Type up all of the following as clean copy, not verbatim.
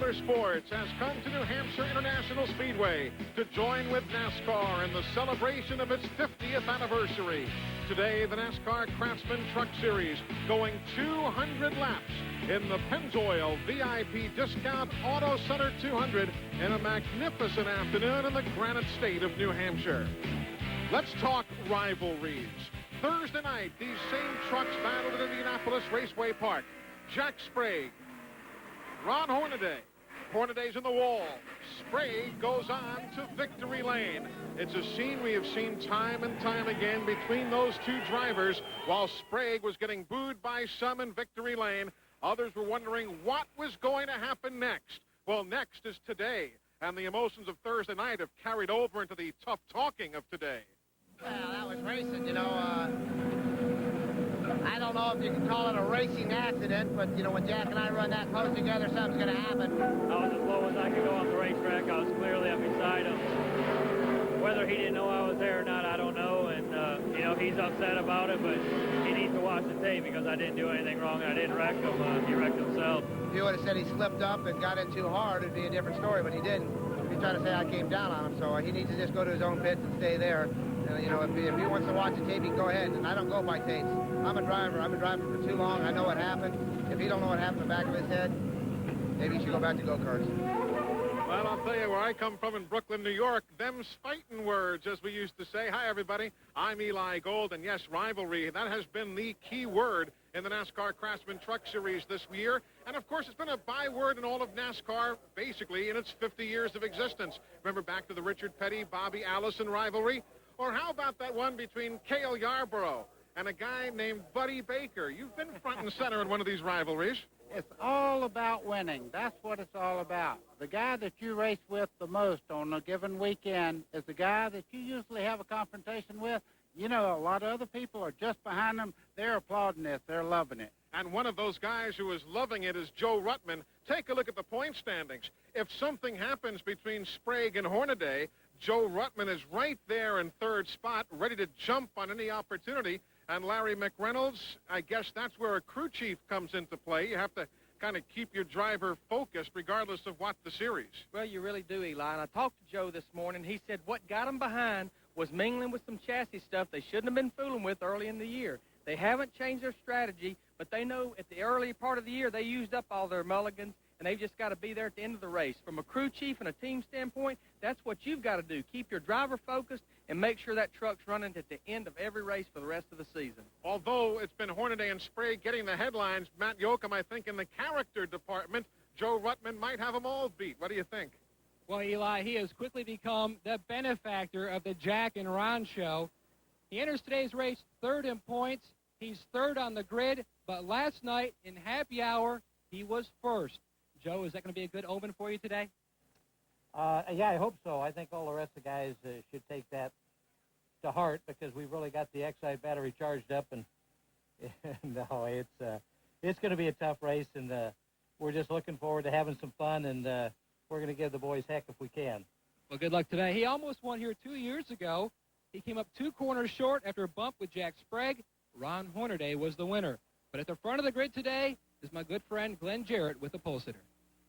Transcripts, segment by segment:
Motorsports has come to New Hampshire International Speedway to join with NASCAR in the celebration of its 50th anniversary. Today, the NASCAR Craftsman Truck Series going 200 laps in the Pennzoil VIP Discount Auto Center 200 in a magnificent afternoon in the granite state of New Hampshire. Let's talk rivalries. Thursday night, these same trucks battled at Indianapolis Raceway Park. Jack Sprague, Ron Hornaday. Hornaday's in the wall. Sprague goes on to victory lane. It's a scene we have seen time and time again between those two drivers. While Sprague was getting booed by some in victory lane, others were wondering what was going to happen next. Well, next is today, and the emotions of Thursday night have carried over into the tough talking of today. Well, that was racing, you know. I don't know if you can call it a racing accident, but, you know, when Jack and I run that close together, something's going to happen. I was as low as I could go off the racetrack. I was clearly up beside him. Whether he didn't know I was there or not, I don't know. And, you know, he's upset about it, but he needs to watch the tape because I didn't do anything wrong. I didn't wreck him. He wrecked himself. If you would have said he slipped up and got in too hard, it'd be a different story, but he didn't. He's trying to say I came down on him, so he needs to just go to his own pits and stay there. You know, if he wants to watch the tape, he can go ahead. And I don't go by tapes. I'm a driver. I've been driving for too long. I know what happened. If he don't know what happened in the back of his head, maybe he should go back to go-karts. Well, I'll tell you where I come from in Brooklyn, New York. Them's fighting words, as we used to say. Hi, everybody. I'm Eli Gold, and yes, rivalry. That has been the key word in the NASCAR Craftsman Truck Series this year. And, of course, it's been a byword in all of NASCAR, basically, in its 50 years of existence. Remember back to the Richard Petty, Bobby Allison rivalry? Or how about that one between Cale Yarborough and a guy named Buddy Baker? You've been front and center in one of these rivalries. It's all about winning. That's what it's all about. The guy that you race with the most on a given weekend is the guy that you usually have a confrontation with. You know, a lot of other people are just behind them. They're applauding this. They're loving it. And one of those guys who is loving it is Joe Ruttman. Take a look at the point standings. If something happens between Sprague and Hornaday, Joe Ruttman is right there in third spot, ready to jump on any opportunity. And Larry McReynolds, I guess that's where a crew chief comes into play. You have to kind of keep your driver focused regardless of what the series. Well, you really do, Eli. And I talked to Joe this morning. He said what got him behind was mingling with some chassis stuff they shouldn't have been fooling with early in the year. They haven't changed their strategy, but they know at the early part of the year they used up all their mulligans, and they've just got to be there at the end of the race. From a crew chief and a team standpoint, that's what you've got to do. Keep your driver focused and make sure that truck's running at the end of every race for the rest of the season. Although it's been Hornaday and Sprague getting the headlines, Matt Yoakum, I think in the character department, Joe Ruttman might have them all beat. What do you think? Well, Eli, he has quickly become the benefactor of the Jack and Ron show. He enters today's race third in points. He's third on the grid, but last night in happy hour, he was first. Joe, is that going to be a good omen for you today? Yeah, I hope so. I think all the rest of the guys should take that to heart because we've really got the Excite battery charged up, and no, it's going to be a tough race, and we're just looking forward to having some fun, and we're going to give the boys heck if we can. Well, good luck today. He almost won here 2 years ago. He came up 2 corners short after a bump with Jack Sprague. Ron Hornaday was the winner. But at the front of the grid today is my good friend Glenn Jarrett with the pole sitter.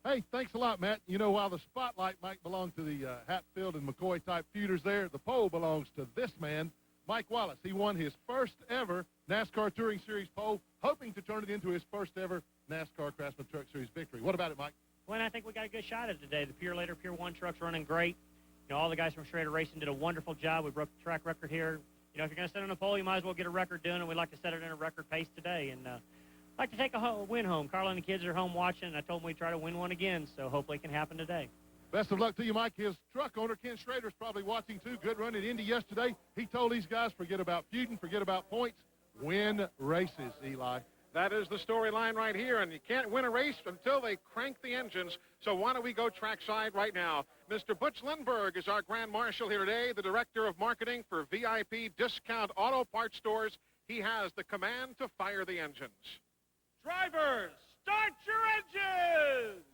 Hey, thanks a lot, Matt. You know, while the spotlight might belong to the Hatfield and McCoy-type feuders there, the pole belongs to this man, Mike Wallace. He won his first ever NASCAR Touring Series pole, hoping to turn it into his first ever NASCAR Craftsman Truck Series victory. What about it, Mike? Well, I think we got a good shot at it today. The Pure Later, Pure 1 truck's running great. You know, all the guys from Schrader Racing did a wonderful job. We broke the track record here. You know, if you're going to set on a pole, you might as well get a record done, and we'd like to set it in a record pace today. And I'd like to take a win home. Carla and the kids are home watching, and I told them we'd try to win one again, so hopefully it can happen today. Best of luck to you, Mike. His truck owner, Ken Schrader, is probably watching, too. Good run at Indy yesterday. He told these guys, forget about feuding, forget about points, win races, Eli. That is the storyline right here, and you can't win a race until they crank the engines. So why don't we go trackside right now? Mr. Butch Lindbergh is our Grand Marshal here today, the Director of Marketing for VIP Discount Auto Parts Stores. He has the command to fire the engines. Drivers, start your engines!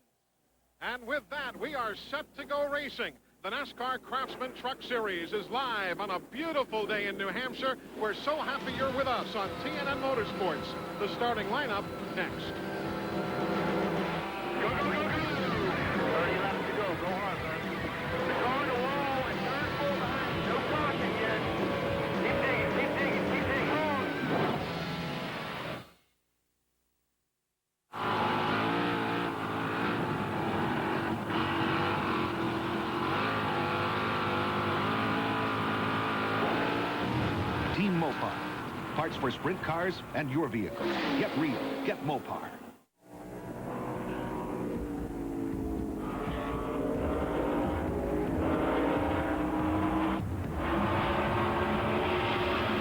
And with that, we are set to go racing. The NASCAR Craftsman Truck Series is live on a beautiful day in New Hampshire. We're so happy you're with us on TNN Motorsports. The starting lineup next. Go, go, go, go! Mopar. Parts for sprint cars and your vehicle. Get real. Get Mopar.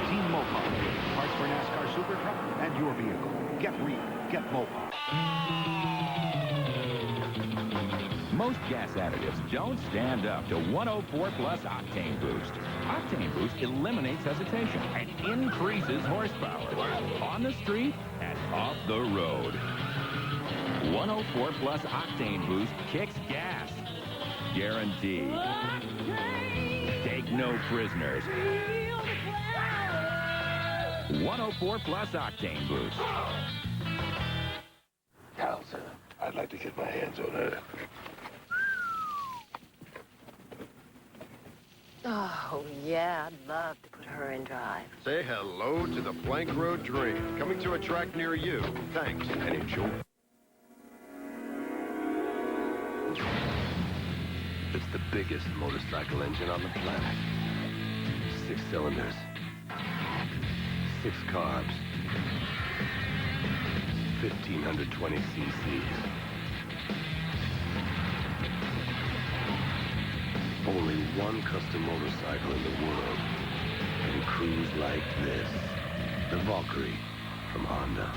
Team Mopar. Parts for NASCAR Super Truck and your vehicle. Get real. Get Mopar. Most gas additives don't stand up to 104 Plus Octane Boost. Octane Boost eliminates hesitation and increases horsepower on the street and off the road. 104 Plus Octane Boost kicks gas. Guaranteed. Take no prisoners. 104 Plus Octane Boost. Allison, I'd like to get my hands on her. Oh, yeah, I'd love to put her in drive. Say hello to the Blank Road Dream, coming to a track near you. Thanks, and enjoy. It's the biggest motorcycle engine on the planet. 6 cylinders. 6 carbs. 1,520 cc's. Only one custom motorcycle in the world can cruise like this. The Valkyrie from Honda.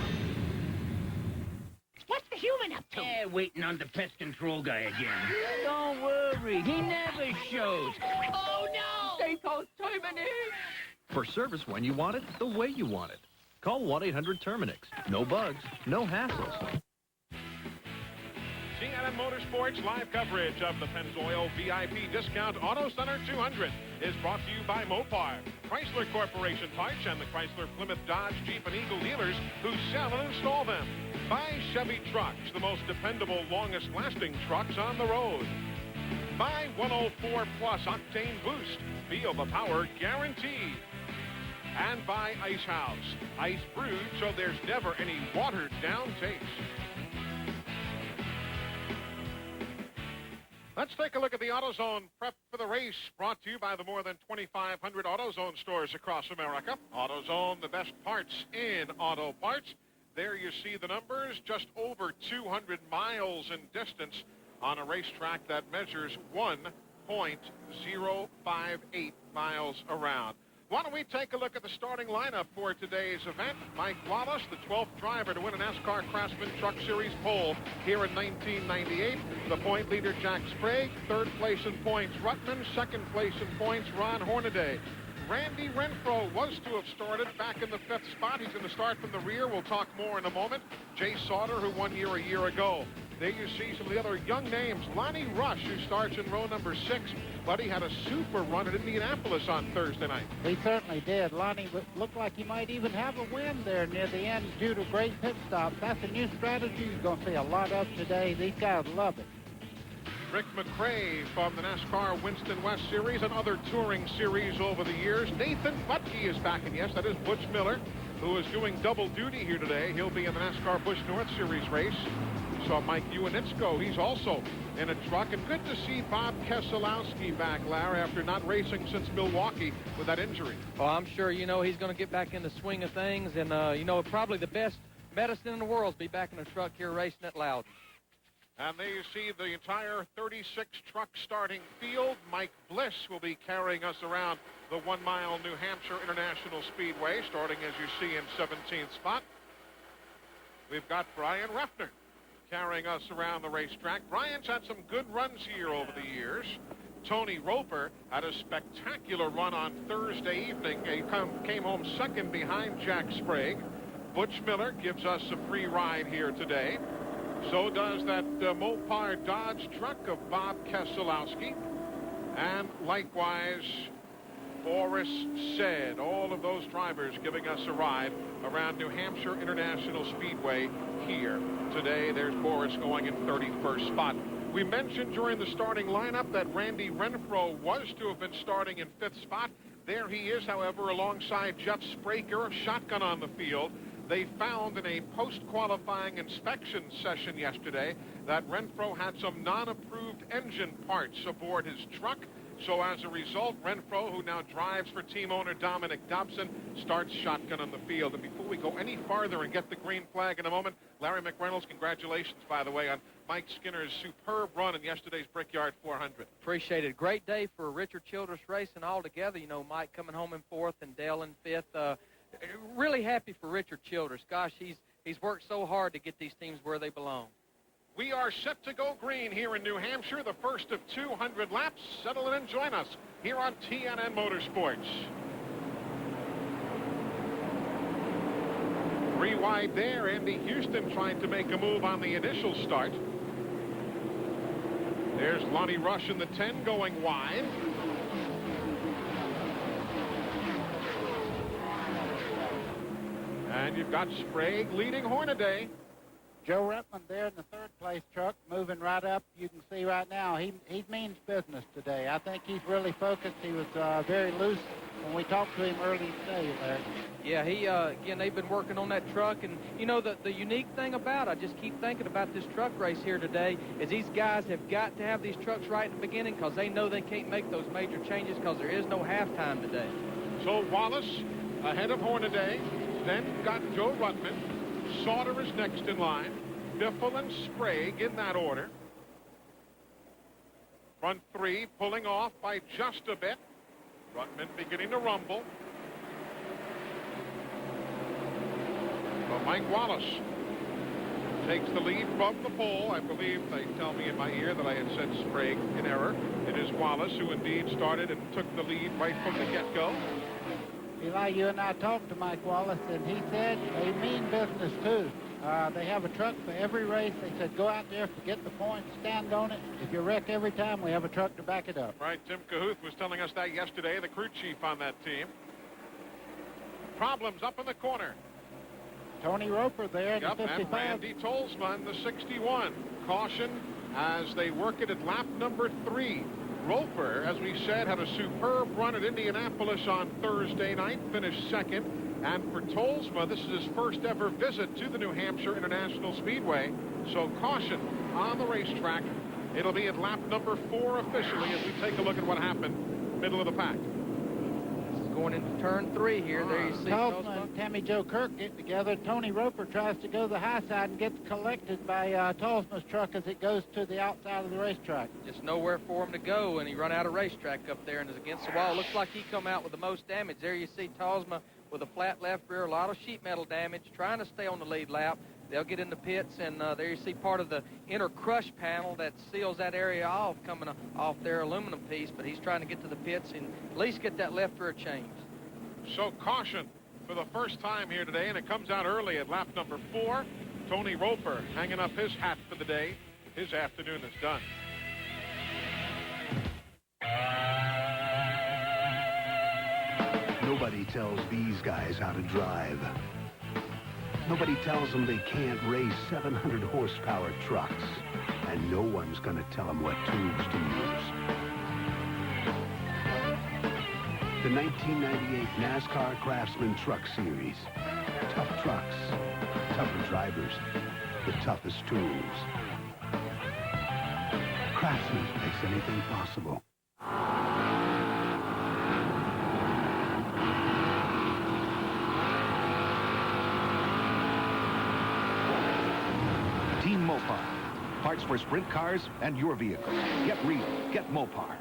What's the human up to? Waiting on the pest control guy again. Don't worry, he never shows. Oh, no! They call Terminix. For service when you want it, the way you want it. Call 1-800-TERMINIX. No bugs, no hassles. CNN Motorsports live coverage of the Pennzoil VIP Discount Auto Center 200 is brought to you by Mopar, Chrysler Corporation Parts, and the Chrysler, Plymouth, Dodge, Jeep, and Eagle dealers who sell and install them. By Chevy Trucks, the most dependable, longest-lasting trucks on the road. By 104 Plus Octane Boost, feel the power guaranteed. And by Ice House, ice brewed so there's never any watered-down taste. Let's take a look at the AutoZone prep for the race, brought to you by the more than 2,500 AutoZone stores across America. AutoZone, the best parts in auto parts. There you see the numbers, just over 200 miles in distance on a racetrack that measures 1.058 miles around. Why don't we take a look at the starting lineup for today's event? Mike Wallace, the 12th driver to win a NASCAR Craftsman Truck Series pole here in 1998. The point leader, Jack Sprague. Third place in points, Ruttman. Second place in points, Ron Hornaday. Randy Renfro was to have started back in the 5th spot. He's going to start from the rear. We'll talk more in a moment. Jay Sauter, who won here a year ago. There you see some of the other young names. Lonnie Rush, who starts in row number 6. But he had a super run at Indianapolis on Thursday night. He certainly did. Lonnie looked like he might even have a win there near the end due to great pit stops. That's a new strategy you're going to see a lot of today. These guys love it. Rick McRae from the NASCAR Winston West Series and other touring series over the years. Nathan Butke is back, and yes, that is Butch Miller, who is doing double duty here today. He'll be in the NASCAR Busch North Series race. Saw Mike Uinitsko. He's also in a truck. And good to see Bob Keselowski back, Larry, after not racing since Milwaukee with that injury. Well, I'm sure, he's going to get back in the swing of things. And, probably the best medicine in the world is be back in a truck here racing at Loudon. And there you see the entire 36-truck starting field. Mike Bliss will be carrying us around the 1-mile New Hampshire International Speedway, starting, as you see, in 17th spot. We've got Brian Ruffner carrying us around the racetrack. Brian's had some good runs here over the years. Tony Roper had a spectacular run on Thursday evening. He came home second behind Jack Sprague. Butch Miller gives us a free ride here today. So does that Mopar Dodge truck of Bob Keselowski. And likewise, Boris Said. All of those drivers giving us a ride around New Hampshire International Speedway here. Today, there's Boris going in 31st spot. We mentioned during the starting lineup that Randy Renfro was to have been starting in 5th spot. There he is, however, alongside Jeff Spraker, shotgun on the field. They found in a post-qualifying inspection session yesterday that Renfro had some non-approved engine parts aboard his truck, So as a result, Renfro, who now drives for team owner Dominic Dobson, starts shotgun on the field. And before we go any farther and get the green flag in a moment, Larry McReynolds, congratulations, by the way, on Mike Skinner's superb run in yesterday's Brickyard 400. Appreciate it. Great day for Richard Childress Racing altogether. You know, Mike coming home in 4th and Dale in 5th. Really happy for Richard Childress. Gosh, he's worked so hard to get these teams where they belong. We are set to go green here in New Hampshire, the first of 200 laps. Settle in and join us here on TNN Motorsports. 3 wide there. Andy Houston trying to make a move on the initial start. There's Lonnie Rush in the 10 going wide. And you've got Sprague leading Hornaday. Joe Rettman there in the 3rd place truck, moving right up. You can see right now he means business today. I think he's really focused. He was very loose when we talked to him early today, Larry. Yeah, again, they've been working on that truck. And, you know, the unique thing about it, I just keep thinking about this truck race here today, is these guys have got to have these trucks right in the beginning because they know they can't make those major changes because there is no halftime today. So Wallace ahead of Hornaday. Then got Joe Ruttman. Sauter is next in line. Biffle and Sprague in that order. Front 3 pulling off by just a bit. Ruttman beginning to rumble. Well, Mike Wallace takes the lead from the pole. I believe they tell me in my ear that I had said Sprague in error. It is Wallace who indeed started and took the lead right from the get-go. Eli, you and I talked to Mike Wallace, and he said they mean business, too. They have a truck for every race. They said, go out there, forget the points, stand on it. If you wreck every time, we have a truck to back it up. Right, Tim Cahuth was telling us that yesterday, the crew chief on that team. Problems up in the corner. Tony Roper there in the 55. And Randy Tolsma in the 61. Caution as they work it at lap number 3. Roper, as we said, had a superb run at Indianapolis on Thursday night, finished 2nd. And for Tolsma, this is his first ever visit to the New Hampshire International Speedway. So caution on the racetrack. It'll be at lap number 4 officially as we take a look at what happened middle of the pack. This is going into turn 3 here. There you see Tolsma and Tammy Jo Kirk get together. Tony Roper tries to go the high side and gets collected by Tolsma's truck as it goes to the outside of the racetrack. Just nowhere for him to go, and he run out of racetrack up there and is against the wall. Looks like he come out with the most damage. There you see Tolsma with a flat left rear, a lot of sheet metal damage, trying to stay on the lead lap. They'll get in the pits, and there you see part of the inner crush panel that seals that area off, coming off their aluminum piece, but he's trying to get to the pits and at least get that left rear changed. So caution for the first time here today, and it comes out early at lap number 4. Tony Roper hanging up his hat for the day. His afternoon is done. Nobody tells these guys how to drive. Nobody tells them they can't race 700 horsepower trucks. And no one's going to tell them what tubes to use. The 1998 NASCAR Craftsman Truck Series. Tough trucks, tougher drivers, the toughest tools. Craftsman makes anything possible. Team Mopar. Parts for sprint cars and your vehicle. Get real. Get Mopar.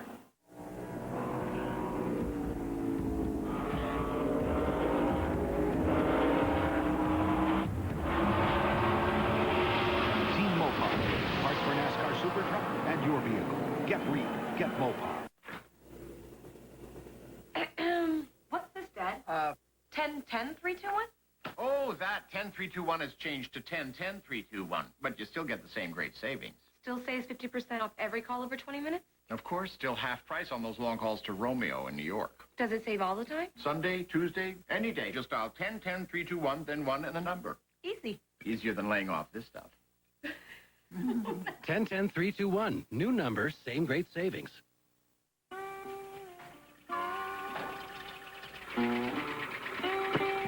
Team Mopar. Parts for NASCAR Super Truck and your vehicle. Get real. Get Mopar. What's this, Dad? 10-10-3-2-1? Oh, that 10-3-2-1 has changed to 10-10-3-2-1, but you still get the same great savings. Still saves 50% off every call over 20 minutes? Of course, still half price on those long calls to Romeo in New York. Does it save all the time? Sunday, Tuesday, any day. Just dial 10-10-3-2-1, then 1 and a number. Easy. Easier than laying off this stuff. 10-10-3-2-1. New number, same great savings.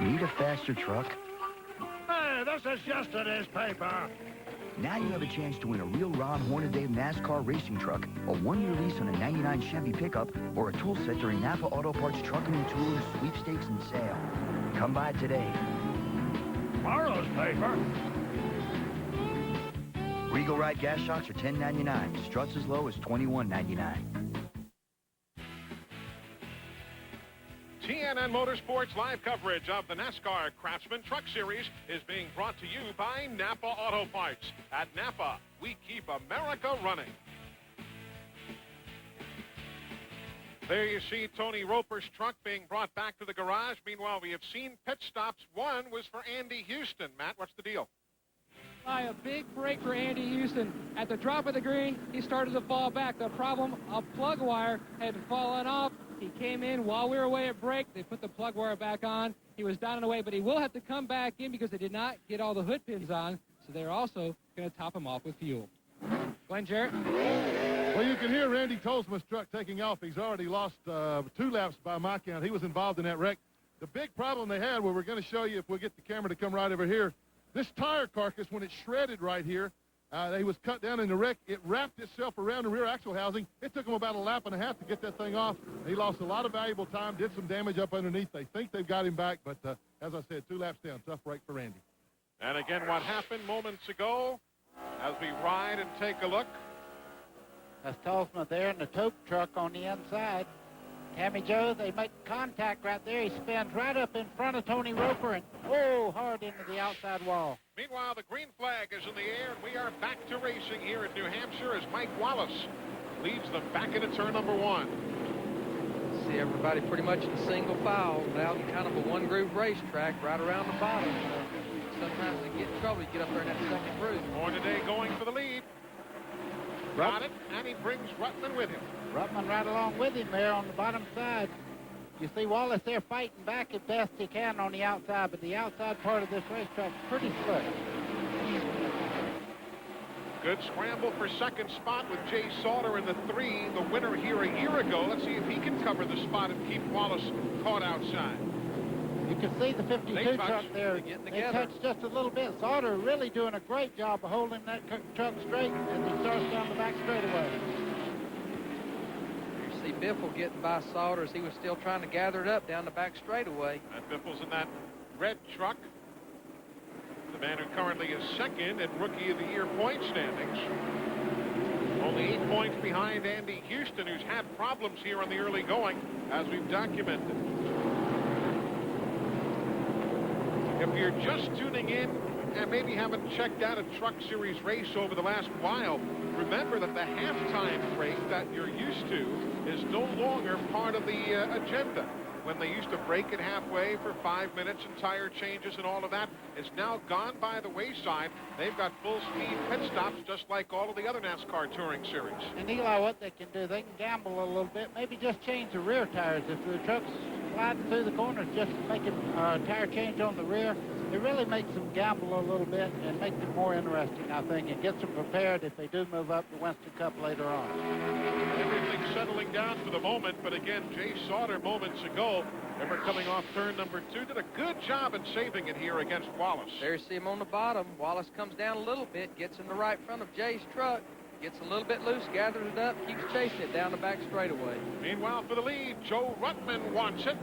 Need a faster truck? Hey, this is yesterday's paper. Now you have a chance to win a real Ron Hornaday NASCAR racing truck, a one-year lease on a 99 Chevy pickup, or a tool set during Napa Auto Parts Trucking and Tours Sweepstakes and Sale. Come by today. Tomorrow's paper. Regal Ride gas shocks are $10.99. Struts as low as $21.99. TNN Motorsports live coverage of the NASCAR Craftsman Truck Series is being brought to you by Napa Auto Parts. At Napa, we keep America running. There you see Tony Roper's truck being brought back to the garage. Meanwhile, we have seen pit stops. One was for Andy Houston. Matt, what's the deal? A big break for Andy Houston. At the drop of the green, he started to fall back. The problem, a plug wire had fallen off. He came in while we were away at break. They put the plug wire back on. He was down and away, but he will have to come back in because they did not get all the hood pins on, so they're also going to top him off with fuel. Glenn Jarrett? Well, you can hear Randy Tolsma's truck taking off. He's already lost 2 laps by my count. He was involved in that wreck. The big problem they had, well, we're going to show you if we get the camera to come right over here, this tire carcass, when it shredded right here, it was cut down in the wreck. It wrapped itself around the rear axle housing. It took him about 1.5 laps to get that thing off. He lost a lot of valuable time, did some damage up underneath. They think they've got him back, but as I said, 2 laps down. Tough break for Randy. And again, what happened moments ago as we ride and take a look. That's Tolsma there in the tote truck on the inside. Tammy Joe, they make contact right there. He spins right up in front of Tony Roper and, hard into the outside wall. Meanwhile, the green flag is in the air, and we are back to racing here in New Hampshire as Mike Wallace leads them back into turn number 1. See everybody pretty much in single file out in kind of a one-groove racetrack right around the bottom. So sometimes they get in trouble to get up there in that second groove. Hornaday going for the lead. Got it, and he brings Ruttman with him. Ruttman right along with him there on the bottom side. You see Wallace there fighting back as best he can on the outside, but the outside part of this racetrack is pretty slick. Good scramble for second spot with Jay Sauter in the 3, the winner here a year ago. Let's see if he can cover the spot and keep Wallace caught outside. You can see the 52 truck there. They touched just a little bit. Sauter really doing a great job of holding that truck straight as he starts down the back straightaway. You see Biffle getting by Sauter as he was still trying to gather it up down the back straightaway. And Biffle's in that red truck. The man who currently is second in Rookie of the Year point standings. Only 8 points behind Andy Houston, who's had problems here on the early going, as we've documented. If you're just tuning in and maybe haven't checked out a Truck Series race over the last while, remember that the halftime break that you're used to is no longer part of the agenda. When they used to break it halfway for 5 minutes and tire changes and all of that, it's now gone by the wayside. They've got full-speed pit stops just like all of the other NASCAR Touring Series. And Eli, what they can do, they can gamble a little bit, maybe just change the rear tires. If the truck's sliding through the corners, just make a tire change on the rear. It really makes them gamble a little bit and makes it more interesting, I think. It gets them prepared if they do move up the Winston Cup later on. Everything's settling down for the moment, but again, Jay Sauter moments ago, ever coming off turn number 2, did a good job in saving it here against Wallace. There you see him on the bottom. Wallace comes down a little bit, gets in the right front of Jay's truck, gets a little bit loose, gathers it up, keeps chasing it down the back straightaway. Meanwhile, for the lead, Joe Ruttman wants it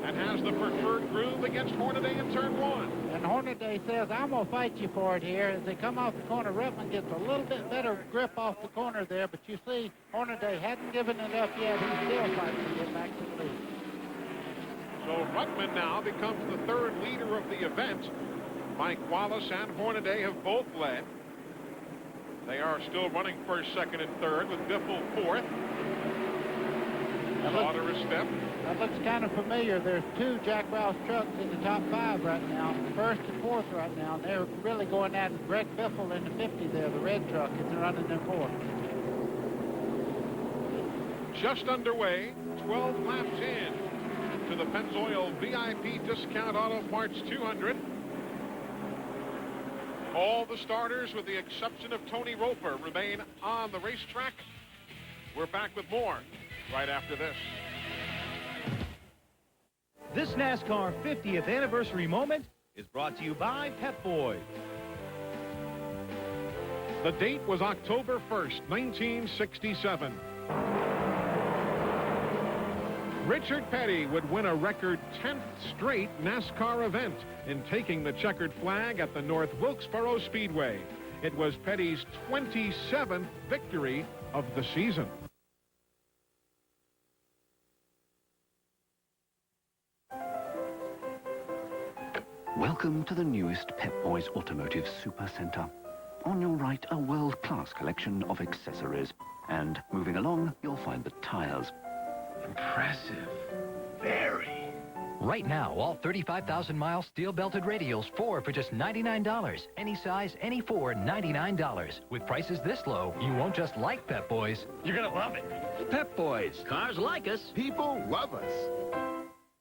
and has the preferred groove against Hornaday in turn 1. And Hornaday says, I'm going to fight you for it here. As they come off the corner, Ruttman gets a little bit better grip off the corner there, but you see Hornaday hadn't given it up yet. He's still fighting to get back to the lead. So Ruttman now becomes the third leader of the event. Mike Wallace and Hornaday have both led. They are still running first, second, and third with Biffle fourth. Sauter is fifth. That looks kind of familiar. There's 2 Jack Rouse trucks in the top 5 right now, first and fourth right now, and they're really going at it. Greg Biffle in the 50 there, the red truck, is running in fourth. Just underway, 12 laps in to the Pennzoil VIP Discount Auto Parts 200. All the starters, with the exception of Tony Roper, remain on the racetrack. We're back with more right after this. This NASCAR 50th anniversary moment is brought to you by Pep Boys. The date was October 1st, 1967. Richard Petty would win a record 10th straight NASCAR event in taking the checkered flag at the North Wilkesboro Speedway. It was Petty's 27th victory of the season. Welcome to the newest Pep Boys Automotive Super Center. On your right, a world-class collection of accessories. And moving along, you'll find the tires. Impressive. Very. Right now, all 35,000-mile steel-belted radials, 4 for just $99. Any size, any 4, $99. With prices this low, you won't just like Pep Boys. You're going to love it. Pep Boys. Cars like us. People love us.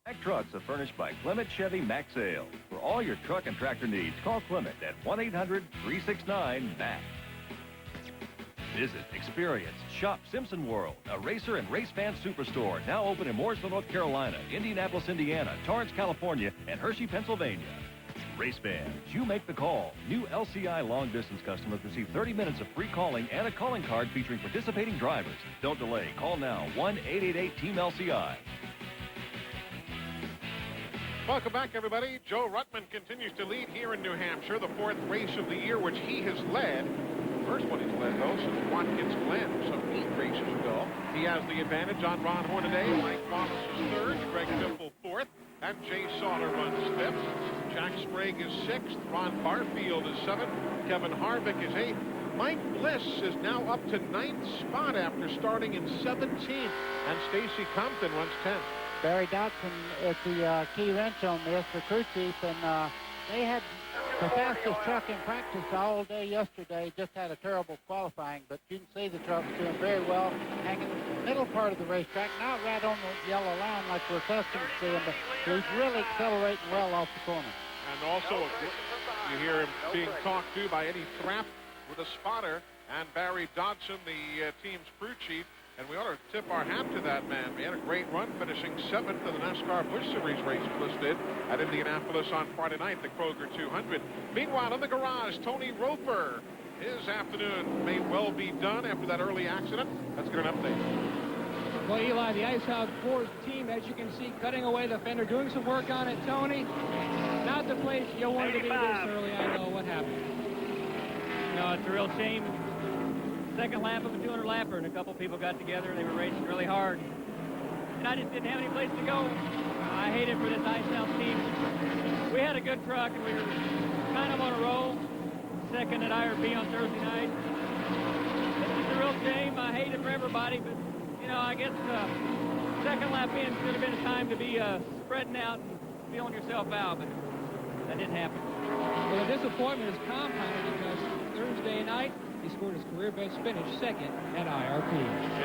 Mack Trucks are furnished by Clement Chevy Mack Sales. For all your truck and tractor needs, call Clement at 1-800-369-MACK. Visit, experience, shop Simpson World, a racer and race fan superstore, now open in Mooresville, North Carolina, Indianapolis, Indiana, Torrance, California, and Hershey, Pennsylvania. Race fans, you make the call. New LCI long-distance customers receive 30 minutes of free calling and a calling card featuring participating drivers. Don't delay. Call now, 1-888-TEAM-LCI. Welcome back, everybody. Joe Ruttman continues to lead here in New Hampshire, the 4th race of the year, which he has led. First one he's led, though, since Watkins Glen, some 8 races ago. He has the advantage on Ron Hornaday. Mike Wallace is 3rd, Greg Biffle 4th, and Jay Sauter runs 5th. Jack Sprague is 6th, Ron Barfield is 7th, Kevin Harvick is 8th. Mike Bliss is now up to 9th spot after starting in 17th, and Stacy Compton runs 10th. Barry Dodson is the key wrench on this, the crew chief, and they had the fastest truck in practice all day yesterday, just had a terrible qualifying, but you can see the truck's doing very well, hanging in the middle part of the racetrack, not right on the yellow line like we're accustomed to seeing, but he's really accelerating well off the corner. And also, you hear him being talked to by Eddie Thrapp with a spotter, and Barry Dodson, the team's crew chief. And we ought to tip our hat to that man. He had a great run, finishing 7th in the NASCAR Busch Series race. Bliss did at Indianapolis on Friday night, the Kroger 200. Meanwhile, in the garage, Tony Roper. His afternoon may well be done after that early accident. Let's get an update. Well, Eli, the Icehouse Ford team, as you can see, cutting away the fender, doing some work on it. Tony, not the place you wanted to be this early. I know what happened. No, it's a real shame. Second lap of a 200-lapper, and a couple people got together. They were racing really hard. And I just didn't have any place to go. I hate it for this Icehouse team. We had a good truck, and we were kind of on a roll. Second at IRP on Thursday night. It's a real shame. I hate it for everybody, but, you know, I guess second lap in should have been a time to be spreading out and feeling yourself out, but that didn't happen. Well, the disappointment is compounded because Thursday night, he scored his career best finish, 2nd at IRP.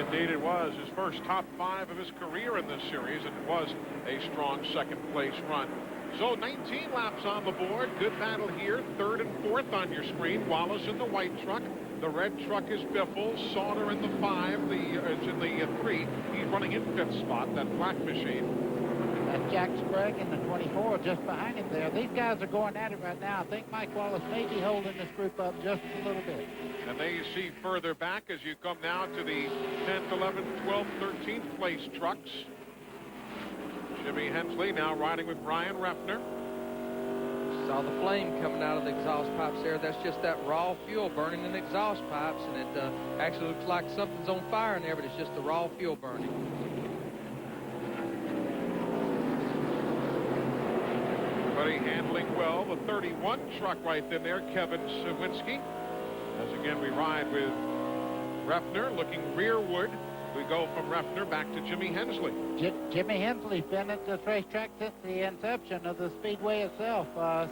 Indeed it was. His first top 5 of his career in this series, and it was a strong second-place run. So 19 laps on the board. Good battle here. 3rd and 4th on your screen. Wallace in the white truck. The red truck is Biffle. Sauter in the 5. It's in the 3. He's running in 5th spot, that black machine. That's Jack Sprague in the 24 just behind him there. These guys are going at it right now. I think Mike Wallace may be holding this group up just a little bit. And there you see further back as you come now to the 10th, 11th, 12th, 13th place trucks. Jimmy Hensley now riding with Brian Refner. Saw the flame coming out of the exhaust pipes there. That's just that raw fuel burning in the exhaust pipes, and it actually looks like something's on fire in there, but it's just the raw fuel burning. Everybody handling well. The 31 truck right in there, Kevin Sawinski. As again we ride with Refner looking rearward. We go from Refner back to Jimmy Hensley. Jimmy Hensley's been at this racetrack since the inception of the Speedway itself.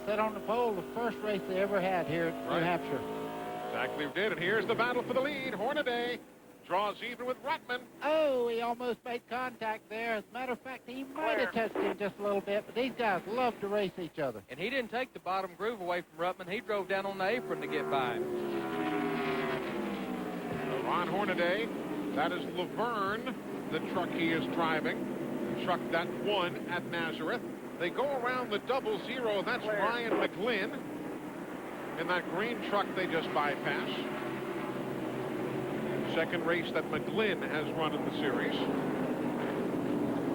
Set on the pole, the first race they ever had here at New Hampshire. Exactly did, and here's the battle for the lead. Hornaday draws even with Ruttman. Oh, he almost made contact there. As a matter of fact, he might have touched him just a little bit, but these guys love to race each other. And he didn't take the bottom groove away from Ruttman. He drove down on the apron to get by him. Ron Hornaday, that is Laverne, the truck he is driving. The truck that won at Nazareth. They go around the 00. That's Ryan McGlynn in that green truck they just bypassed. Second race that McGlynn has run in the series.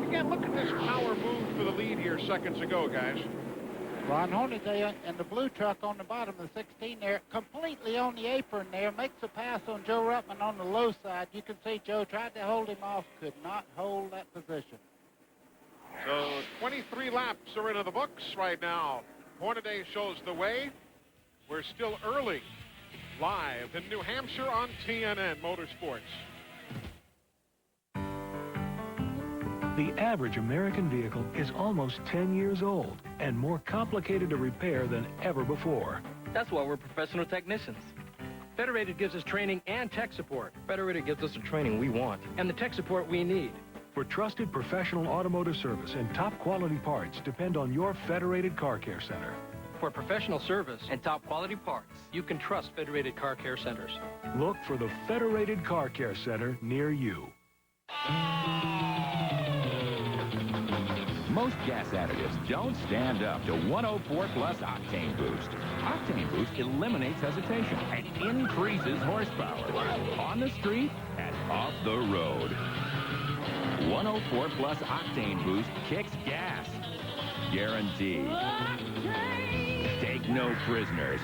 Again, look at this power move for the lead here seconds ago, guys. Ron Hornaday and the blue truck on the bottom of the 16 there, completely on the apron there, makes a pass on Joe Ruttman on the low side. You can see Joe tried to hold him off, could not hold that position. So 23 laps are into the books right now. Hornaday shows the way. We're still early, live in New Hampshire on TNN Motorsports. The average American vehicle is almost 10 years old and more complicated to repair than ever before. That's why we're professional technicians. Federated gives us training and tech support. Federated gives us the training we want and the tech support we need. For trusted professional automotive service and top quality parts, depend on your Federated Car Care Center. For professional service and top quality parts, you can trust Federated Car Care Centers. Look for the Federated Car Care Center near you. Most gas additives don't stand up to 104 plus Octane Boost. Octane Boost eliminates hesitation and increases horsepower on the street and off the road. 104 plus Octane Boost kicks gas. Guaranteed. Take no prisoners.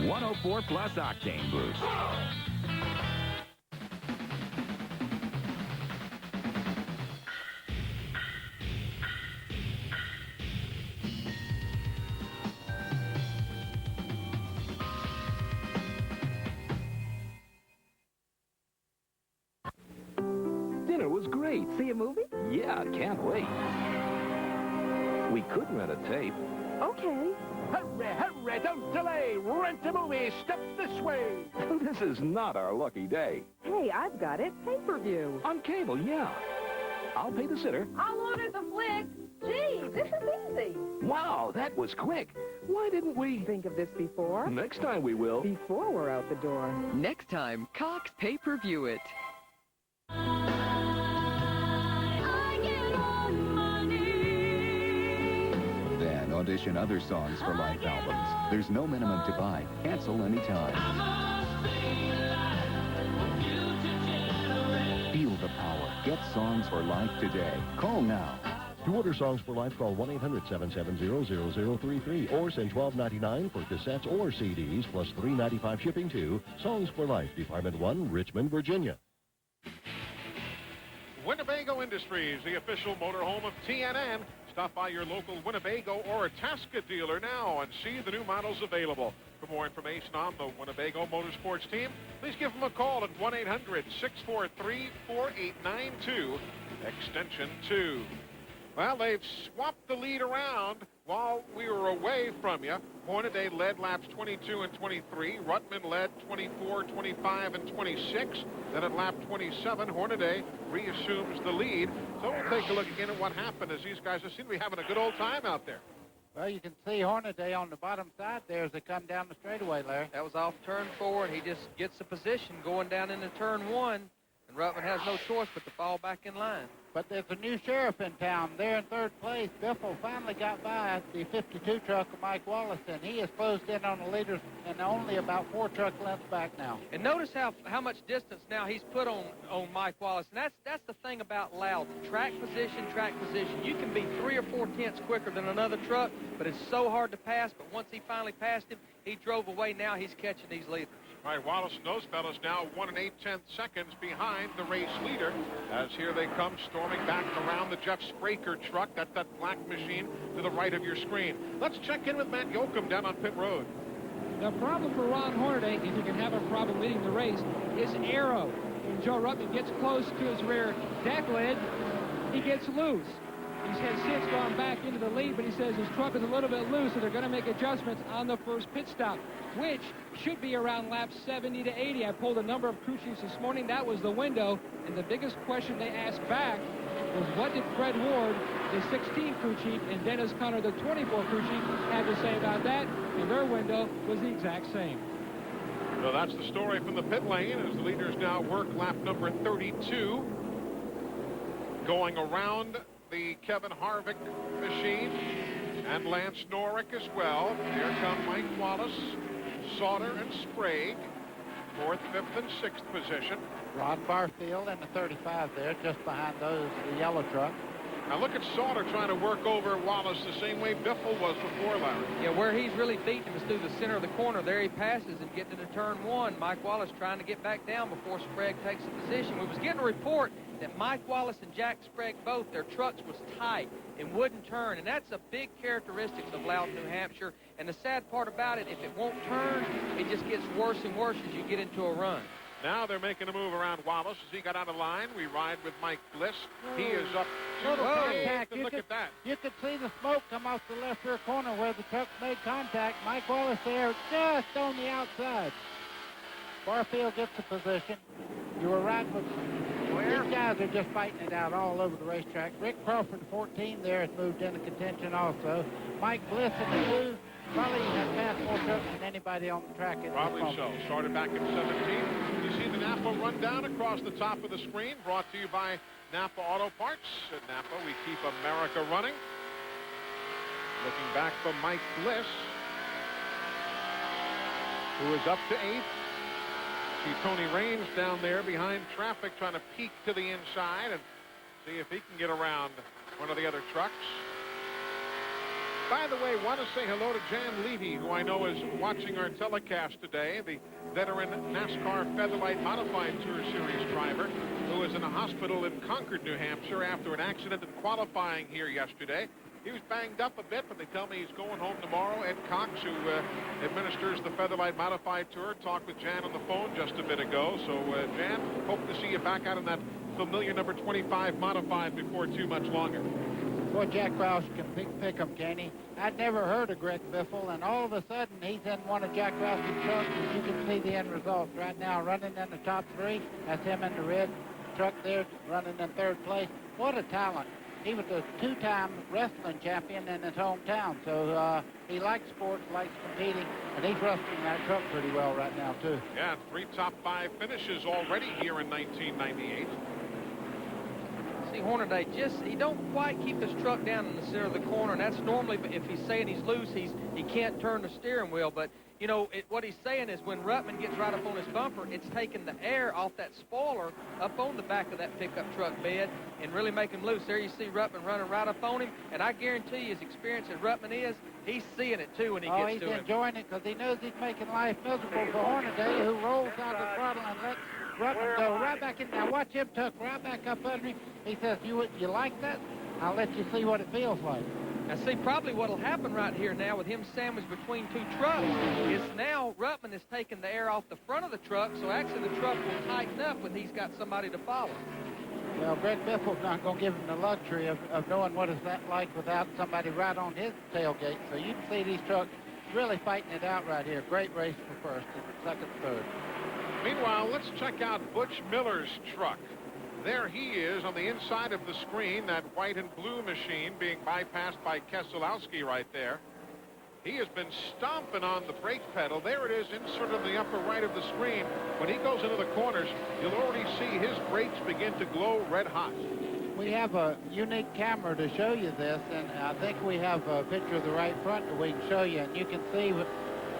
104 plus Octane Boost. Dinner was great. See a movie? Yeah, can't wait. We could rent a tape. Okay. Hurry, hurry, don't delay. Rent a movie. Step this way. This is not our lucky day. Hey, I've got it. Pay-per-view. On cable, yeah. I'll pay the sitter. I'll order the flick. Gee, this is easy. Wow, that was quick. Why didn't we think of this before? Next time we will. Before we're out the door. Next time, Cox pay-per-view it. Then audition other songs for life albums. There's no minimum to buy. Cancel anytime. Feel the power. Get Songs for Life today. Call now. To order Songs for Life, call 1-800-770-0033 or send $12.99 for cassettes or CDs plus $3.95 shipping to Songs for Life, Department 1, Richmond, Virginia. Winnebago Industries, the official motorhome of TNN. Stop by your local Winnebago or Itasca dealer now and see the new models available. For more information on the Winnebago Motorsports team, please give them a call at 1-800-643-4892, extension 2. Well, they've swapped the lead around while we were away from you. Hornaday led laps 22 and 23. Ruttman led 24, 25, and 26. Then at lap 27, Hornaday reassumes the lead. So we'll take a look again at what happened as these guys seem to be having a good old time out there. Well, you can see Hornaday on the bottom side there as they come down the straightaway, Larry. That was off turn 4, and he just gets the position going down into turn 1. And Ruttman has no choice but to fall back in line. But there's a new sheriff in town. There in third place, Biffle finally got by the 52 truck of Mike Wallace, and he has closed in on the leaders and only about 4 truck lengths back now. And notice how much distance now he's put on Mike Wallace. And that's the thing about Loudon. Track position. You can be 3 or 4 tenths quicker than another truck, but it's so hard to pass. But once he finally passed him, he drove away. Now he's catching these leaders. All right, Wallace and those fellows now 1 8/10 seconds behind the race leader as here they come storming back around the Jeff Spraker truck. That's that black machine to the right of your screen. Let's check in with Matt Yoakum down on pit road. The problem for Ron Hornaday, if he can have a problem leading the race, is aero. When Joe Ruttman gets close to his rear deck lid, he gets loose. He's had 6 gone back into the lead, but he says his truck is a little bit loose, so they're going to make adjustments on the first pit stop, which should be around laps 70 to 80. I pulled a number of crew chiefs this morning. That was the window, and the biggest question they asked back was what did Fred Ward, the 16 crew chief, and Dennis Conner, the 24 crew chief, have to say about that, and their window was the exact same. So that's the story from the pit lane as the leaders now work lap number 32, going around the Kevin Harvick machine and Lance Norrick as well. Here come Mike Wallace, Sauter, and Sprague. 4th, 5th, and 6th position. Ron Barfield in the 35 there, just behind those, the yellow truck. Now look at Sauter trying to work over Wallace the same way Biffle was before, Larry. Yeah, where he's really beating him is through the center of the corner. There he passes and getting into turn 1. Mike Wallace trying to get back down before Sprague takes the position. We was getting a report that Mike Wallace and Jack Sprague both, their trucks was tight and wouldn't turn, and that's a big characteristic of Loudon, New Hampshire. And the sad part about it, if it won't turn, it just gets worse and worse as you get into a run. Now they're making a move around Wallace as he got out of line. We ride with Mike Bliss. He is up to contact. Look at that. You could see the smoke come off the left rear corner where the trucks made contact. Mike Wallace there just on the outside. Barfield gets the position. You were right with these guys are just fighting it out all over the racetrack. Rick Crawford, 14 there, has moved into contention also. Mike Bliss in the blue probably has passed more trucks than anybody on the track at Probably this moment. so. Started back in 17. You see the Napa rundown across the top of the screen, brought to you by Napa Auto Parts. At Napa, we keep America running. Looking back for Mike Bliss, who is up to 8th. See Tony Raines down there behind traffic trying to peek to the inside and see if he can get around one of the other trucks. By the way, want to say hello to Jan Levy, who I know is watching our telecast today, the veteran NASCAR Featherlight Modified Tour Series driver who is in a hospital in Concord, New Hampshire after an accident in qualifying here yesterday. He was banged up a bit, but they tell me he's going home tomorrow. Ed Cox, who administers the Featherlight Modified Tour, talked with Jan on the phone just a bit ago. So, Jan, hope to see you back out in that familiar number 25 Modified before too much longer. Boy, Jack Roush can pick him, can he? I'd never heard of Greg Biffle, and all of a sudden he's in one of Jack Roush's trucks, and you can see the end result right now. Running in the top 3, that's him in the red truck there, running in 3rd place. What a talent. He was a 2-time wrestling champion in his hometown, so he likes sports, likes competing, and he's wrestling that truck pretty well right now, too. Yeah, 3 top 5 finishes already here in 1998. See, Hornaday, he don't quite keep his truck down in the center of the corner, and that's normally, if he's saying he's loose, he can't turn the steering wheel. But, you know, what he's saying is when Ruttman gets right up on his bumper, it's taking the air off that spoiler up on the back of that pickup truck bed and really make him loose. There you see Ruttman running right up on him, and I guarantee you, as experienced as Ruttman is, he's seeing it, too, when he gets to him. Oh, he's enjoying it because he knows he's making life miserable for Hornaday, who rolls out the throttle and lets Ruttman go right back in. Now watch him tuck right back up under him. He says, you like that? I'll let you see what it feels like. Now, see, probably what will happen right here now with him sandwiched between 2 trucks is now Ruttman is taking the air off the front of the truck, so actually the truck will tighten up when he's got somebody to follow. Well, Greg Biffle's not going to give him the luxury of knowing what is that like without somebody right on his tailgate. So you can see these trucks really fighting it out right here. Great race for 1st and 2nd, 3rd. Meanwhile, let's check out Butch Miller's truck. There he is on the inside of the screen, that white and blue machine being bypassed by Keselowski right there. He has been stomping on the brake pedal. There it is, inserted in the upper right of the screen. When he goes into the corners, you'll already see his brakes begin to glow red hot. We have a unique camera to show you this, and I think we have a picture of the right front that we can show you, and you can see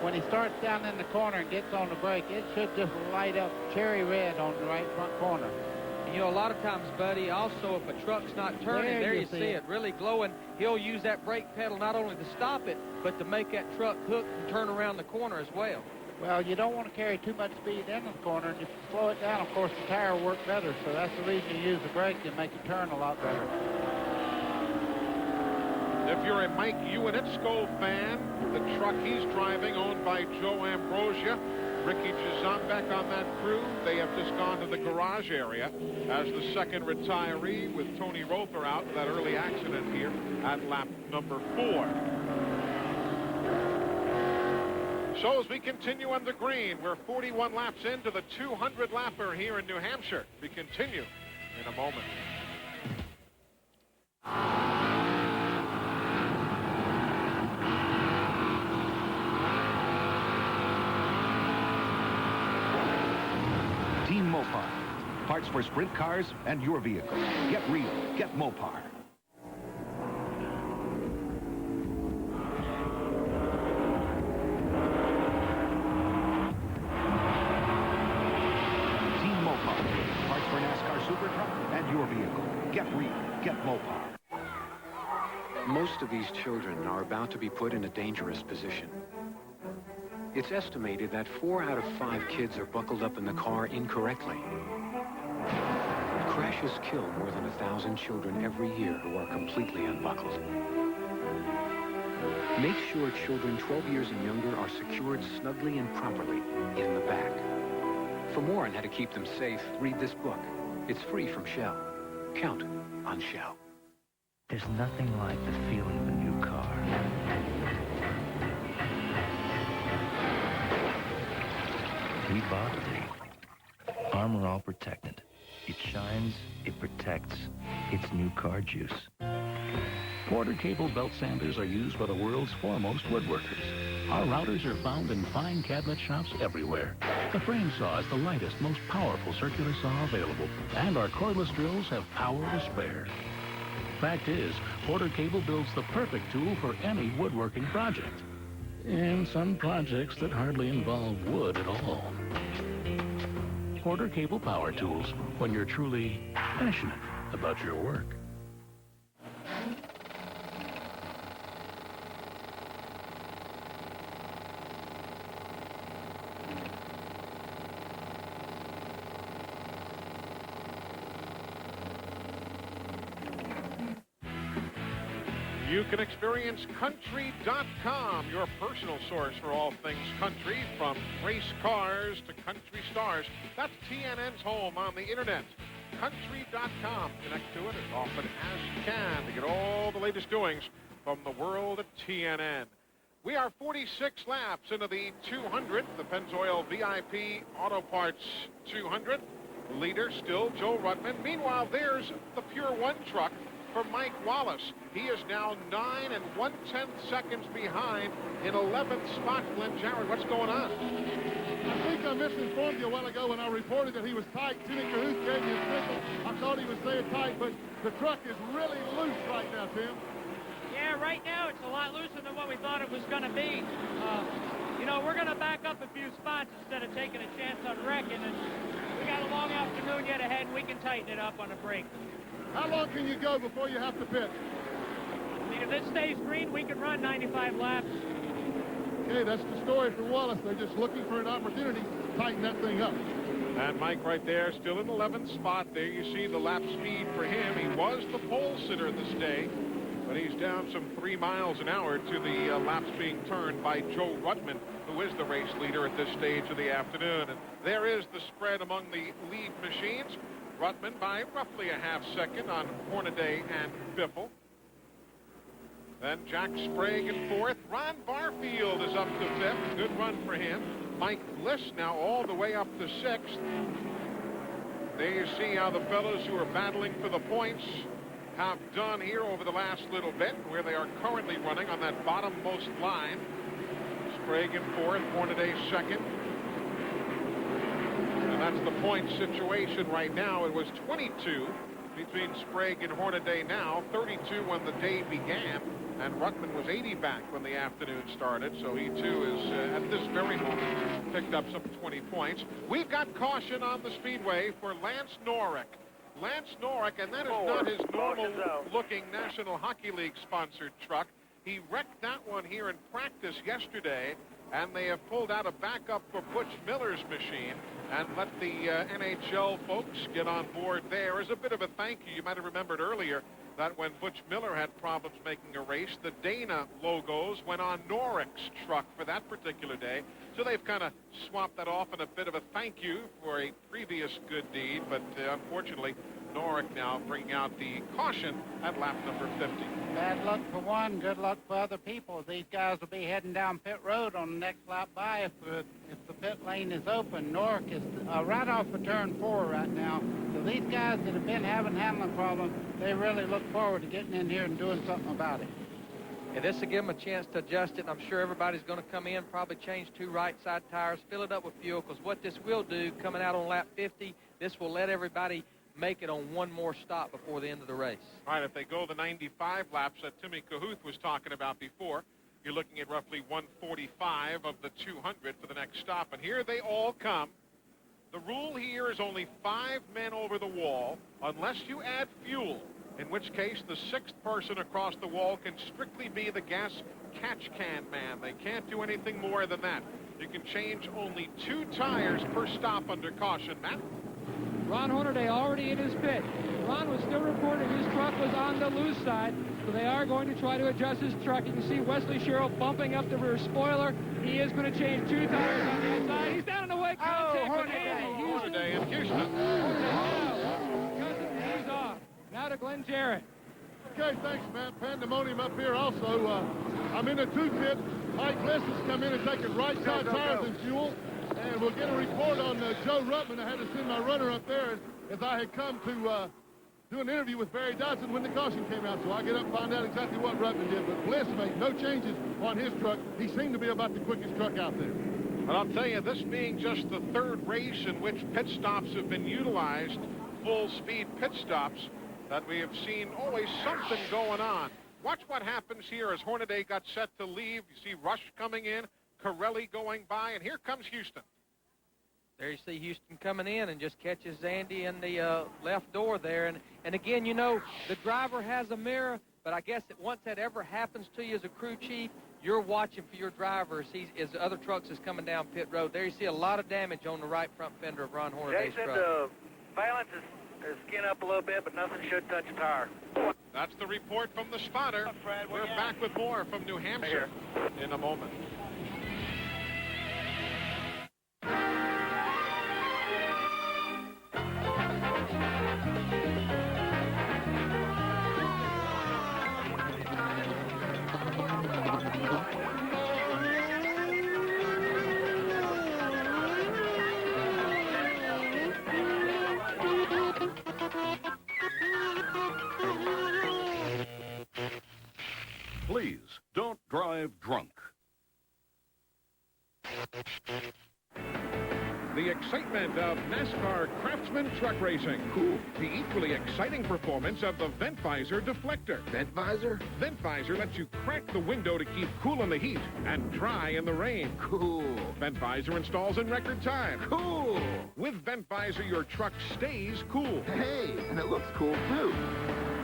when he starts down in the corner and gets on the brake, it should just light up cherry red on the right front corner. You know, a lot of times, buddy, also if a truck's not turning, there you see it really glowing, he'll use that brake pedal not only to stop it, but to make that truck hook and turn around the corner as well. Well, you don't want to carry too much speed in the corner, and if you slow it down, of course, the tire will work better, so that's the reason you use the brake to make it turn a lot better. If you're a Mike Ewanitsko fan, the truck he's driving, owned by Joe Ambrosia, Ricky Jazambek on that crew. They have just gone to the garage area as the 2nd retiree, with Tony Roper out with that early accident here at lap number 4. So as we continue on the green, we're 41 laps into the 200-lapper here in New Hampshire. We continue in a moment. Team Mopar. Parts for sprint cars and your vehicle. Get real. Get Mopar. your vehicle. Get real. Get Mopar. Most of these children are about to be put in a dangerous position. It's estimated that 4 out of 5 kids are buckled up in the car incorrectly. Crashes kill more than 1,000 children every year who are completely unbuckled. Make sure children 12 years and younger are secured snugly and properly in the back. For more on how to keep them safe, read this book. It's free from Shell. Count on Shell. There's nothing like the feeling of a new car. We bought the Armor All Protectant. It shines, it protects. It's new car juice. Porter cable belt sanders are used by the world's foremost woodworkers. Our routers are found in fine cabinet shops everywhere. The frame saw is the lightest, most powerful circular saw available, and our cordless drills have power to spare. Fact is, Porter cable builds the perfect tool for any woodworking project. And some projects that hardly involve wood at all. Porter cable power tools, when you're truly passionate about your work. You can experience Country.com, your personal source for all things country, from race cars to country stars. That's TNN's home on the internet. Country.com. Connect to it as often as you can to get all the latest doings from the world of TNN. We are 46 laps into the 200, the Pennzoil VIP Auto Parts 200. Leader still Joe Ruttman. Meanwhile, there's the Pure One truck for Mike Wallace. He is now 9 1/10 seconds behind in 11th spot. Glenn Jarrett, what's going on? I think I misinformed you a while ago when I reported that he was tight. Timmy Cahoot gave me a signal. I thought he was saying tight, but the truck is really loose right now, Tim. Yeah, right now it's a lot looser than what we thought it was going to be. You know, we're going to back up a few spots instead of taking a chance on wrecking, and we got a long afternoon yet ahead, and we can tighten it up on a break. How long can you go before you have to pit? I mean, if it stays green, we can run 95 laps. Okay, that's the story for Wallace. They're just looking for an opportunity to tighten that thing up. And Mike right there, still in 11th spot. There you see the lap speed for him. He was the pole sitter this day, but he's down some 3 miles an hour to the laps being turned by Joe Ruttman, who is the race leader at this stage of the afternoon. And there is the spread among the lead machines. Ruttman by roughly a half second on Hornaday and Biffle. Then Jack Sprague in 4th. Ron Barfield is up to 5th. Good run for him. Mike Bliss now all the way up to 6th. There you see how the fellows who are battling for the points have done here over the last little bit, where they are currently running on that bottommost line. Sprague in 4th, Hornaday 2nd. That's the point situation right now. It was 22 between Sprague and Hornaday now, 32 when the day began, and Ruttman was 80 back when the afternoon started, so he too is at this very moment picked up some 20 points. We've got caution on the speedway for Lance Norrick. Lance Norrick, and that is not his normal looking National Hockey League sponsored truck. He wrecked that one here in practice yesterday, and they have pulled out a backup for Butch Miller's machine and let the NHL folks get on board there as a bit of a thank you. You might have remembered earlier that when Butch Miller had problems making a race, the Dana logos went on Norrick's truck for that particular day. So they've kind of swapped that off in a bit of a thank you for a previous good deed, but unfortunately, Norrick now bringing out the caution at lap number 50. Bad luck for one, good luck for other people. These guys will be heading down pit road on the next lap by if the pit lane is open. Norrick is right off of turn 4 right now. So these guys that have been having handling problems, they really look forward to getting in here and doing something about it. And this will give them a chance to adjust it. I'm sure everybody's going to come in, probably change 2 right side tires, fill it up with fuel, because what this will do, coming out on lap 50, this will let everybody make it on one more stop before the end of the race. All right, if they go the 95 laps that Timmy Cahoot was talking about before, you're looking at roughly 145 of the 200 for the next stop. And here they all come. The rule here is only 5 men over the wall unless you add fuel, in which case the 6th person across the wall can strictly be the gas catch can man. They can't do anything more than that. You can change only 2 tires per stop under caution, Matt. Ron Hornaday already in his pit. Ron was still reporting his truck was on the loose side, so they are going to try to adjust his truck. You can see Wesley Sherrill bumping up the rear spoiler. He is going to change 2 tires on the inside. He's down in the way. Contact with Andy Hornaday in Houston. He's off. Now to Glenn Jarrett. Okay, thanks, Matt. Pandemonium up here also. I'm in the 2 pit. Mike Bliss has come in and taken right side tires and fuel. And we'll get a report on Joe Ruttman. I had to send my runner up there as I had come to do an interview with Barry Dodson when the caution came out. So I'll get up and find out exactly what Ruttman did. But Bliss made no changes on his truck. He seemed to be about the quickest truck out there. But I'll tell you, this being just the 3rd race in which pit stops have been utilized, full-speed pit stops, that we have seen always something going on. Watch what happens here as Hornaday got set to leave. You see Rush coming in, Corelli going by, and here comes Houston. There you see Houston coming in and just catches Andy in the left door there. And again, you know, the driver has a mirror, but I guess that once that ever happens to you as a crew chief, you're watching for your driver as other trucks is coming down pit road. There you see a lot of damage on the right front fender of Ron Hornaday's truck. The valance is skin up a little bit, but nothing should touch a tire. That's the report from the spotter. We're back with more from New Hampshire in a moment. Please, don't drive drunk. The excitement of NASCAR Craftsman Truck Racing. Cool. The equally exciting performance of the vent visor deflector. Vent visor? Vent visor lets you crack the window to keep cool in the heat and dry in the rain. Cool. Vent visor installs in record time. Cool. With vent visor, your truck stays cool. Hey, and it looks cool, too.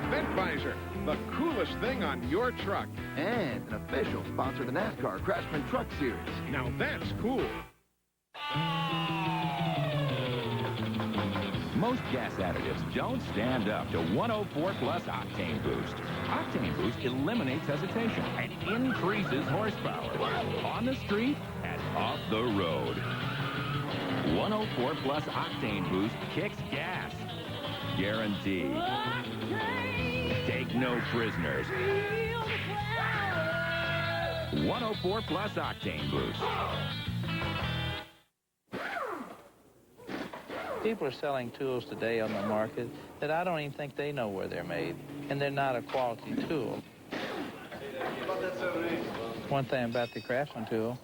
Vent visor, the coolest thing on your truck. And an official sponsor of the NASCAR Craftsman Truck Series. Now that's cool. Most gas additives don't stand up to 104 plus Octane Boost. Octane Boost eliminates hesitation and increases horsepower on the street and off the road. 104 plus Octane Boost kicks gas. Guaranteed. Take no prisoners. 104 plus Octane Boost. People are selling tools today on the market that I don't even think they know where they're made, and they're not a quality tool. One thing about the Craftsman tool,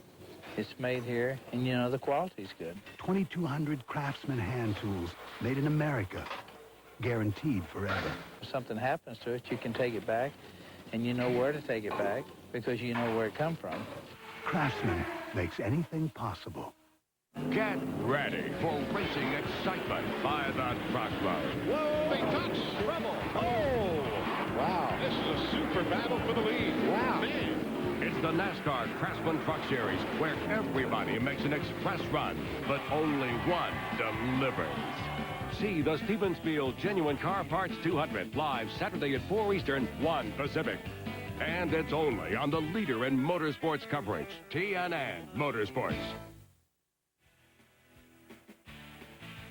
it's made here, and you know the quality's good. 2,200 Craftsman hand tools made in America, guaranteed forever. If something happens to it, you can take it back, and you know where to take it back because you know where it come from. Craftsman makes anything possible. Get ready for racing excitement by the truckload. Whoa, they touch. Rebel. Oh. Wow. This is a super battle for the lead. Wow. Man. It's the NASCAR Craftsman Truck Series, where everybody makes an express run, but only one delivers. See the Stevensfield Genuine Car Parts 200 live Saturday at 4 Eastern, 1 Pacific. And it's only on the leader in motorsports coverage, TNN Motorsports.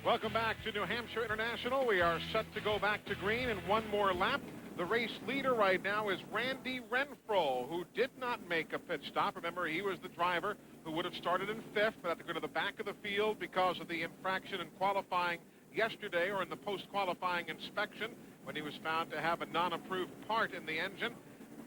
Welcome back to New Hampshire International. We are set to go back to green in one more lap. The race leader right now is Randy Renfro, who did not make a pit stop. Remember, he was the driver who would have started in 5th, but had to go to the back of the field because of the infraction in qualifying yesterday, or in the post-qualifying inspection, when he was found to have a non-approved part in the engine.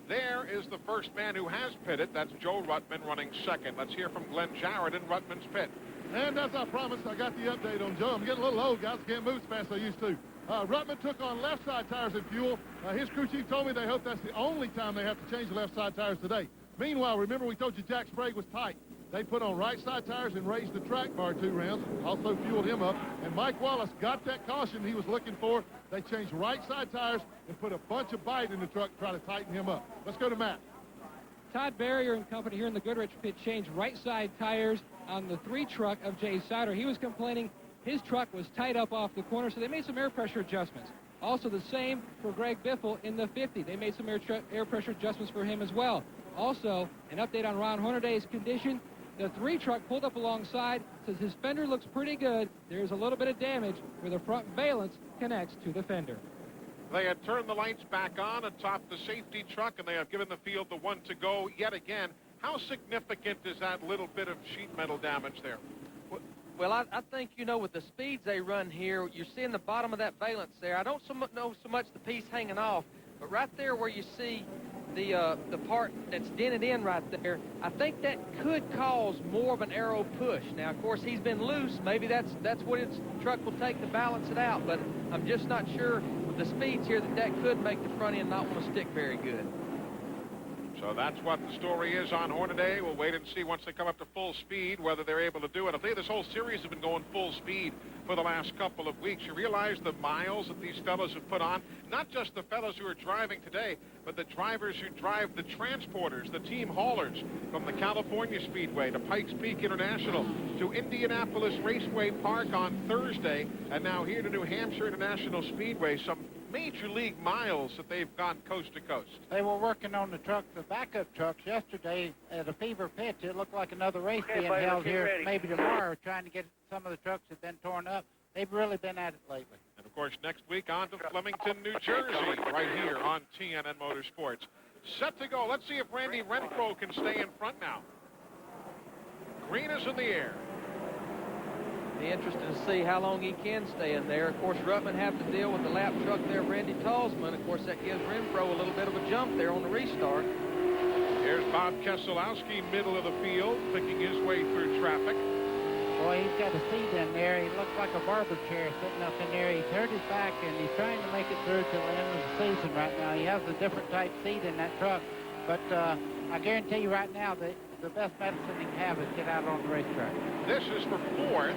There is the first man who has pitted. That's Joe Ruttman running 2nd. Let's hear from Glenn Jarrett in Ruttman's pit. And as I promised, I got the update on Joe. I'm getting a little old, guys. I can't move as fast as I used to. Ruttman took on left side tires and fuel. His crew chief told me they hope that's the only time they have to change the left side tires today. Meanwhile, remember we told you Jack Sprague was tight. They put on right side tires and raised the track bar 2 rounds, also fueled him up. And Mike Wallace got that caution he was looking for. They changed right side tires and put a bunch of bite in the truck to try to tighten him up. Let's go to Matt. Todd Barrier and company here in the Goodrich pit changed right side tires on the 3 truck of Jay Sider. He was complaining his truck was tight up off the corner, so they made some air pressure adjustments. Also the same for Greg Biffle in the 50. They made some air pressure adjustments for him as well. Also, an update on Ron Hornaday's condition. The 3 truck pulled up alongside, says his fender looks pretty good. There's a little bit of damage where the front valance connects to the fender. They had turned the lights back on atop the safety truck, and they have given the field the 1 to go yet again. How significant is that little bit of sheet metal damage there? Well, I think, you know, with the speeds they run here, you're seeing the bottom of that valance there. I don't know so much the piece hanging off, but right there where you see the part that's dented in right there, I think that could cause more of an aero push. Now, of course, he's been loose. Maybe that's what his truck will take to balance it out, but I'm just not sure with the speeds here that could make the front end not want to stick very good. So that's what the story is on Hornaday. We'll wait and see once they come up to full speed whether they're able to do it. I'll tell you, this whole series has been going full speed for the last couple of weeks. You realize the miles that these fellows have put on, not just the fellows who are driving today, but the drivers who drive the transporters, the team haulers, from the California Speedway to Pikes Peak International to Indianapolis Raceway Park on Thursday, and now here to New Hampshire International Speedway. Some major league miles that they've gone coast to coast. They were working on the truck, the backup trucks yesterday at a fever pitch. It looked like another race being held here maybe tomorrow, trying to get some of the trucks that have been torn up. They've really been at it lately. And, of course, next week on to Flemington, New Jersey, right here on TNN Motorsports. Set to go. Let's see if Randy Renfro can stay in front now. Green is in the air. Be interested to see how long he can stay in there. Of course, Ruttman have to deal with the lap truck there, Randy Talsman. Of course, that gives Renfro a little bit of a jump there on the restart. Here's Bob Keselowski, middle of the field, picking his way through traffic. Boy, he's got a seat in there. He looks like a barber chair sitting up in there. He's hurt his back, and he's trying to make it through till the end of the season right now. He has a different type seat in that truck. But I guarantee you right now that the best medicine he can have is get out on the racetrack. This is for 4th.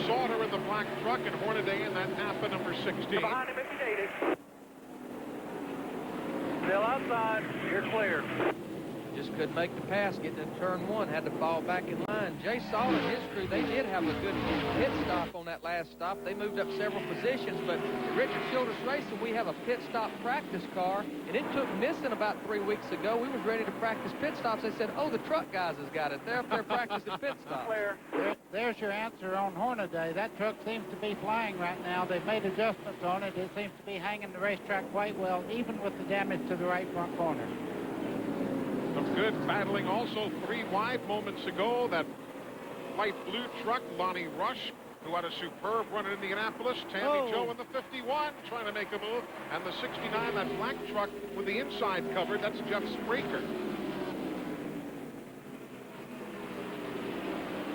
Sauter in the black truck and Hornaday in that Napa number 16. Behind him if you need it. Still outside. You're clear. Just couldn't make the pass getting into turn 1. Had to fall back in line. Jay Sauter and his crew, they did have a good pit stop on that last stop. They moved up several positions, but at Richard Childress Racing, we have a pit stop practice car, and it took missing about 3 weeks ago. We was ready to practice pit stops. They said, oh, the truck guys has got it. They're up there practicing pit stops. There's your answer on Hornaday. That truck seems to be flying right now. They've made adjustments on it. It seems to be hanging the racetrack quite well, even with the damage to the right front corner. Some good battling also 3 wide moments ago. That light blue truck, Lonnie Rush, who had a superb run in Indianapolis. Tandy Joe in the 51 trying to make a move. And the 69, that black truck with the inside covered, that's Jeff Spraker.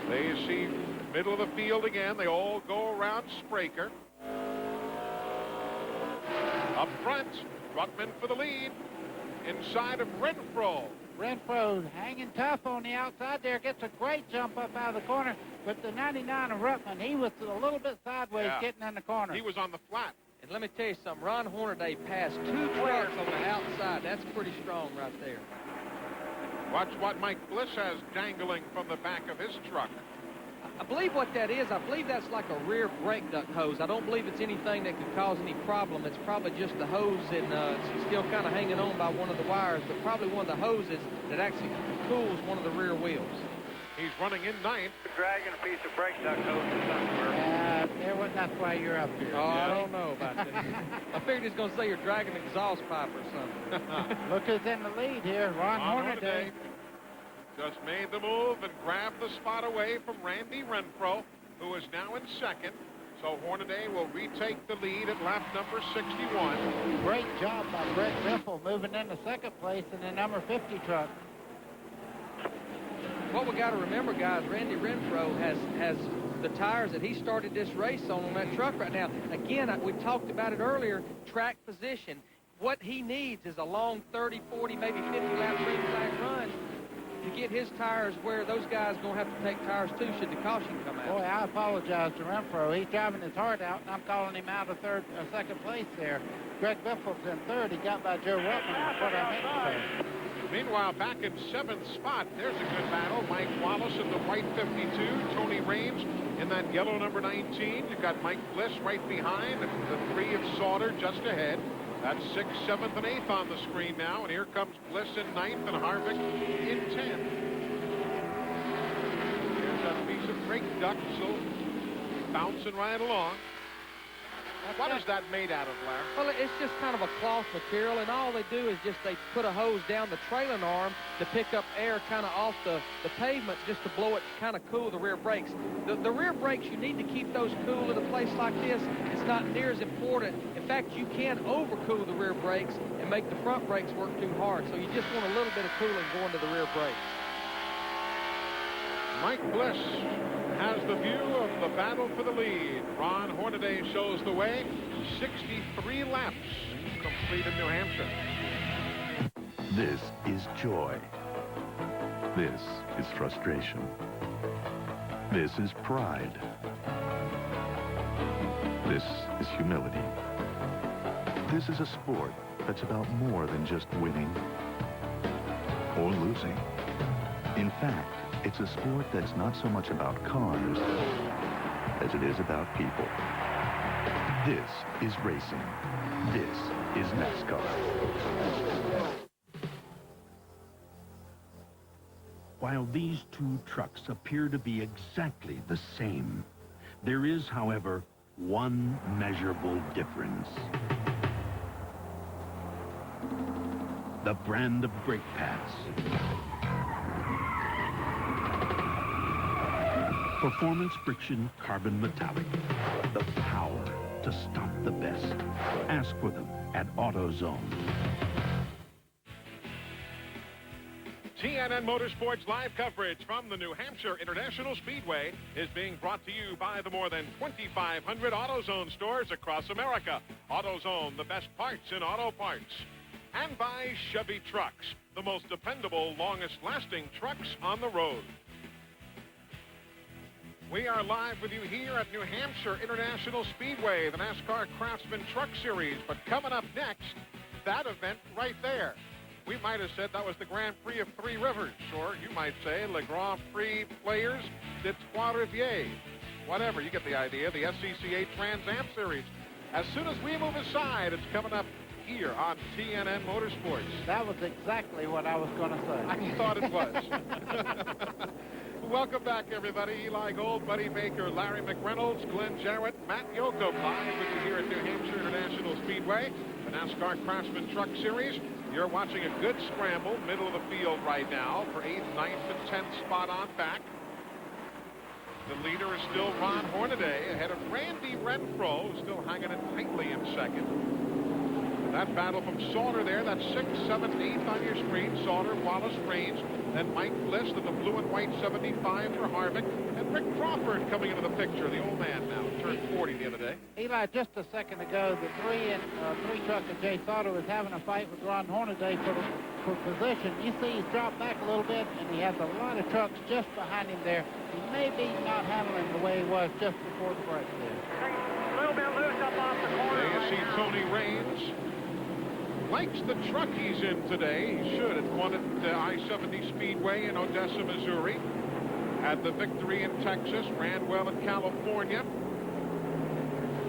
There you see middle of the field again. They all go around Spraker. Up front, Ruttman for the lead. Inside of Renfro. Renfro hanging tough on the outside there, gets a great jump up out of the corner. But the 99 of Ruttman, he was a little bit sideways getting in the corner. He was on the flat. And let me tell you something, Ron Hornaday passed 2 trucks on the outside. That's pretty strong right there. Watch what Mike Bliss has dangling from the back of his truck. I believe what that is, I believe that's like a rear brake duct hose. I don't believe it's anything that could cause any problem. It's probably just the hose, and it's still kind of hanging on by one of the wires, but probably one of the hoses that actually cools one of the rear wheels. He's running in 9th. Dragging a piece of brake duct hose somewhere. That's why you're up here. Oh, I don't know about that. I figured he's going to say you're dragging an exhaust pipe or something. Look who's in the lead here, Ron Hornaday. Just made the move and grabbed the spot away from Randy Renfro, who is now in 2nd. So Hornaday will retake the lead at lap number 61. Great job by Brett Riffle moving into 2nd place in the number 50 truck. What we got to remember, guys, Randy Renfro has the tires that he started this race on that truck right now. Again, we talked about it earlier, track position. What he needs is a long 30, 40, maybe 50 lap ringside run. to get his tires where those guys are going to have to take tires too should the caution come out. Boy, I apologize to Renfro. He's driving his heart out, and I'm calling him out of second place there. Greg Biffle's in third. He got by Joe Ruttman. That's what I meant to say. Meanwhile, back in 7th spot, there's a good battle. Mike Wallace in the white 52, Tony Raines in that yellow number 19. You've got Mike Bliss right behind, the 3 of Sauter just ahead. That's 6th, 7th, and 8th on the screen now, and here comes Bliss in 9th and Harvick in 10th. There's that piece of brake duct, so bouncing right along. What is that made out of, Larry? Well, it's just kind of a cloth material, and all they do is just they put a hose down the trailing arm to pick up air kind of off the pavement just to blow it, kind of cool the rear brakes. The rear brakes, you need to keep those cool at a place like this. It's not near as important. In fact, you can overcool the rear brakes and make the front brakes work too hard, so you just want a little bit of cooling going to the rear brakes. Mike Bliss has the view of the battle for the lead. Ron Hornaday shows the way. 63 laps complete in New Hampshire. This is joy. This is frustration. This is pride. This is humility. This is a sport that's about more than just winning or losing. In fact, it's a sport that's not so much about cars as it is about people. This is racing. This is NASCAR. While these two trucks appear to be exactly the same, there is, however, one measurable difference. The brand of brake pads. Performance friction carbon metallic. The power to stop the best. Ask for them at AutoZone. TNN Motorsports live coverage from the New Hampshire International Speedway is being brought to you by the more than 2,500 AutoZone stores across America. AutoZone, the best parts in auto parts. And by Chevy Trucks, the most dependable, longest-lasting trucks on the road. We are live with you here at New Hampshire International Speedway, the NASCAR Craftsman Truck Series. But coming up next, that event right there. We might have said that was the Grand Prix of Three Rivers, or you might say Le Grand Prix Players de Trois-Rivières. Whatever, you get the idea, the SCCA Trans Am Series. As soon as we move aside, it's coming up here on TNN Motorsports. That was exactly what I was going to say. I thought it was. Welcome back, everybody. Eli Gold, Buddy Baker, Larry McReynolds, Glenn Jarrett, Matt Yocum, live with you here at New Hampshire International Speedway, the NASCAR Craftsman Truck Series. You're watching a good scramble, middle of the field right now for 8th, 9th, and 10th spot on back. The leader is still Ron Hornaday, ahead of Randy Renfro, who's still hanging it tightly in second. That battle from Sauter there, that's 6th, 7th, 8th on your screen. Sauter, Wallace, Raines, then Mike Bliss in the blue and white 75 for Harvick, and Rick Crawford coming into the picture, the old man now, turned 40 the other day. Eli, just a second ago, the three truck of Jay Sauter was having a fight with Ron Hornaday for position. You see he's dropped back a little bit, and he has a lot of trucks just behind him there. He may be not handling the way he was just before the break there. A little bit loose up off the corner. There you see Tony Raines. Likes the truck he's in today. He should. It won at the I-70 Speedway in Odessa, Missouri. Had the victory in Texas. Ran well in California.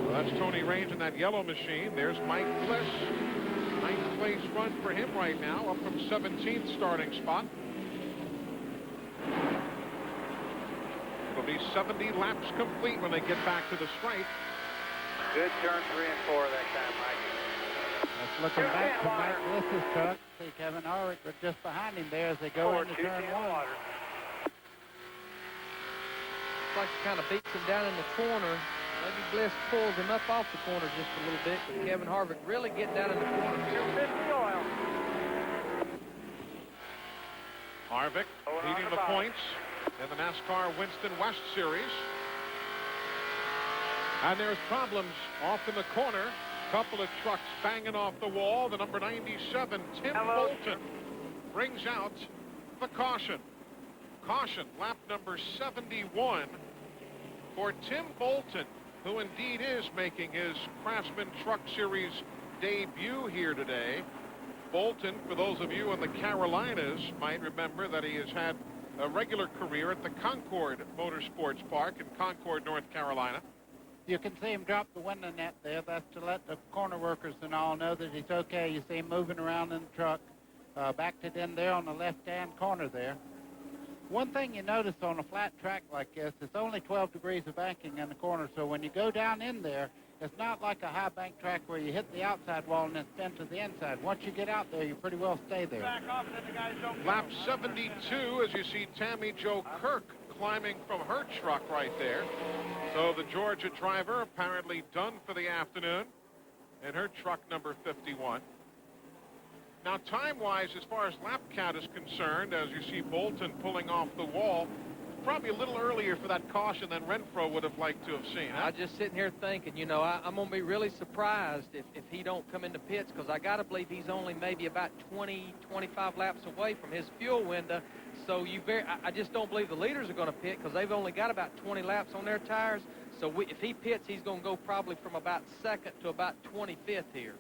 Well, that's Tony Raines in that yellow machine. There's Mike Bliss. 9th place run for him right now, up from 17th starting spot. It'll be 70 laps complete when they get back to the stripe. Good turn 3 and 4 that time, Mike. That's looking back to Mike Bliss's truck. See Kevin Harvick just behind him there as they go into turn 1. It's like he kind of beats him down in the corner. Maybe Bliss pulls him up off the corner just a little bit, but Kevin Harvick really get down in the corner. Harvick leading the points in the NASCAR Winston West Series. And there's problems off in the corner. Couple of trucks banging off the wall. The number 97, Tim Bolton, brings out the caution. Caution, lap number 71 for Tim Bolton, who indeed is making his Craftsman Truck Series debut here today. Bolton, for those of you in the Carolinas, might remember that he has had a regular career at the Concord Motorsports Park in Concord, North Carolina. You can see him drop the window net there. That's to let the corner workers and all know that he's okay. You see him moving around in the truck, backed it in there on the left-hand corner there. One thing you notice on a flat track like this, it's only 12 degrees of banking in the corner, so when you go down in there, it's not like a high bank track where you hit the outside wall and then spin to the inside. Once you get out there, you pretty well stay there. Lap 72, as you see Tammy Jo Kirk climbing from her truck right there. So the Georgia driver apparently done for the afternoon in her truck number 51. Now, time-wise, as far as lap count is concerned, as you see Bolton pulling off the wall, probably a little earlier for that caution than Renfro would have liked to have seen. I'm just sitting here thinking, you know, I'm going to be really surprised if he don't come into pits, because I got to believe he's only maybe about 20, 25 laps away from his fuel window. So I just don't believe the leaders are going to pit, because they've only got about 20 laps on their tires. So if he pits, he's going to go probably from about second to about 25th here.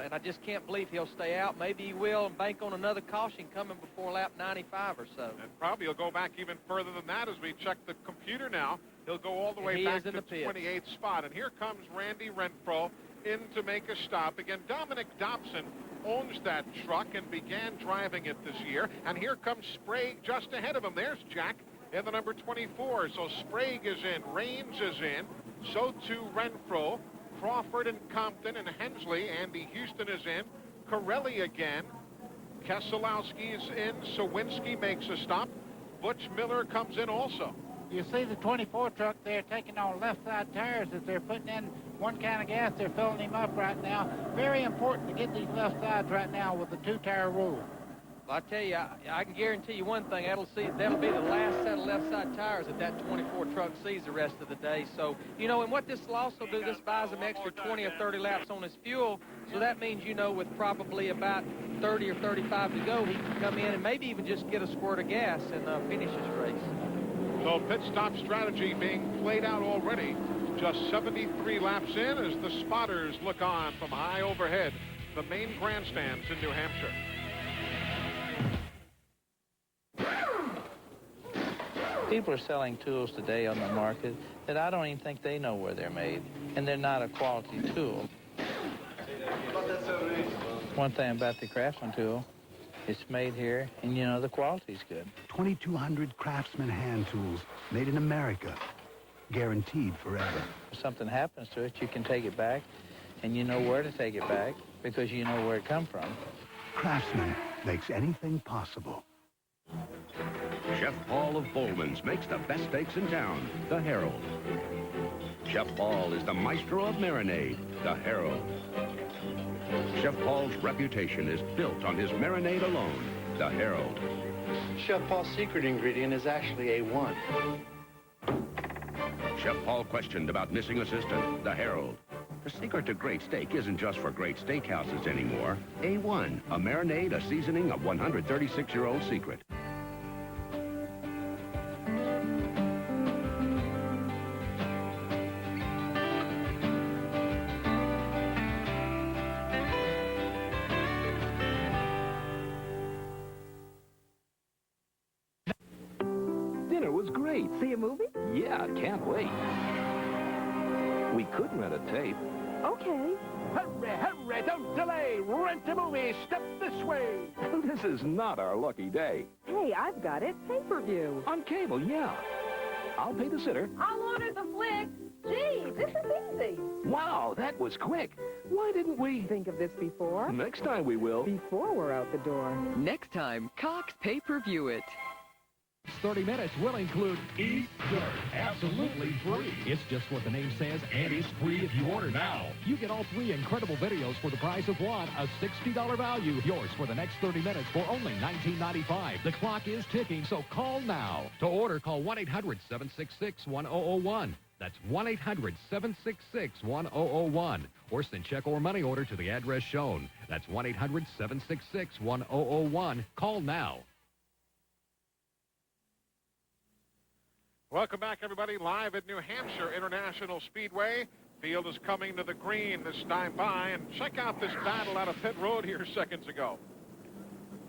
And I just can't believe he'll stay out. Maybe he will and bank on another caution coming before lap 95 or so. And probably he'll go back even further than that as we check the computer now. He'll go all the way back to the 28th spot. And here comes Randy Renfro in to make a stop. Again, Dominic Dobson owns that truck and began driving it this year. And here comes Sprague just ahead of him. There's Jack in the number 24. So Sprague is in, Raines is in, so too Renfro. Crawford and Compton and Hensley. Andy Houston is in. Corelli again. Keselowski is in. Sawinski makes a stop. Butch Miller comes in also. You see the 24 truck there taking on left side tires as they're putting in one can of gas. They're filling him up right now. Very important to get these left sides right now with the two-tire rule. Well, I tell you, I can guarantee you one thing. That'll be the last set of left side tires that 24 truck sees the rest of the day. So, you know, and what this will also do, this buys him extra 20 or 30 laps on his fuel. So that means, you know, with probably about 30 or 35 to go, he can come in and maybe even just get a squirt of gas and finish his race. So pit stop strategy being played out already. Just 73 laps in as the spotters look on from high overhead the main grandstands in New Hampshire. People are selling tools today on the market that I don't even think they know where they're made, and they're not a quality tool. One thing about the Craftsman tool, it's made here, and you know the quality's good. 2,200 Craftsman hand tools made in America, guaranteed forever. If something happens to it, you can take it back, and you know where to take it back because you know where it come from. Craftsman makes anything possible. Chef Paul of Bowman's makes the best steaks in town, the Herald. Chef Paul is the maestro of marinade, the Herald. Chef Paul's reputation is built on his marinade alone, the Herald. Chef Paul's secret ingredient is actually A1. Chef Paul questioned about missing assistant, the Herald. The secret to great steak isn't just for great steakhouses anymore. A1, a marinade, a seasoning, a 136-year-old secret. Dinner was great. See a movie? Yeah, can't wait. We could rent a tape. Okay. Hurry, hurry, don't delay. Rent a movie. Step this way. This is not our lucky day. Hey, I've got it. Pay-per-view. On cable, yeah. I'll pay the sitter. I'll order the flick. Gee, this is easy. Wow, that was quick. Why didn't we think of this before? Next time we will. Before we're out the door. Next time, Cox pay-per-view it. 30 minutes will include Eat Dirt, absolutely free. It's just what the name says, and it's free if you order now. You get all 3 incredible videos for the price of one, a $60 value. Yours for the next 30 minutes for only $19.95. The clock is ticking, so call now. To order, call 1-800-766-1001. That's 1-800-766-1001. Or send check or money order to the address shown. That's 1-800-766-1001. Call now. Welcome back, everybody, live at New Hampshire International Speedway. Field is coming to the green this time by, and check out this battle out of pit road here seconds ago.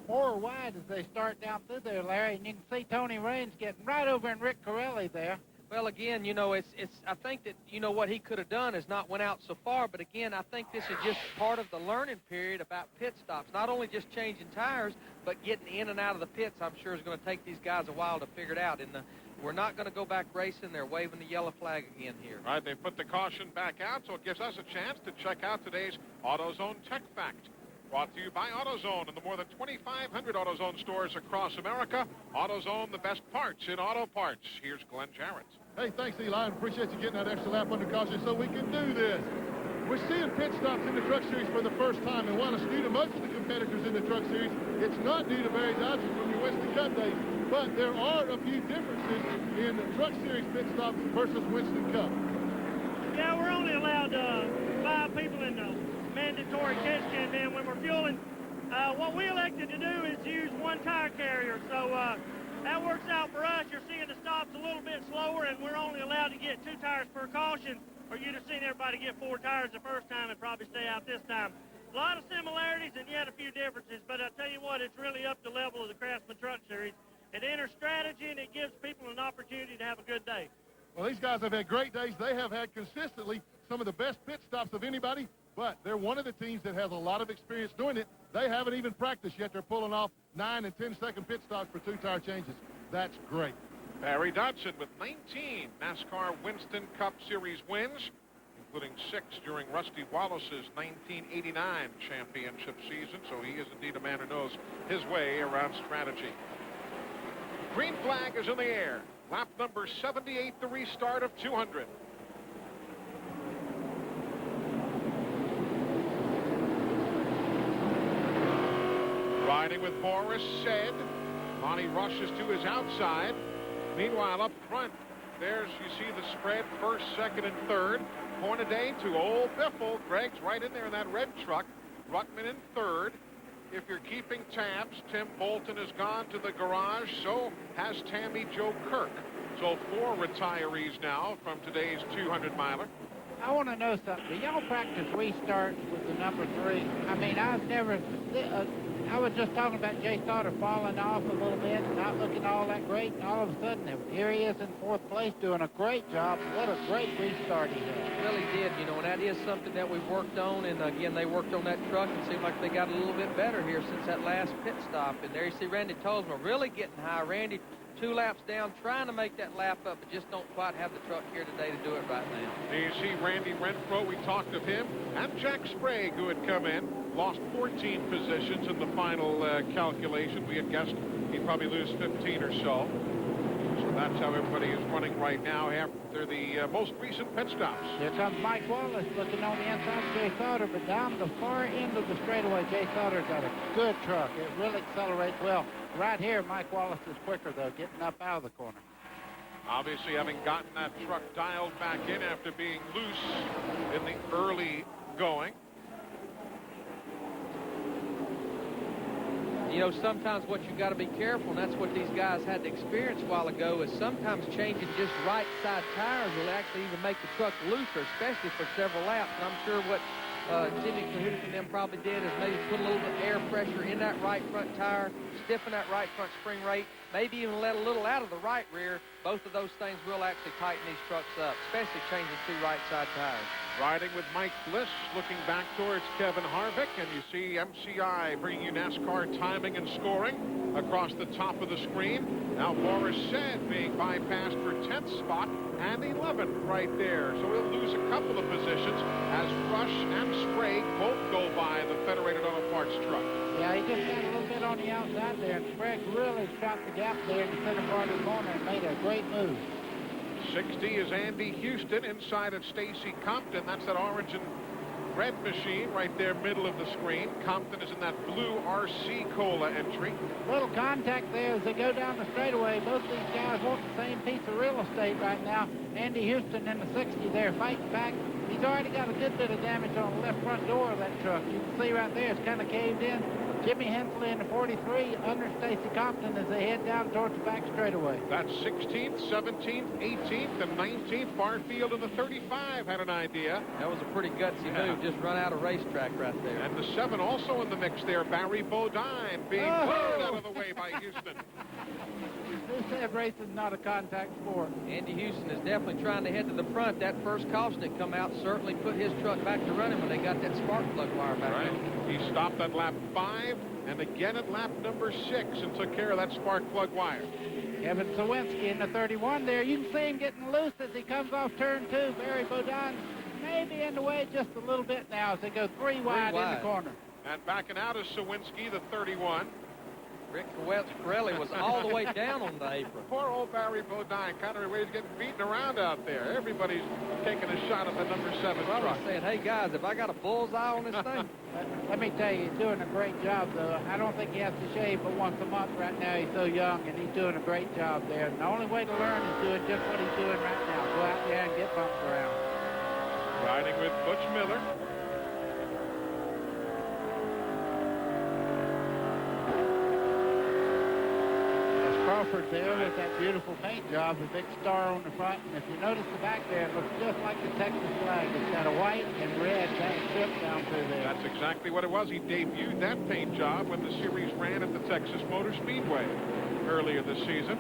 4 wide as they start down through there, Larry, and you can see Tony Raines getting right over in Rick Corelli there. Well, again, you know, I think that, you know, what he could have done is not went out so far, but again, I think this is just part of the learning period about pit stops. Not only just changing tires, but getting in and out of the pits, I'm sure is going to take these guys a while to figure it out. And we're not going to go back racing. They're waving the yellow flag again here. Right, they put the caution back out, so it gives us a chance to check out today's AutoZone Tech Fact. Brought to you by AutoZone and the more than 2,500 AutoZone stores across America. AutoZone, the best parts in auto parts. Here's Glenn Jarrett. Hey, thanks, Eli. I appreciate you getting that extra lap under caution so we can do this. We're seeing pit stops in the Truck Series for the first time, and while it's new to most of the competitors in the Truck Series, it's not new to Barry Dodson from your Winston Cup days. But there are a few differences in the Truck Series pit stops versus Winston Cup. Yeah, we're only allowed 5 people in the mandatory catch can bin when we're fueling. What we elected to do is use 1 tire carrier, so that works out for us. You're seeing the stops a little bit slower, and we're only allowed to get 2 tires per caution, or you'd have seen everybody get 4 tires the first time and probably stay out this time. A lot of similarities and yet a few differences, but I tell you what, it's really up to the level of the Craftsman Truck Series. It enters strategy, and it gives people an opportunity to have a good day. Well, these guys have had great days. They have had consistently some of the best pit stops of anybody, but they're one of the teams that has a lot of experience doing it. They haven't even practiced yet. They're pulling off 9- and 10-second pit stops for 2 tire changes. That's great. Barry Dodson with 19 NASCAR Winston Cup Series wins, including 6 during Rusty Wallace's 1989 championship season, so he is indeed a man who knows his way around strategy. Green flag is in the air. Lap number 78, the restart of 200. Riding with Boris said. Monty rushes to his outside. Meanwhile, up front, there's, you see the spread, 1st, 2nd, and 3rd. Hornaday to Old Biffle. Greg's right in there in that red truck. Ruttman in 3rd. If you're keeping tabs, Tim Bolton has gone to the garage. So has Tammy Jo Kirk. So 4 retirees now from today's 200-miler. I want to know something. Do y'all practice restarts with the number 3? I mean, I've never... I was just talking about Jay Sauter falling off a little bit, not looking all that great, and all of a sudden, here he is in 4th place doing a great job. What a great restart he had. Really did, you know, and that is something that we've worked on, and again, they worked on that truck and seemed like they got a little bit better here since that last pit stop. And there you see Randy Tolsma really getting high. Randy, 2 laps down, trying to make that lap up, but just don't quite have the truck here today to do it right now. You see Randy Renfro, we talked of him, and Jack Sprague, who had come in, lost 14 positions in the final calculation. We had guessed he'd probably lose 15 or so. So that's how everybody is running right now after the most recent pit stops. Here comes Mike Wallace looking on the inside of Jay Sauter, but down the far end of the straightaway, Jay Sauter's got a good truck. It really accelerates well. Right here, Mike Wallace is quicker, though, getting up out of the corner. Obviously, having gotten that truck dialed back in after being loose in the early going. You know, sometimes what you got to be careful, and that's what these guys had to experience a while ago, is sometimes changing just right side tires will actually even make the truck looser, especially for several laps. And I'm sure what Jimmy Cahoot and them probably did is maybe put a little bit of air pressure in that right front tire, stiffen that right front spring rate, maybe even let a little out of the right rear. Both of those things will actually tighten these trucks up, especially changing 2 right side tires. Riding with Mike Bliss, looking back towards Kevin Harvick, and you see MCI bringing you NASCAR timing and scoring across the top of the screen. Now Boris Said being bypassed for 10th spot and 11th right there. So he'll lose a couple of positions as Rush and Sprague both go by the Federated Auto Parts truck. Yeah, he just got a little bit on the outside there, and Sprague really shot the gap there in the center part of the corner and made a great move. 60 is Andy Houston inside of Stacy Compton. That's that orange and red machine right there, middle of the screen. Compton is in that blue RC Cola entry. Little contact there as they go down the straightaway. Both these guys want the same piece of real estate right now. Andy Houston in the 60 there fighting back. He's already got a good bit of damage on the left front door of that truck. You can see right there, it's kind of caved in. Jimmy Hensley in the 43 under Stacy Compton as they head down towards the back straightaway. That's 16th, 17th, 18th, and 19th. Barfield in the 35 had an idea. That was a pretty gutsy move. Just run out of racetrack right there. And the 7 also in the mix there. Barry Bodine being cleared out of the way by Houston. Who said racing not a contact sport? Andy Houston is definitely trying to head to the front. That first caution that come out certainly put his truck back to running when they got that spark plug wire back on. He stopped at lap 5 and again at lap number 6 and took care of that spark plug wire. Kevin Sawinski in the 31 there. You can see him getting loose as he comes off turn 2. Barry Bodine maybe in the way just a little bit now as they go 3 wide in the corner. And backing out is Sawinski, the 31. Rick Corelli was all the way down on the apron. Poor old Barry Bodine, kind of he's getting beaten around out there. Everybody's taking a shot at the number 7 truck. truck. Saying, hey guys, if I got a bullseye on this thing. Let me tell you, he's doing a great job though. I don't think he has to shave but once a month right now. He's so young and he's doing a great job there. And the only way to learn is doing just what he's doing right now. Go out there and get bumped around. Riding with Butch Miller. Crawford there with that beautiful paint job, the big star on the front. And if you notice the back there, it looks just like the Texas flag. It's got a white and red strip down through there. That's exactly what it was. He debuted that paint job when the series ran at the Texas Motor Speedway earlier this season.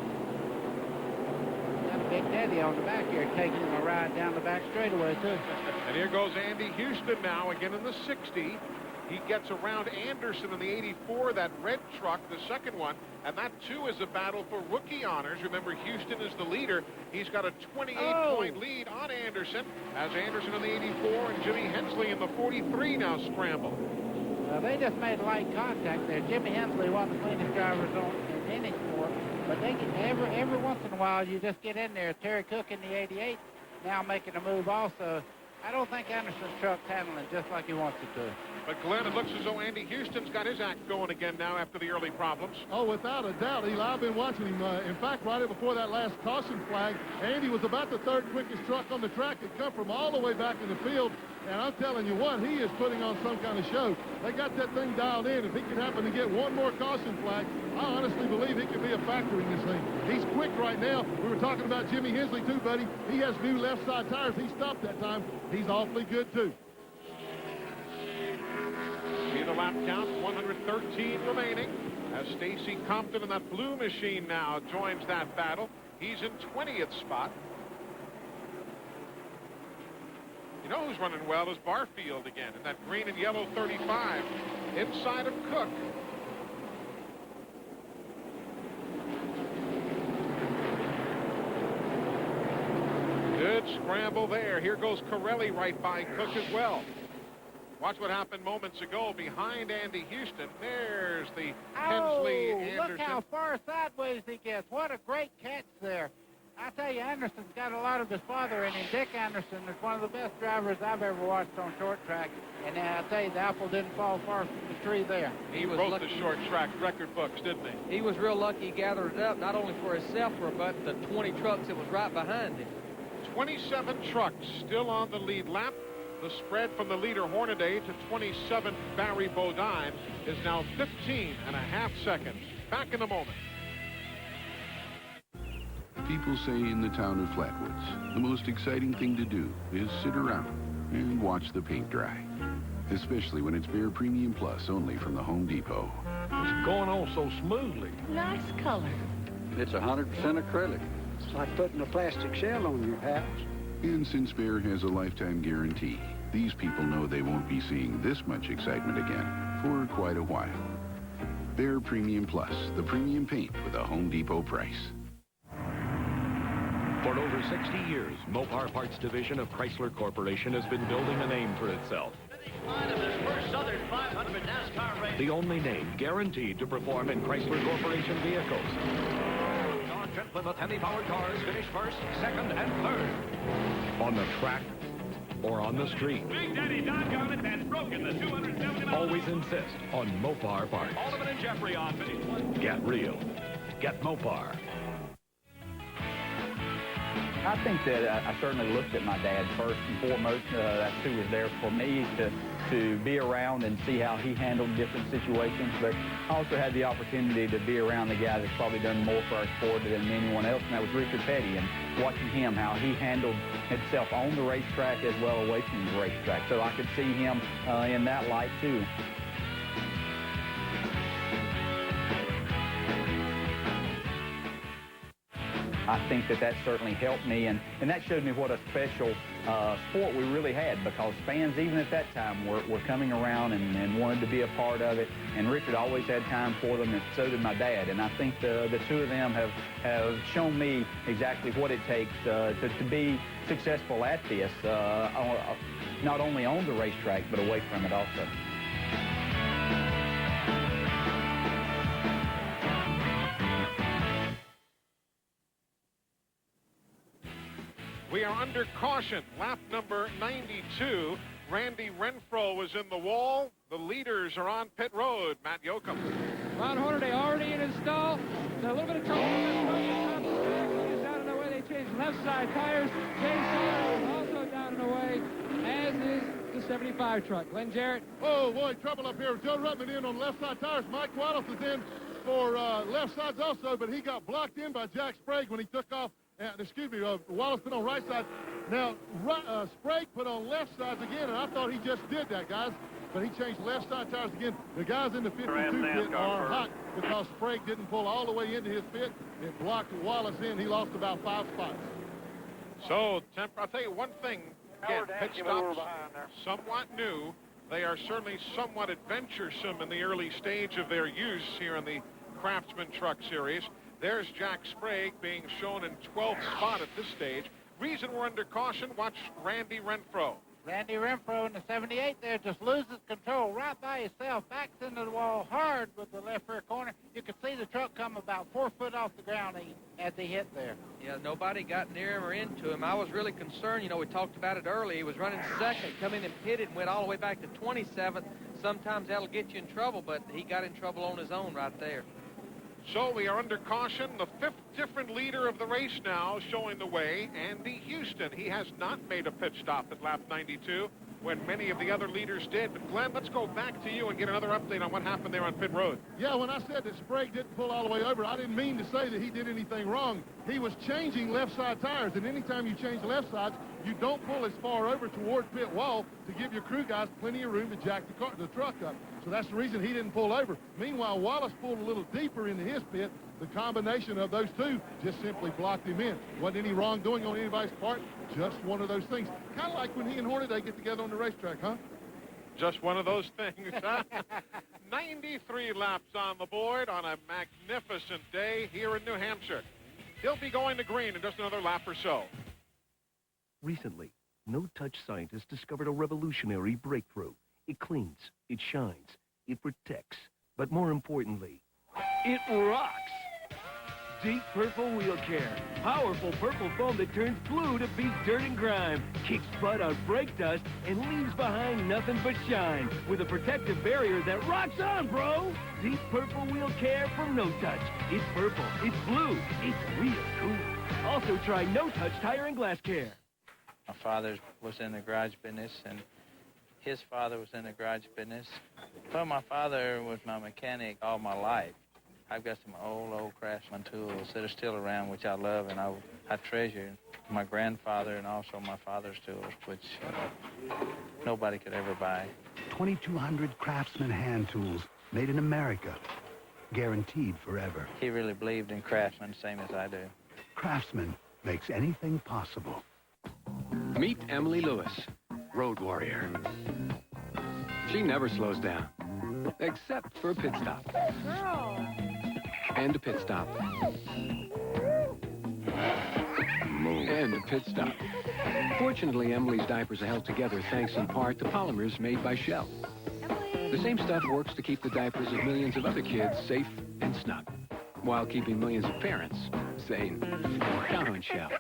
Got a Big Daddy on the back here taking him a ride down the back straightaway, too. And here goes Andy Houston now, again in the 60. He gets around Anderson in the 84, that red truck, the second one. And that, too, is a battle for rookie honors. Remember, Houston is the leader. He's got a 28-point lead on Anderson, as Anderson in the 84 and Jimmy Hensley in the 43 now scramble. They just made light contact there. Jimmy Hensley, one of the cleanest drivers in any sport. But they get every once in a while, you just get in there. Terry Cook in the 88 now making a move also. I don't think Anderson's truck's handling just like he wants it to. But, Glenn, it looks as though Andy Houston's got his act going again now after the early problems. Oh, without a doubt, Eli. I've been watching him. In fact, right before that last caution flag, Andy was about the 3rd quickest truck on the track. Had come from all the way back in the field. And I'm telling you what, he is putting on some kind of show. They got that thing dialed in. If he could happen to get one more caution flag, I honestly believe he could be a factor in this thing. He's quick right now. We were talking about Jimmy Hensley, too, buddy. He has new left side tires. He stopped that time. He's awfully good, too. See the lap count, 113 remaining, as Stacy Compton in that blue machine now joins that battle. He's in 20th spot. You know who's running well is Barfield again in that green and yellow 35 inside of Cook. Good scramble there. Here goes Corelli right by Cook as well. Watch what happened moments ago behind Andy Houston. There's the Hensley Anderson. Look how far sideways he gets. What a great catch there. I tell you, Anderson's got a lot of his father in him. Dick Anderson is one of the best drivers I've ever watched on short track. And I tell you, the apple didn't fall far from the tree there. He was wrote lucky. The short track record books, didn't he? He was real lucky he gathered it up, not only for himself, but the 20 trucks that was right behind him. 27 trucks still on the lead lap. The spread from the leader Hornaday to 27th Barry Bodine is now 15.5 seconds. Back in a moment. People say in the town of Flatwoods, the most exciting thing to do is sit around and watch the paint dry. Especially when it's Behr Premium Plus only from the Home Depot. It's going on so smoothly. Nice color. It's 100% acrylic. It's like putting a plastic shell on your house. And since Behr has a lifetime guarantee, these people know they won't be seeing this much excitement again for quite a while. Behr Premium Plus, the premium paint with a Home Depot price. For over 60 years, Mopar Parts Division of Chrysler Corporation has been building a name for itself. The only name guaranteed to perform in Chrysler Corporation vehicles. Trent Plymouth Hemi-powered cars finish first, second, and third. On the track or on the street. Big Daddy doggone it, that's broken the 270 Always insist on Mopar Parts. Alderman and Jeffrey on finish one. Get real. Get Mopar. I think that I certainly looked at my dad first and foremost. That's who was there for me to be around and see how he handled different situations. But I also had the opportunity to be around the guy that's probably done more for our sport than anyone else, and that was Richard Petty, and watching him, how he handled himself on the racetrack as well away from the racetrack. So I could see him in that light, too. I think that certainly helped me, and that showed me what a special sport we really had, because fans, even at that time, were coming around and wanted to be a part of it, and Richard always had time for them, and so did my dad. And I think the two of them have shown me exactly what it takes to be successful at this, not only on the racetrack, but away from it also. We are under caution. Lap number 92. Randy Renfro was in the wall. The leaders are on pit road. Matt Yoakum. Ron Hornaday already in his stall. So a little bit of trouble. He's down and away. They changed left side tires. James Sawyer is also down and away, as is the 75 truck. Glenn Jarrett. Oh, boy, trouble up here. Joe Ruttman in on left side tires. Mike Wallace is in for left sides also, but he got blocked in by Jack Sprague when he took off. Wallace put on right side. Now, Sprague put on left sides again, and I thought he just did that, guys. But he changed left side tires again. The guys in the 52 pit are hot because Sprague didn't pull all the way into his pit. It blocked Wallace in. He lost about 5 spots. So, I'll tell you one thing. Again, pit stops somewhat new. They are certainly somewhat adventuresome in the early stage of their use here in the Craftsman Truck Series. There's Jack Sprague being shown in 12th spot at this stage. Reason we're under caution, watch Randy Renfro. Randy Renfro in the 78 there just loses control right by himself, backs into the wall hard with the left rear corner. You could see the truck come about 4 foot off the ground as he hit there. Yeah, nobody got near him or into him. I was really concerned. You know, we talked about it early. He was running second, come in and pitted and went all the way back to 27th. Sometimes that'll get you in trouble, but he got in trouble on his own right there. So we are under caution. The 5th different leader of the race now showing the way, Andy Houston. He has not made a pit stop at lap 92 when many of the other leaders did. But Glenn, let's go back to you and get another update on what happened there on pit road. Yeah, when I said that Sprague didn't pull all the way over, I didn't mean to say that he did anything wrong. He was changing left side tires, and anytime you change left sides, you don't pull as far over toward pit wall to give your crew guys plenty of room to jack the truck up. So that's the reason he didn't pull over. Meanwhile, Wallace pulled a little deeper into his pit. The combination of those two just simply blocked him in. Wasn't any wrongdoing on anybody's part, just one of those things. Kind of like when he and Hornaday get together on the racetrack, huh? Just one of those things, huh? 93 laps on the board on a magnificent day here in New Hampshire. He'll be going to green in just another lap or so. Recently, no-touch scientists discovered a revolutionary breakthrough. It cleans, it shines, it protects, but more importantly, it rocks! Deep Purple Wheel Care. Powerful purple foam that turns blue to beat dirt and grime, kicks butt on brake dust, and leaves behind nothing but shine, with a protective barrier that rocks on, bro! Deep Purple Wheel Care from No Touch. It's purple, it's blue, it's real cool. Also try No Touch Tire and Glass Care. My father was in the garage business, and his father was in the garage business. Well, my father was my mechanic all my life. I've got some old Craftsman tools that are still around, which I love and I treasure. My grandfather and also my father's tools, which nobody could ever buy. 2,200 Craftsman hand tools made in America, guaranteed forever. He really believed in Craftsman, same as I do. Craftsman makes anything possible. Meet Emily Lewis, road warrior. She never slows down, except for a pit stop. Girl. And a pit stop. And a pit stop. Fortunately, Emily's diapers are held together thanks in part to polymers made by Shell. The same stuff works to keep the diapers of millions of other kids safe and snug, while keeping millions of parents sane. Count on Shell.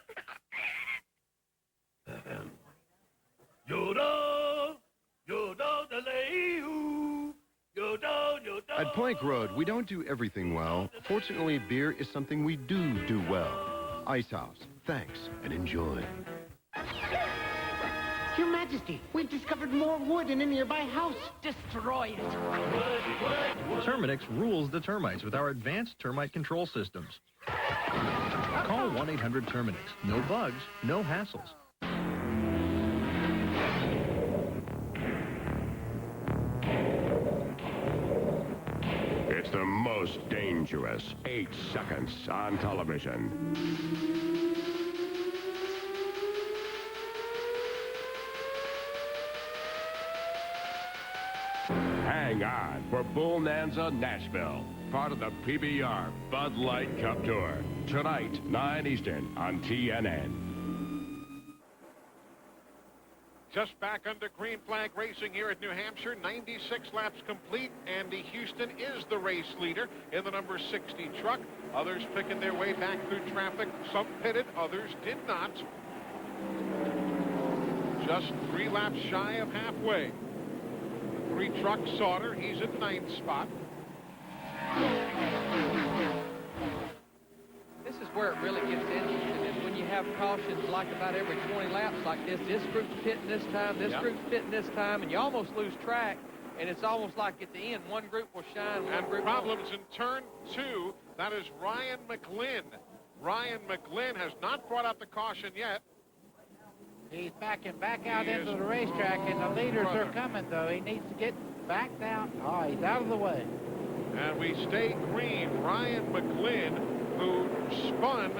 At Plank Road, we don't do everything well. Fortunately, beer is something we do well. Ice House, thanks and enjoy. Your Majesty, we've discovered more wood in a nearby house. Destroy it. Terminix rules the termites with our advanced termite control systems. Call 1-800-TERMINIX. No bugs, no hassles. It's the most dangerous 8 seconds on television. Hang on for Bull Nanza Nashville, part of the PBR Bud Light Cup Tour. Tonight, 9 Eastern on TNN. Just back under green flag racing here at New Hampshire. 96 laps complete. Andy Houston is the race leader in the number 60 truck. Others picking their way back through traffic. Some pitted, others did not. Just 3 laps shy of halfway. 3 truck Sauter, he's at 9th spot. This is where it really gets interesting, is when you have cautions like about every 20 laps like this. This group's pitting this time, this group's pitting this time, and you almost lose track, and it's almost like at the end, one group will shine, one And group problems in turn 2, that is Ryan McGlynn. Ryan McGlynn has not brought out the caution yet. He's backing back out into the racetrack, and the leaders are coming, though. He needs to get back down. Oh, he's out of the way. And we stay green. Ryan McGlynn, who spun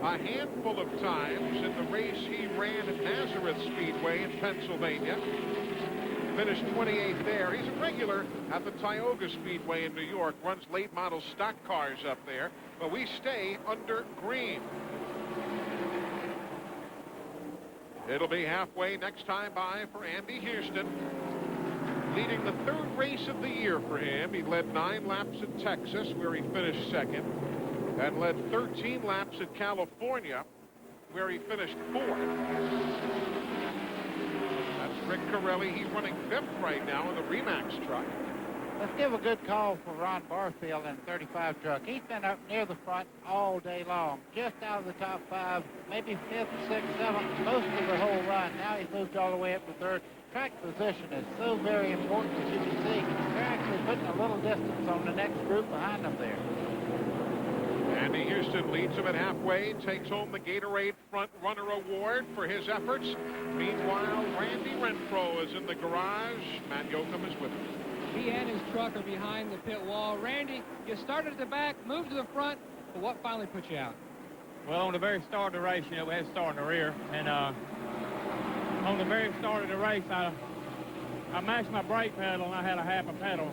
a handful of times in the race he ran at Nazareth Speedway in Pennsylvania. Finished 28th there. He's a regular at the Tioga Speedway in New York. Runs late model stock cars up there. But we stay under green. It'll be halfway next time by for Andy Houston. Leading the 3rd race of the year for him. He led 9 laps at Texas, where he finished 2nd. And led 13 laps at California, where he finished 4th. That's Rick Corelli. He's running 5th right now in the Remax truck. Let's give a good call for Ron Barfield in the 35 truck. He's been up near the front all day long, just out of the top 5, maybe 5th, 6th, 7th, most of the whole run. Now he's moved all the way up to 3rd. Track position is so very important, as you can see. They're actually putting a little distance on the next group behind them there. Andy Houston leads him at halfway, takes home the Gatorade Front Runner Award for his efforts. Meanwhile, Randy Renfro is in the garage. Matt Yoakum is with him. He and his truck are behind the pit wall. Randy, you started at the back, moved to the front, but what finally put you out? Well, on the very start of the race, we had to start in the rear. And on the very start of the race, I maxed my brake pedal, and I had a half a pedal.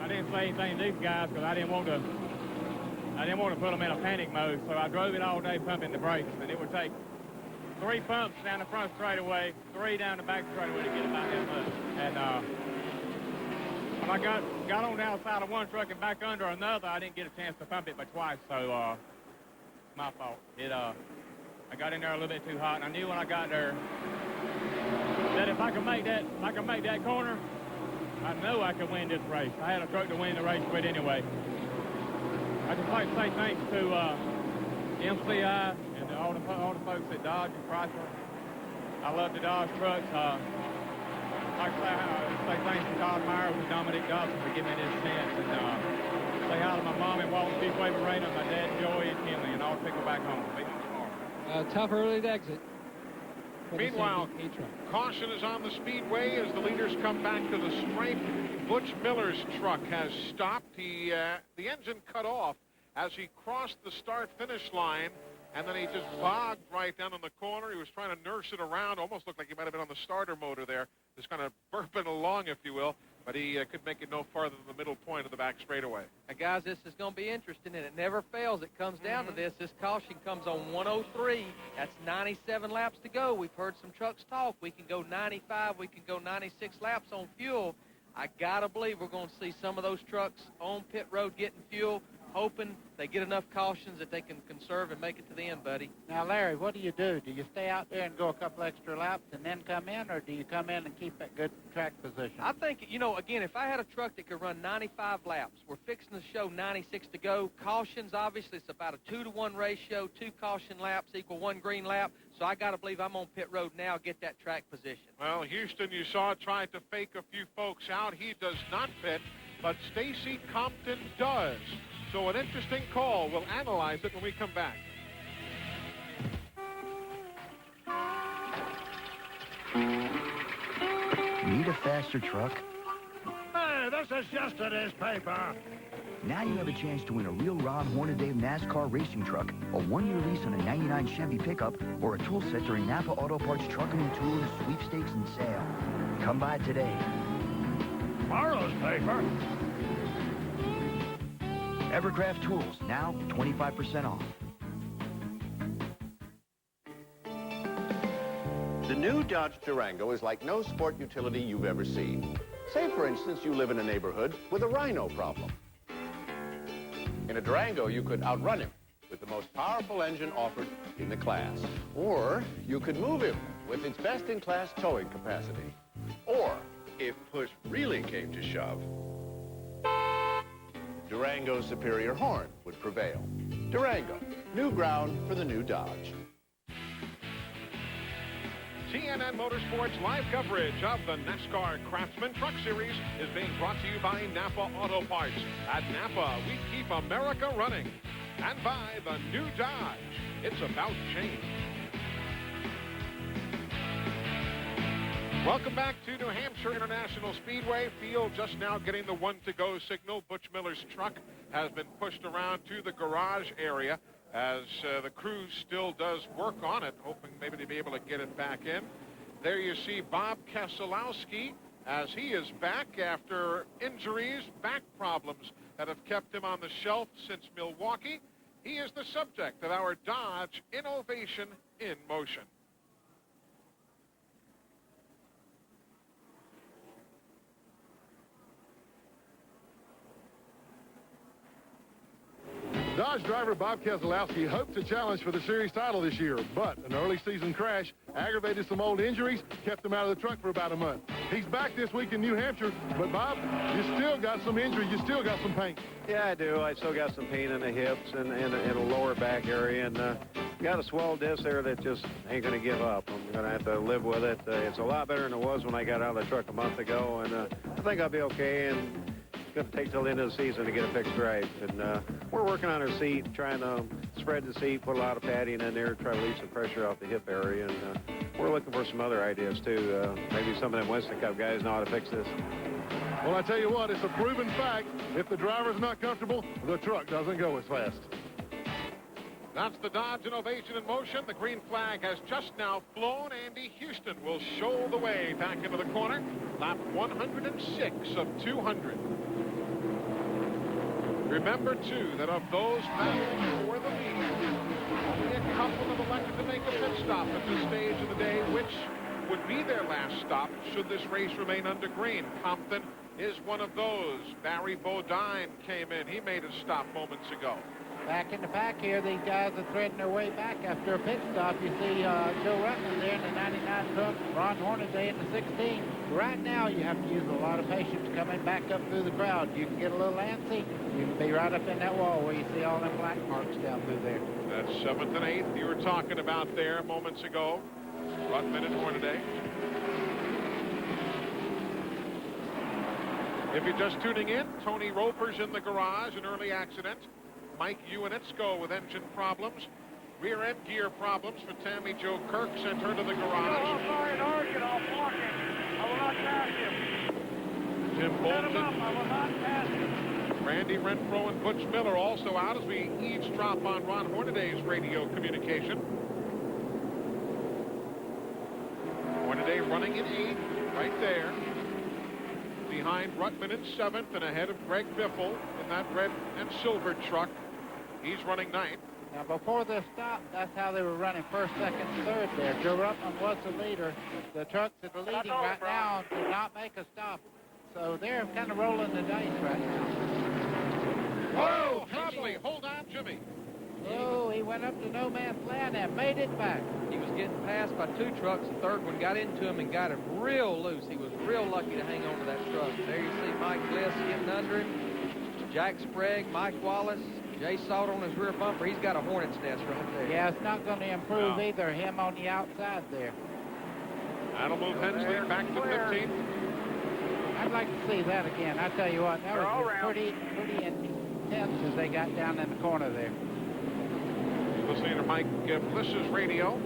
I didn't say anything to these guys because I didn't want to put them in a panic mode. So I drove it all day pumping the brakes, and it would take 3 pumps down the front straightaway, 3 down the back straightaway to get about that much. And when I got on the outside of one truck and back under another, I didn't get a chance to pump it but twice, so it's my fault. I got in there a little bit too hot, and I knew when I got there that if I could make that corner, I know I could win this race. I had a truck to win the race with anyway. I'd just like to say thanks to MCI and all the folks at Dodge and Chrysler. I love the Dodge trucks. I'd like to say thanks to Todd Myers and Dominic Dobson for giving me this chance. And say hi to my mom and Walton Speedway, Verena, my dad, Joey, and Kinley, and I'll pick her back home. Be home tomorrow. Tough early exit. Meanwhile, caution is on the speedway as the leaders come back to the stripe. Butch Miller's truck has stopped. The engine cut off as he crossed the start-finish line, and then he just bogged right down in the corner. He was trying to nurse it around. Almost looked like he might have been on the starter motor there, just kind of burping along, if you will. But he could make it no farther than the middle point of the back straightaway. Now, guys, this is going to be interesting, and it never fails. It comes down to this. This caution comes on 103. That's 97 laps to go. We've heard some trucks talk. We can go 95. We can go 96 laps on fuel. I got to believe we're going to see some of those trucks on pit road getting fuel. hoping they get enough cautions that they can conserve and make it to the end, buddy. Now, Larry, what do? You stay out there and go a couple extra laps and then come in, or do you come in and keep that good track position? I think, again, if I had a truck that could run 95 laps, we're fixing to show 96 to go. Cautions, obviously, it's about a 2-to-1 ratio. 2 caution laps equal 1 green lap. So I got to believe I'm on pit road now, get that track position. Well, Houston, you saw, tried to fake a few folks out. He does not pit, but Stacy Compton does. So an interesting call. We'll analyze it when we come back. Need a faster truck? Hey, this is yesterday's paper. Now you have a chance to win a real Ron Hornaday NASCAR racing truck, a 1-year lease on a 99 Chevy pickup, or a tool set during Napa Auto Parts Trucking and Tooling Sweepstakes and Sale. Come by today. Tomorrow's paper. Evercraft Tools, now 25% off. The new Dodge Durango is like no sport utility you've ever seen. Say, for instance, you live in a neighborhood with a rhino problem. In a Durango, you could outrun him with the most powerful engine offered in the class. Or you could move him with its best-in-class towing capacity. Or, if push really came to shove, Durango's superior horn would prevail. Durango, new ground for the new Dodge. CNN Motorsports live coverage of the NASCAR Craftsman Truck Series is being brought to you by Napa Auto Parts. At Napa, we keep America running. And by the new Dodge. It's about change. Welcome back to New Hampshire International Speedway. Field just now getting the 1-to-go signal. Butch Miller's truck has been pushed around to the garage area as the crew still does work on it, hoping maybe to be able to get it back in. There you see Bob Keselowski as he is back after injuries, back problems that have kept him on the shelf since Milwaukee. He is the subject of our Dodge Innovation in Motion. Dodge driver Bob Keselowski hoped to challenge for the series title this year, but an early season crash aggravated some old injuries, kept him out of the truck for about a month. He's back this week in New Hampshire, but Bob, you still got some injury, you still got some pain. Yeah, I do. I still got some pain in the hips and a lower back area, and got a swelled disc there that just ain't going to give up. I'm going to have to live with it. It's a lot better than it was when I got out of the truck a month ago, and I think I'll be okay. And going to take till the end of the season to get it fixed right. And we're working on our seat, trying to spread the seat, put a lot of padding in there, try to leave some pressure off the hip area. And we're looking for some other ideas, too. Maybe some of them Winston Cup guys know how to fix this. Well, I tell you what, it's a proven fact. If the driver's not comfortable, the truck doesn't go as fast. That's the Dodge Innovation in Motion. The green flag has just now flown. Andy Houston will show the way back into the corner. Lap 106 of 200. Remember, too, that of those battling for the lead, only a couple have elected to make a pit stop at this stage of the day, which would be their last stop should this race remain under green. Compton is one of those. Barry Bodine came in. He made a stop moments ago. Back in the pack here, these guys are threading their way back after a pit stop. You see Joe Ruttman there in the 99 truck, Ron Hornaday in the 16. Right now, you have to use a lot of patience coming back up through the crowd. You can get a little antsy. You can be right up in that wall where you see all them black marks down through there. That's 7th and 8th you were talking about there moments ago. Ruttman and Hornaday. If you're just tuning in, Tony Roper's in the garage, an early accident. Mike Uinitsko with engine problems. Rear end gear problems for Tammy Jo Kirk, sent her to the garage. I will not pass him. Jim Set him Bolton. up. I will not pass him. Randy Renfro and Butch Miller also out as we eavesdrop on Ron Hornaday's radio communication. Hornaday running in 8th, right there. Behind Ruttman in 7th and ahead of Greg Biffle in that red and silver truck. He's running 9th. Now, before this stop, that's how they were running first, second, third there. Joe Ruttman was the leader. The trucks that are leading right now did not make a stop. So they're kind of rolling the dice right now. Whoa, Hensley, hold on, Jimmy. Oh, he went up to no man's land and made it back. He was getting passed by 2 trucks. The third one got into him and got him real loose. He was real lucky to hang on to that truck. There you see Mike Bliss getting under him. Jack Sprague, Mike Wallace, Jay Salt on his rear bumper. He's got a hornet's nest right there. Yeah, it's not going to improve either, him on the outside there. That'll move Hensley back to 15. I'd like to see that again. I tell you what, that was pretty intense as they got down in the corner there. Listening to Mike Bliss's radio.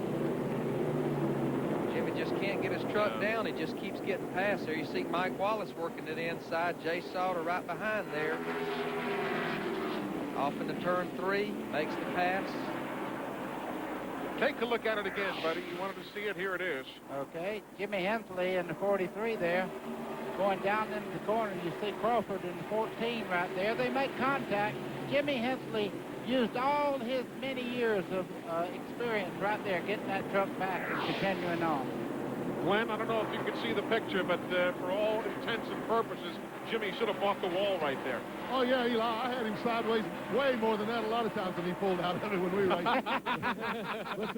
Jimmy just can't get his truck down. He just keeps getting past there. You see Mike Wallace working to the inside. Jay Sauter right behind there. Off into turn 3, makes the pass. Take a look at it again, buddy. You wanted to see it. Here it is. Okay, Jimmy Hensley in the 43 there. Going down into the corner, you see Crawford in the 14 right there. They make contact. Jimmy Hensley used all his many years of experience right there, getting that truck back and continuing on. Glenn, I don't know if you can see the picture, but for all intents and purposes, Jimmy should have bought the wall right there. Oh, yeah, Eli, I had him sideways way more than that a lot of times when he pulled out of it when we raced. But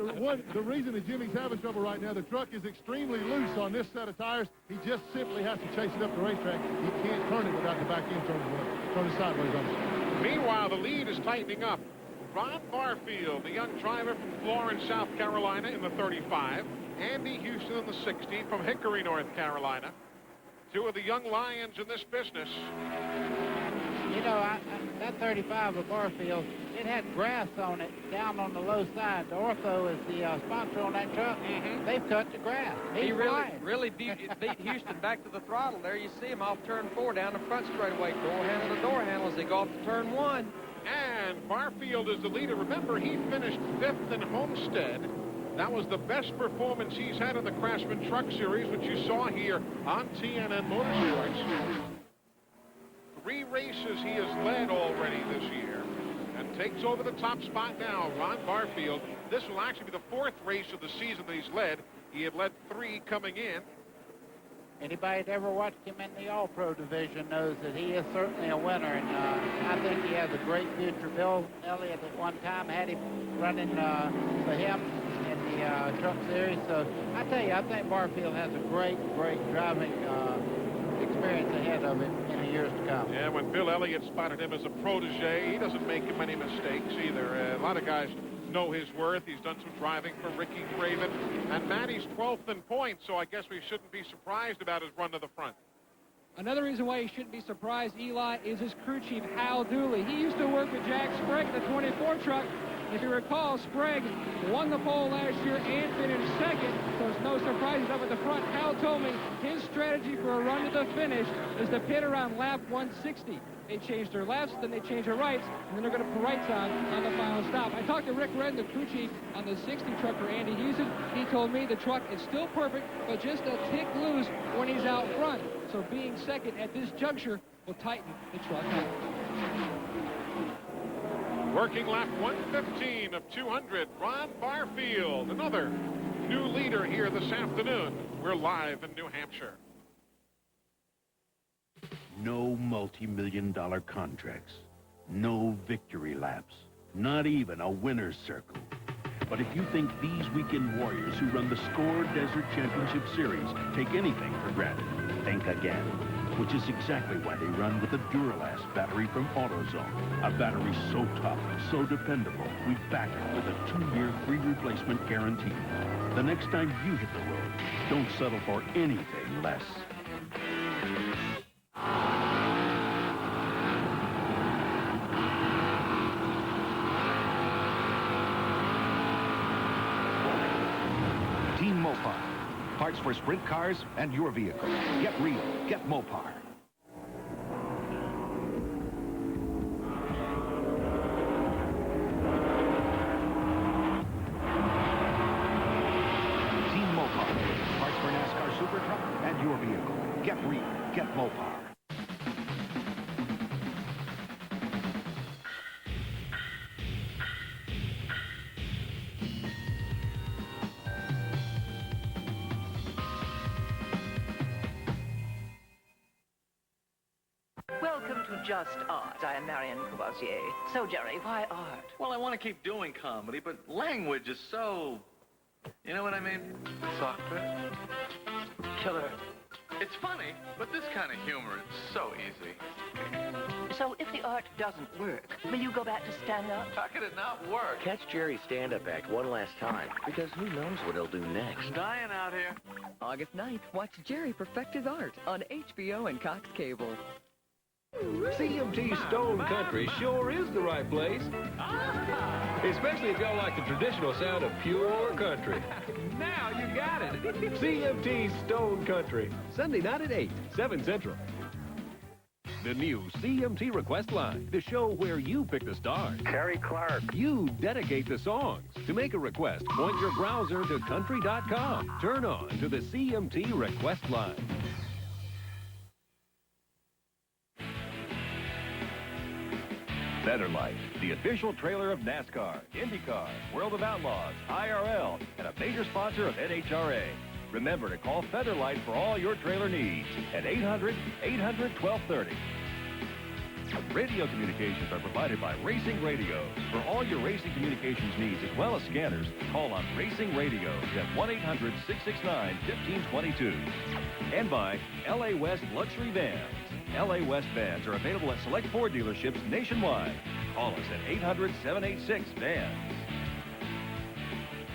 the reason that Jimmy's having trouble right now, the truck is extremely loose on this set of tires. He just simply has to chase it up the racetrack. He can't turn it without the back end turning sideways on it. Meanwhile, the lead is tightening up. Ron Barfield, the young driver from Florence, South Carolina in the 35. Andy Houston in the 60 from Hickory, North Carolina. 2 of the young lions in this business. You know, that 35 of Barfield, it had grass on it down on the low side. The Ortho is the sponsor on that truck. They've cut the grass. He really beat Houston back to the throttle. There you see him off turn 4 down the front straightaway. Door handle to door handle as they go off to turn 1. And Barfield is the leader. Remember, he finished 5th in Homestead. That was the best performance he's had in the Craftsman Truck Series, which you saw here on TNN Motorsports. 3 races he has led already this year and takes over the top spot now. Ron Barfield. This will actually be the 4th race of the season that he's led. He had led 3 coming in. Anybody that ever watched him in the All-Pro division knows that he is certainly a winner, and I think he has a great future. Bill Elliott at one time had him running for him in the Truck Series. So I tell you, I think Barfield has a great driving experience ahead of him in the years to come. Yeah, when Bill Elliott spotted him as a protege, he doesn't make many mistakes either. A lot of guys know his worth. He's done some driving for Ricky Craven. And Matty's 12th in points, so I guess we shouldn't be surprised about his run to the front. Another reason why he shouldn't be surprised, Eli, is his crew chief, Hal Dooley. He used to work with Jack Sprague, the 24 truck. If you recall, Sprague won the pole last year and finished 2nd, so it's no surprise he's up at the front. Hal told me his strategy for a run to the finish is to pit around lap 160. They changed their lefts, then they changed their rights, and then they're going to put rights on the final stop. I talked to Rick Redden, the crew chief, on the 60 truck for Andy Houston. He told me the truck is still perfect, but just a tick loose when he's out front. So being 2nd at this juncture will tighten the truck up. Working lap 115 of 200, Ron Barfield, another new leader here this afternoon. We're live in New Hampshire. No multi-million-dollar contracts, no victory laps, not even a winner's circle. But if you think these weekend warriors who run the SCORE Desert Championship Series take anything for granted, think again. Which is exactly why they run with the Duralast battery from AutoZone. A battery so tough, so dependable, we back it with a 2-year free replacement guarantee. The next time you hit the road, don't settle for anything less. Team Mopar. Parts for sprint cars and your vehicle. Get real. Get Mopar. Team Mopar. Parts for NASCAR Super Truck and your vehicle. Get real. Get Mopar. to just art. I am Marion Courvoisier. So, Jerry, why art? Well, I want to keep doing comedy, but language is so... You know what I mean? Sucker. Killer. It's funny, but this kind of humor is so easy. So, if the art doesn't work, will you go back to stand-up? How could it not work? Catch Jerry's stand-up act one last time, because who knows what he'll do next. I'm dying out here. August 9th, watch Jerry perfect his art on HBO and Cox Cable. CMT Stone Country sure is the right place. Especially if y'all like the traditional sound of pure country. Now you got it. CMT Stone Country. Sunday night at 8, 7 Central. The new CMT Request Line, the show where you pick the stars. Terry Clark. You dedicate the songs. To make a request, point your browser to country.com. Turn on to the CMT Request Line. Better Life, the official trailer of NASCAR, IndyCar, World of Outlaws, IRL, and a major sponsor of NHRA. Remember to call Featherlight for all your trailer needs at 800-800-1230. Radio communications are provided by Racing Radios. For all your racing communications needs as well as scanners, call on Racing Radios at 1-800-669-1522. And by LA West Luxury Vans. LA West vans are available at select Ford dealerships nationwide. Call us at 800-786-VANS.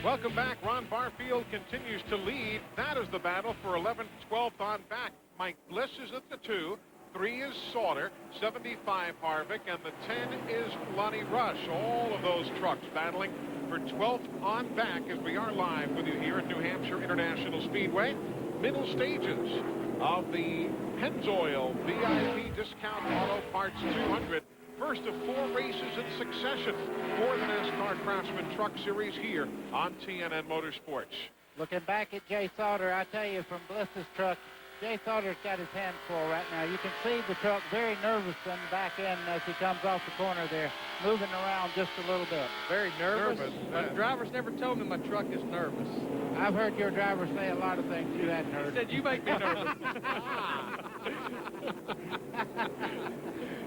Welcome back. Ron Barfield continues to lead. That is the battle for 11th, 12th on back. Mike Bliss is at the 2. 3 is Sauter. 75 Harvick. And the 10 is Lonnie Rush. All of those trucks battling for 12th on back as we are live with you here at New Hampshire International Speedway. Middle stages of the Pennzoil VIP Discount Auto Parts 200. First of 4 races in succession for the NASCAR Craftsman Truck Series here on TNN Motorsports. Looking back at Jay Sauter, I tell you, from Bliss's truck, Jay Sauter's got his hands full right now. You can see the truck very nervous in the back end as he comes off the corner there, moving around just a little bit. Very nervous. My driver's never told me my truck is nervous. I've heard your driver say a lot of things you hadn't heard. He said, you make me nervous.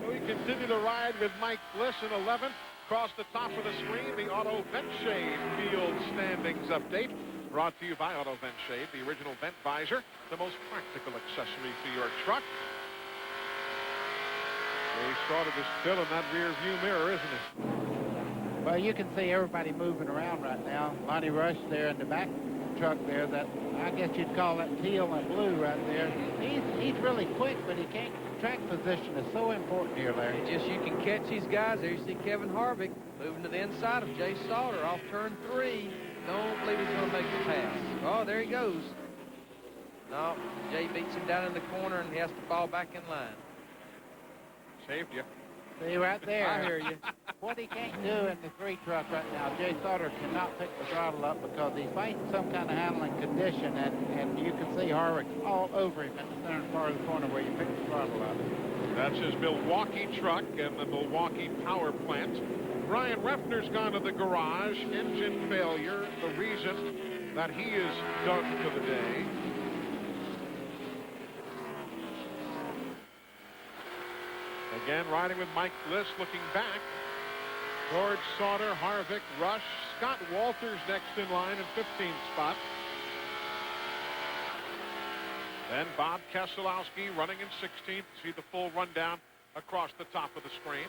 We continue to ride with Mike Bliss in 11th. Across the top of the screen, the Auto Vent Shade Field Standings Update. Brought to you by Auto Vent Shade, the original vent visor, the most practical accessory for your truck. They started to still in that rear view mirror, isn't it? Well, you can see everybody moving around right now. Lonnie Rush there in the back truck there, that I guess you'd call that teal and blue right there. He's really quick, but he can't. Track position is so important here, Larry. Just you can catch these guys. There you see Kevin Harvick moving to the inside of Jay Sauter off turn 3. Don't believe he's going to make the pass. Oh, there he goes. No, Jay beats him down in the corner, and he has to fall back in line. Saved you. See, right there. I hear you. What he can't do in the 3 truck right now, Jay Sauter cannot pick the throttle up because he's fighting some kind of handling condition, and you can see Harvick all over him in the center part of the corner where you pick the throttle up. That's his Milwaukee truck and the Milwaukee power plant. Brian Refner's gone to the garage. Engine failure, the reason that he is done for the day. Again, riding with Mike Bliss, looking back. George Sauter, Harvick, Rush, Scott Walters next in line in 15th spot. Then Bob Keselowski running in 16th. See the full rundown across the top of the screen.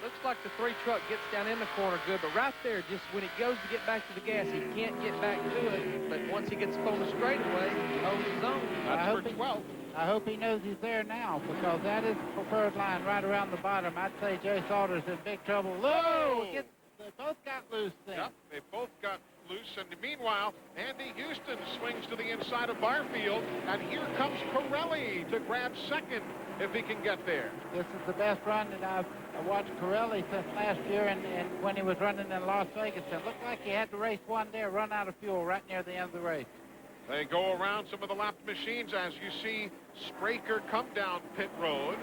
Looks like the 3 truck gets down in the corner good, but right there, just when it goes to get back to the gas, he can't get back to it. But once he gets up on the straightaway, he holds his own. That's for 12. I hope he knows he's there now, because that is the preferred line right around the bottom. I'd say Jay Sauter's in big trouble. Whoa! They both got loose then. Yep, they both got loose. And meanwhile, Andy Houston swings to the inside of Barfield. And here comes Pirelli to grab second if he can get there. This is the best run that I've watched Pirelli since last year. And when he was running in Las Vegas, it looked like he had to race one there, run out of fuel right near the end of the race. They go around some of the lapped machines as you see Spraker come down pit road.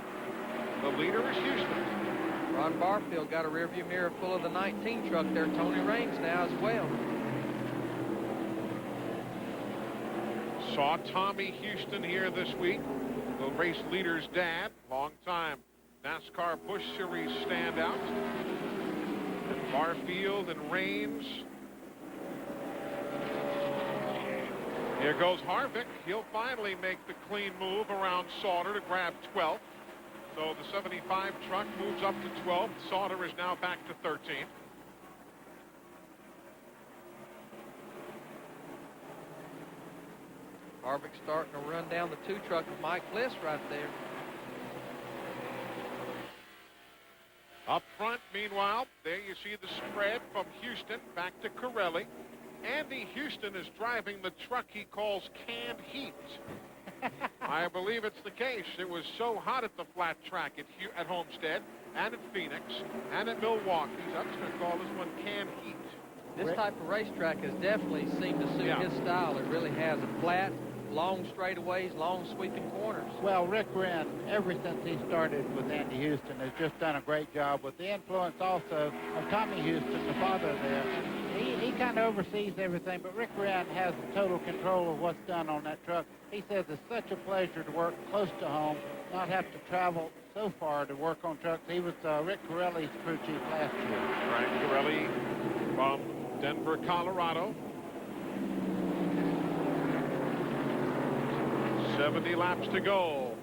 The leader is Houston. Ron Barfield got a rearview mirror full of the 19 truck there. Tony Raines now as well. Saw Tommy Houston here this week. the race leader's dad, long-time NASCAR Busch Series standout. Barfield and Raines. Here goes Harvick. He'll finally make the clean move around Sauter to grab 12th. So the 75 truck moves up to 12th. Sauter is now back to 13th. Harvick starting to run down the 2 truck of Mike Bliss right there. Up front, meanwhile, there you see the spread from Houston back to Corelli. Andy Houston is driving the truck he calls canned heat. I believe it's the case. It was so hot at the flat track at Homestead and at Phoenix and at Milwaukee. I'm just going to call this one canned heat. This type of racetrack has definitely seemed to suit his style. It really has a flat, long straightaways, long sweeping corners. Well, Rick Wren, ever since he started with Andy Houston, has just done a great job with the influence also of Tommy Houston, the father there. He kind of oversees everything, but Rick Wren has total control of what's done on that truck. He says it's such a pleasure to work close to home, not have to travel so far to work on trucks. He was Rick Corelli's crew chief last year. Right, Corelli from Denver, Colorado. 70 laps to go.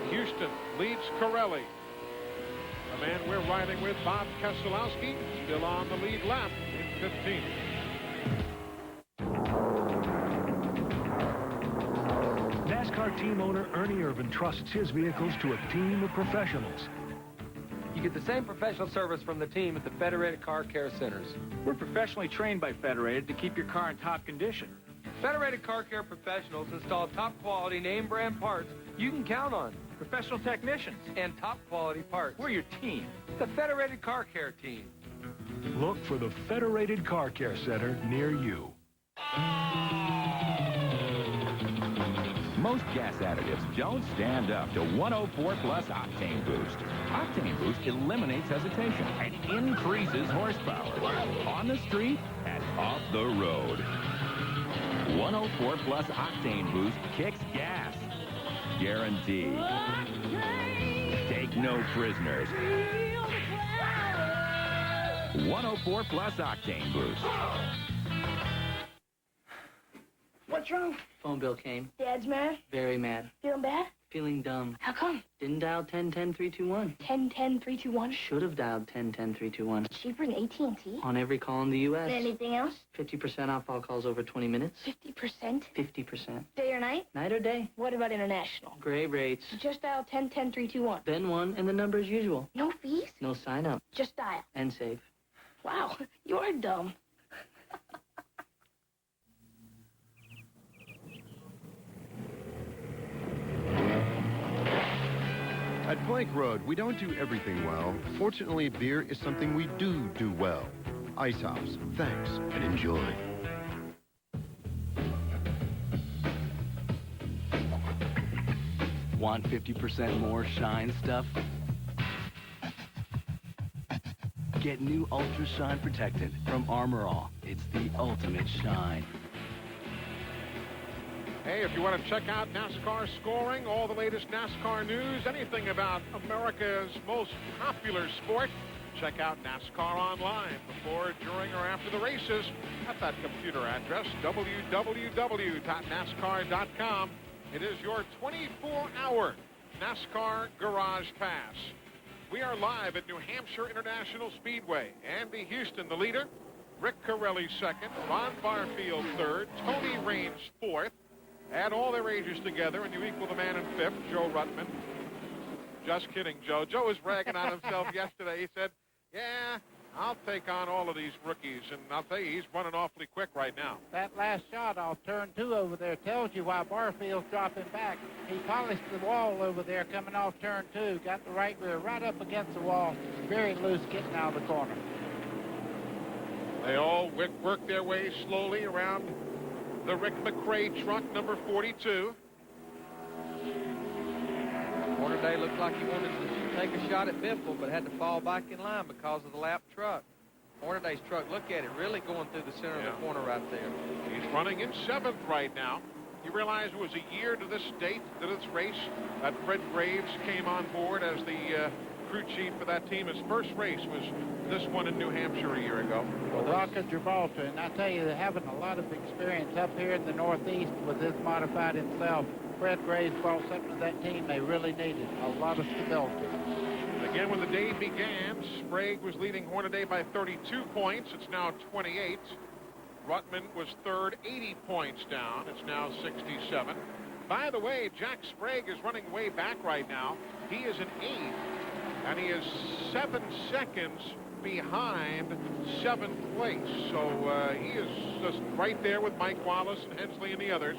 Houston leads Corelli. The man we're riding with, Bob Keselowski, still on the lead lap in 15th. NASCAR team owner Ernie Irvin trusts his vehicles to a team of professionals. You get the same professional service from the team at the Federated Car Care Centers. We're professionally trained by Federated to keep your car in top condition. Federated Car Care professionals install top quality name brand parts you can count on. Professional technicians. And top quality parts. We're your team. The Federated Car Care team. Look for the Federated Car Care Center near you. Most gas additives don't stand up to 104 Plus Octane Boost. Octane Boost eliminates hesitation and increases horsepower on the street and off the road. 104 Plus Octane Boost kicks gas. Guaranteed. Take no prisoners. 104 Plus Octane Boost. What's wrong? Phone bill came. Dad's mad? Very mad. Feeling bad? Feeling dumb. How come? Didn't dial 10-10-321. 10-10-321? Should have dialed 10-10-321. Cheaper than AT&T? On every call in the U.S. Anything else? 50% off all calls over 20 minutes. 50%? 50%. Day or night? Night or day. What about international? Great rates. Just dial 10-10-321. Then 1 and the number as usual. No fees? No sign up. Just dial. And save. Wow, you're dumb. At Plank Road, we don't do everything well. Fortunately, beer is something we do well. Ice House, thanks and enjoy. Want 50% more shine stuff? Get new Ultra Shine Protectant from Armor All. It's the ultimate shine. Hey, if you want to check out NASCAR scoring, all the latest NASCAR news, anything about America's most popular sport, check out NASCAR online before, during, or after the races at that computer address, www.nascar.com. It is your 24-hour NASCAR Garage Pass. We are live at New Hampshire International Speedway. Andy Houston, the leader. Rick Corelli, second. Ron Barfield, third. Tony Raines, fourth. Add all their ages together, and you equal the man in fifth, Joe Ruttman. Just kidding, Joe. Joe was bragging on himself yesterday. He said, yeah, I'll take on all of these rookies, and I'll tell you, he's running awfully quick right now. That last shot off turn 2 over there tells you why Barfield's dropping back. He polished the wall over there coming off turn 2, got the right rear right up against the wall, very loose getting out of the corner. They all work their way slowly around the Rick McRae truck, number 42. Hornaday looked like he wanted to take a shot at Biffle, but had to fall back in line because of the lap truck. Hornaday's truck, look at it, really going through the center of the corner right there. He's running in 7th right now. You realize it was a year to this date, to this race, that Fred Graves came on board as the crew chief for that team. His first race was this one in New Hampshire a year ago. Well, Rock of Gibraltar, and I tell you, having a lot of experience up here in the Northeast with this modified himself, Fred Graves brought something to that team they really needed, a lot of stability. Again, when the day began, Sprague was leading Hornaday by 32 points. It's now 28. Ruttman was third, 80 points down. It's now 67. By the way, Jack Sprague is running way back right now. He is in 8th, and he is 7 seconds behind 7th place. So he is just right there with Mike Wallace and Hensley and the others.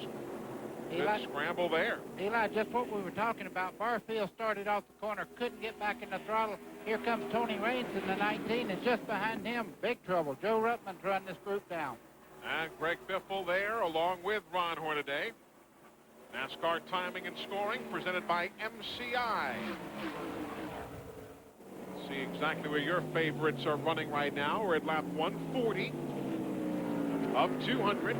Eli, good scramble there. Eli, just what we were talking about. Barfield started off the corner, couldn't get back in the throttle. Here comes Tony Raines in the 19, and just behind him, big trouble. Joe Ruttman's run this group down. And Greg Biffle there, along with Ron Hornaday. NASCAR timing and scoring presented by MCI. See exactly where your favorites are running right now. We're at lap 140 of 200.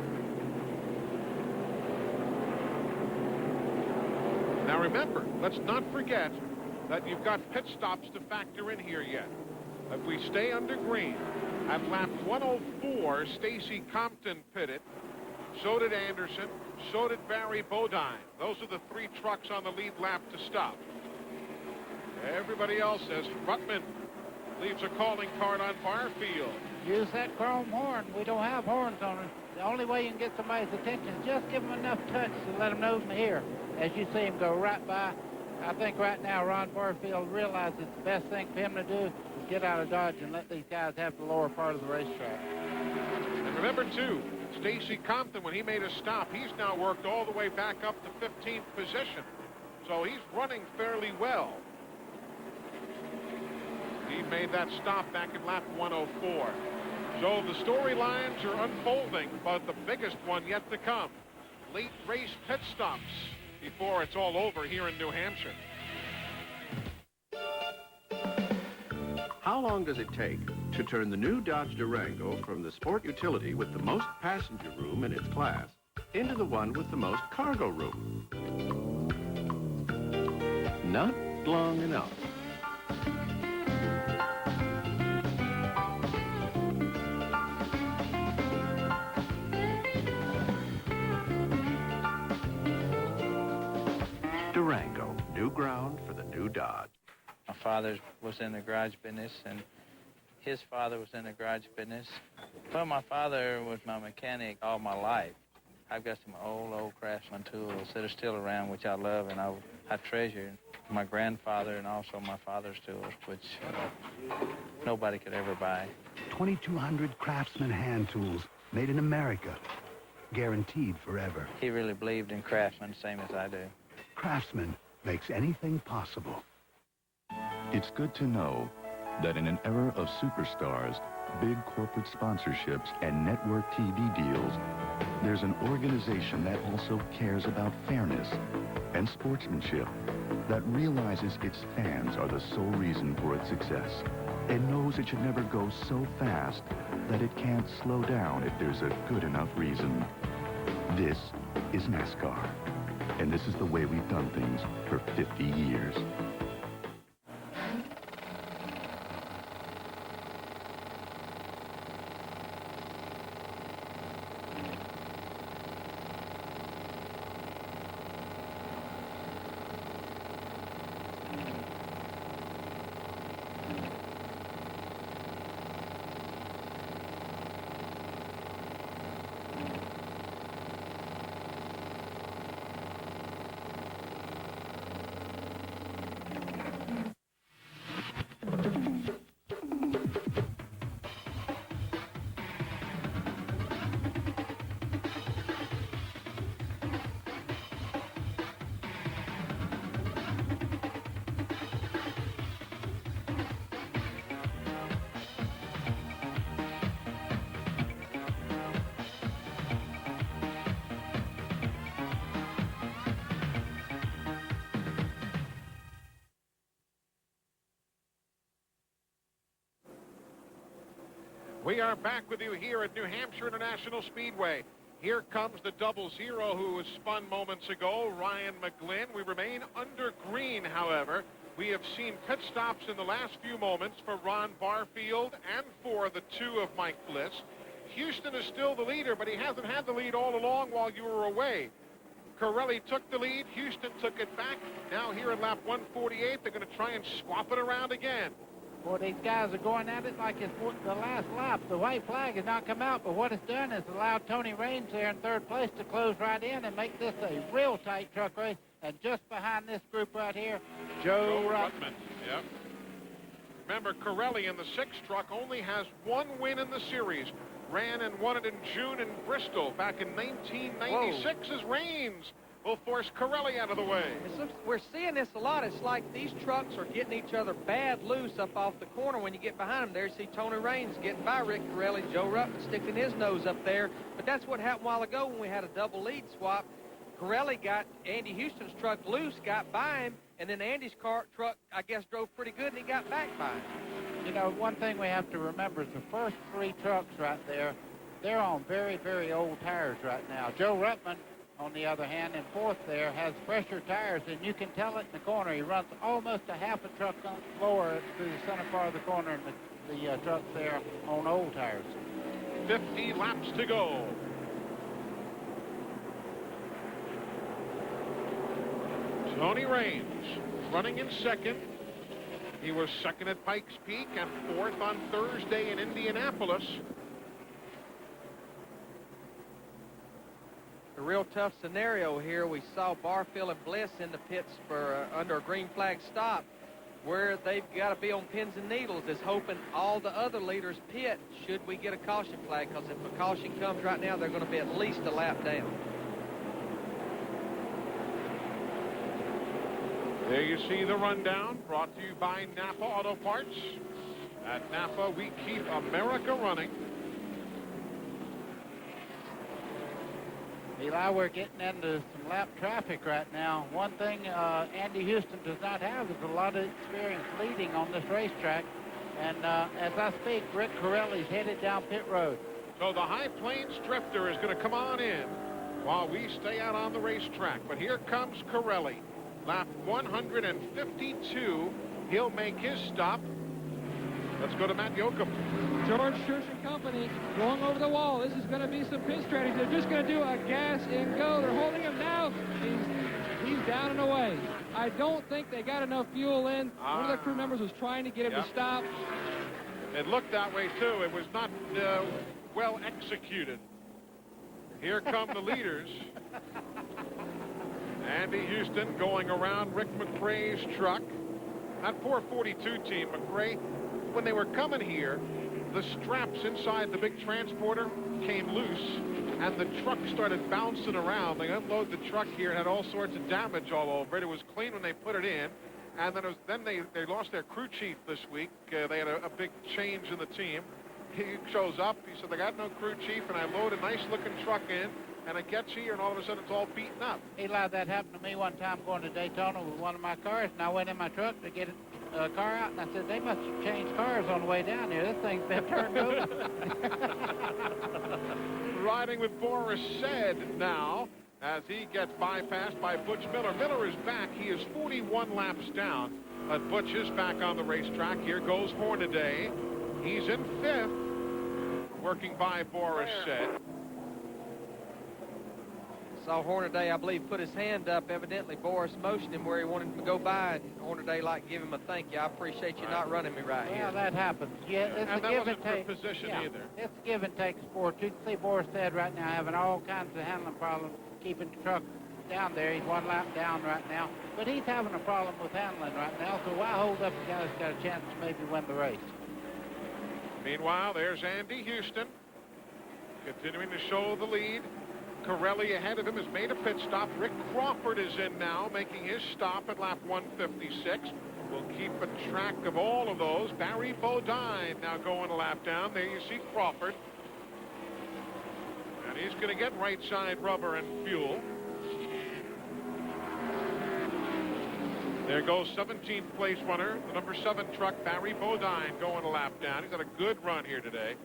Now remember, let's not forget that you've got pit stops to factor in here yet. If we stay under green, at lap 104, Stacy Compton pitted. So did Anderson. So did Barry Bodine. Those are the 3 trucks on the lead lap to stop. Everybody else says Ruttman leaves a calling card on Barfield. Use that chrome horn. We don't have horns on it. The only way you can get somebody's attention is just give them enough touch to let them know from here. As you see him go right by, I think right now Ron Barfield realizes the best thing for him to do is get out of Dodge and let these guys have the lower part of the racetrack. And remember, too, Stacy Compton, when he made a stop, he's now worked all the way back up to 15th position. So he's running fairly well. He made that stop back in lap 104. So the storylines are unfolding, but the biggest one yet to come. Late race pit stops before it's all over here in New Hampshire. How long does it take to turn the new Dodge Durango from the sport utility with the most passenger room in its class into the one with the most cargo room? Not long enough. Durango, new ground for the new Dodge. My father was in the garage business, and his father was in the garage business. Well, my father was my mechanic all my life. I've got some old Craftsman tools that are still around, which I love and I treasure. My grandfather and also my father's tools, which nobody could ever buy. 2,200 Craftsman hand tools made in America, guaranteed forever. He really believed in Craftsman, same as I do. Craftsman makes anything possible. It's good to know that in an era of superstars, big corporate sponsorships, and network TV deals, there's an organization that also cares about fairness and sportsmanship, that realizes its fans are the sole reason for its success, and knows it should never go so fast that it can't slow down if there's a good enough reason. This is NASCAR, and this is the way we've done things for 50 years. We are back with you here at New Hampshire International Speedway. Here comes the 00 who was spun moments ago, Ryan McGlynn. We remain under green, however. We have seen pit stops in the last few moments for Ron Barfield and for the 2 of Mike Bliss. Houston is still the leader, but he hasn't had the lead all along while you were away. Corelli took the lead. Houston took it back. Now here in lap 148, they're going to try and swap it around again. Boy, these guys are going at it like it's the last lap. The white flag has not come out, but what it's done is allowed Tony Raines there in 3rd place to close right in and make this a real tight truck race. And just behind this group right here, Joe Ruttman. Yep. Remember, Corelli in the 6th truck only has 1 win in the series. Ran and won it in June in Bristol back in 1996 as Raines will force Corelli out of the way. We're seeing this a lot. It's like these trucks are getting each other bad loose up off the corner. When you get behind them there, you see Tony Raines getting by Rick Corelli, Joe Ruttman sticking his nose up there. But that's what happened a while ago when we had a double lead swap. Corelli got Andy Houston's truck loose, got by him, and then Andy's truck, I guess, drove pretty good, and he got back by him. You know, one thing we have to remember is the first 3 trucks right there, they're on very, very old tires right now. Joe Ruttman, on the other hand, in 4th there, has fresher tires, and you can tell it in the corner. He runs almost a half a truck lower through the center part of the corner, and the truck's there on old tires. 50 laps to go. Tony Raines running in 2nd. He was 2nd at Pikes Peak and 4th on Thursday in Indianapolis. A real tough scenario here. We saw Barfield and Bliss in the pits for under a green flag stop, where they've got to be on pins and needles, is hoping all the other leaders pit should we get a caution flag, because if a caution comes right now, they're going to be at least a lap down. There you see the rundown, brought to you by Napa Auto Parts. At Napa, we keep America running. Eli, we're getting into some lap traffic right now. One thing Andy Houston does not have is a lot of experience leading on this racetrack. And as I speak, Rick Corelli's headed down pit road. So the High Plains Drifter is going to come on in while we stay out on the racetrack. But here comes Corelli. Lap 152. He'll make his stop. Let's go to Matt Yoakum. George Church and Company going over the wall. This is going to be some pit strategy. They're just going to do a gas and go. They're holding him now. He's down and away. I don't think they got enough fuel in. One of the crew members was trying to get him to stop. It looked that way, too. It was not well executed. Here come the leaders. Andy Houston going around Rick McRae's truck. That 442 team, McRae, when they were coming here, the straps inside the big transporter came loose, and the truck started bouncing around. They unload the truck here and had all sorts of damage all over it. It was clean when they put it in, and then they lost their crew chief this week. They had a big change in the team. He shows up. He said, they got no crew chief, and I load a nice-looking truck in, and it gets here, and all of a sudden it's all beaten up. Eli, that happened to me one time going to Daytona with one of my cars, and I went in my truck to get a car out, and I said, they must have changed cars on the way down here. This thing's been turned over. Riding with Boris Said now as he gets bypassed by Butch Miller. Miller is back. He is 41 laps down, but Butch is back on the racetrack. Here goes Hornaday. He's in 5th, working by Boris Said. Saw Hornaday, I believe, put his hand up. Evidently, Boris motioned him where he wanted him to go by, and Hornaday like give him a thank you. I appreciate you not running me right here. Yeah, that happens. Yeah, it's and a give and take. Position either. It's a give and take sport. You can see Boris Said right now having all kinds of handling problems keeping the truck down there. He's 1 lap down right now, but he's having a problem with handling right now. So why hold up a guy who's got a chance to maybe win the race? Meanwhile, there's Andy Houston continuing to show the lead. Corelli ahead of him has made a pit stop. Rick Crawford is in now, making his stop at lap 156. We'll keep a track of all of those. Barry Bodine now going a lap down. There you see Crawford. And he's going to get right side rubber and fuel. There goes 17th place runner, the number 7 truck, Barry Bodine, going a lap down. He's had a good run here today.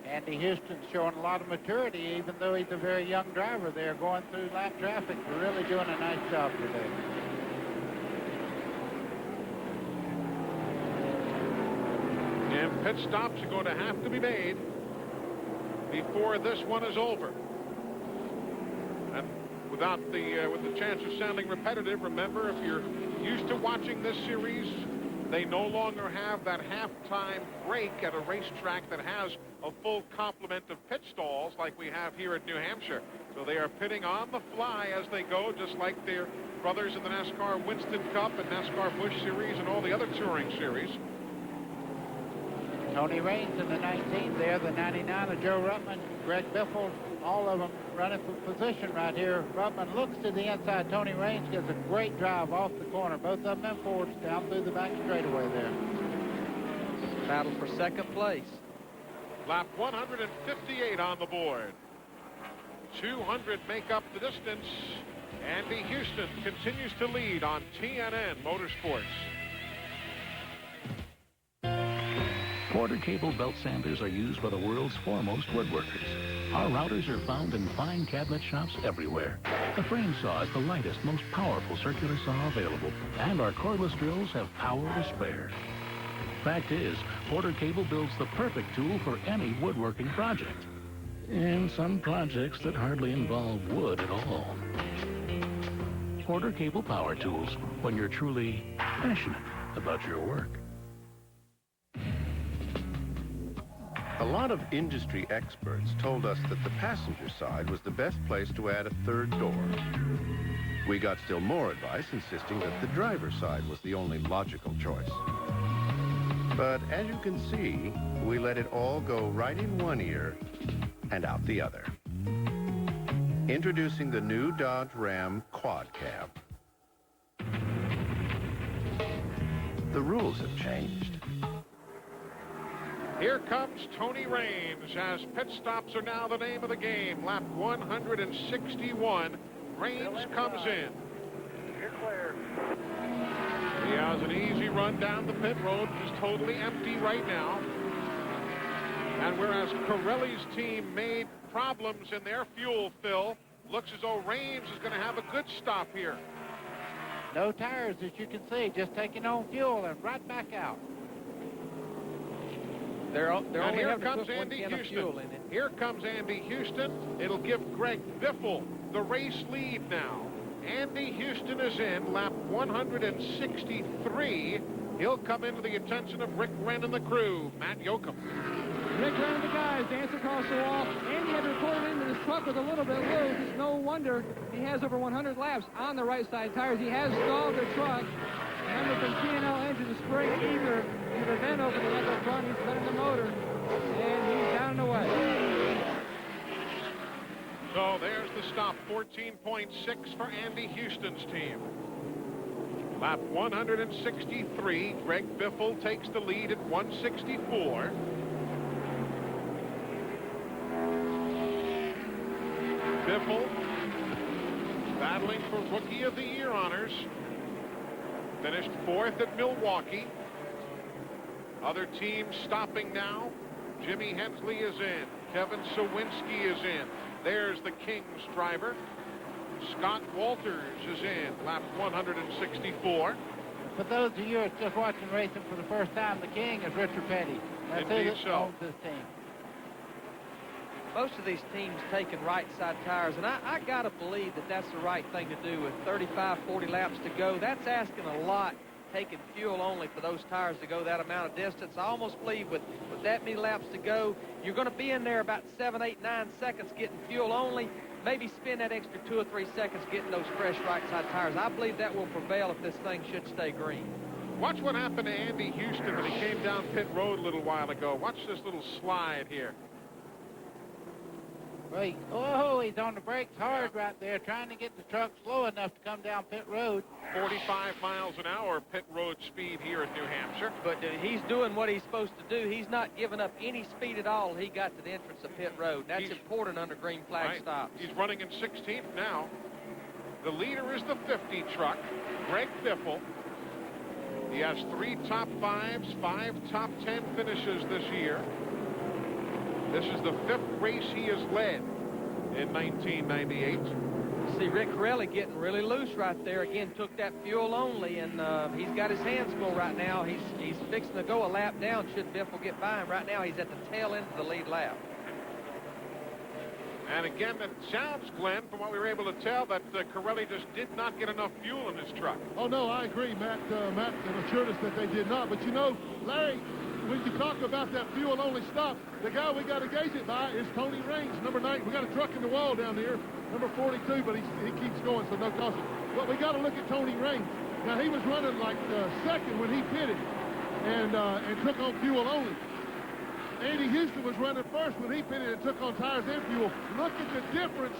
Andy Houston's showing a lot of maturity, even though he's a very young driver there, going through lap traffic. They're really doing a nice job today. And pit stops are going to have to be made before this one is over. And with the chance of sounding repetitive, remember, if you're used to watching this series, they no longer have that halftime break at a racetrack that has a full complement of pit stalls like we have here at New Hampshire. So they are pitting on the fly as they go, just like their brothers in the NASCAR Winston Cup and NASCAR Busch Series and all the other touring series. Tony Raines in the 19 there, the 99 of Joe Ruttman, Greg Biffle, all of them running for position right here. Ruttman looks to the inside. Tony Raines gets a great drive off the corner. Both of them in forwards down through the back straightaway there. Battle for second place. Lap 158 on the board. 200 make up the distance. Andy Houston continues to lead on TNN Motorsports. Quarter cable belt sanders are used by the world's foremost woodworkers. Our routers are found in fine cabinet shops everywhere. The frame saw is the lightest, most powerful circular saw available, and our cordless drills have power to spare. Fact is, Porter Cable builds the perfect tool for any woodworking project. And some projects that hardly involve wood at all. Porter Cable Power Tools, when you're truly passionate about your work. A lot of industry experts told us that the passenger side was the best place to add a third door. We got still more advice insisting that the driver's side was the only logical choice. But as you can see, we let it all go right in one ear and out the other. Introducing the new Dodge Ram Quad Cab. The rules have changed. Here comes Tony Raines as pit stops are now the name of the game. Lap 161. Raines comes in. You're clear. He has an easy run down the pit road. He's totally empty right now. And whereas Corelli's team made problems in their fuel fill, looks as though Raines is going to have a good stop here. No tires, as you can see, just taking on fuel and right back out. And here comes Andy Houston. Here comes Andy Houston. It'll give Greg Biffle the race lead now. Andy Houston is in lap 163. He'll come into the attention of Rick Wren and the crew. Matt Yoakum. Rick Wren and the guys dance across the wall. Andy had to pull it into his truck with a little bit loose. It's no wonder he has over 100 laps on the right side tires. He has stalled the truck. Remember, from T&L engine spring either to the vent over the end of the front. He's cutting the motor, and he's down and away. So there's the stop, 14.6 for Andy Houston's team. Lap 163, Greg Biffle takes the lead at 164. Biffle battling for Rookie of the Year honors. Finished 4th at Milwaukee. Other teams stopping now. Jimmy Hensley is in. Kevin Sawinski is in. There's the Kings driver. Scott Walters is in. Lap 164. For those of you who are just watching racing for the first time, the King is Richard Petty. That's who Indeed so. owns this team. Most of these teams taking right side tires, and I got to believe that that's the right thing to do with 35, 40 laps to go. That's asking a lot, taking fuel only for those tires to go that amount of distance. I almost believe with that many laps to go, you're going to be in there about 7, 8, 9 seconds getting fuel only. Maybe spend that extra 2 or 3 seconds getting those fresh right side tires. I believe that will prevail if this thing should stay green. Watch what happened to Andy Houston when he came down pit road a little while ago. Watch this little slide here. Wait, he's on the brakes hard right there, trying to get the truck slow enough to come down pit road. 45 miles an hour pit road speed here in New Hampshire. But he's doing what he's supposed to do. He's not giving up any speed at all. He got to the entrance of pit road. That's important under green flag stops. He's running in 16th now. The leader is the 50 truck, Greg Biffle. He has 3 top 5s, 5 top 10 finishes this year. This is the 5th race he has led in 1998. See Rick Corelli getting really loose right there. Again, took that fuel only, and he's got his hands full right now. He's fixing to go a lap down should Biffle get by him. Right now, he's at the tail end of the lead lap. And again, it sounds, Glenn, from what we were able to tell, that Corelli just did not get enough fuel in his truck. Oh, no, I agree, Matt. Matt assured us that they did not. But, you know, Larry, when you talk about that fuel-only stop, the guy we got to gauge it by is Tony Raines, number 9. We got a truck in the wall down there, number 42, but he keeps going, so no caution. But we got to look at Tony Raines. Now, he was running like second when he pitted and took on fuel only. Andy Houston was running first when he pitted and took on tires and fuel. Look at the difference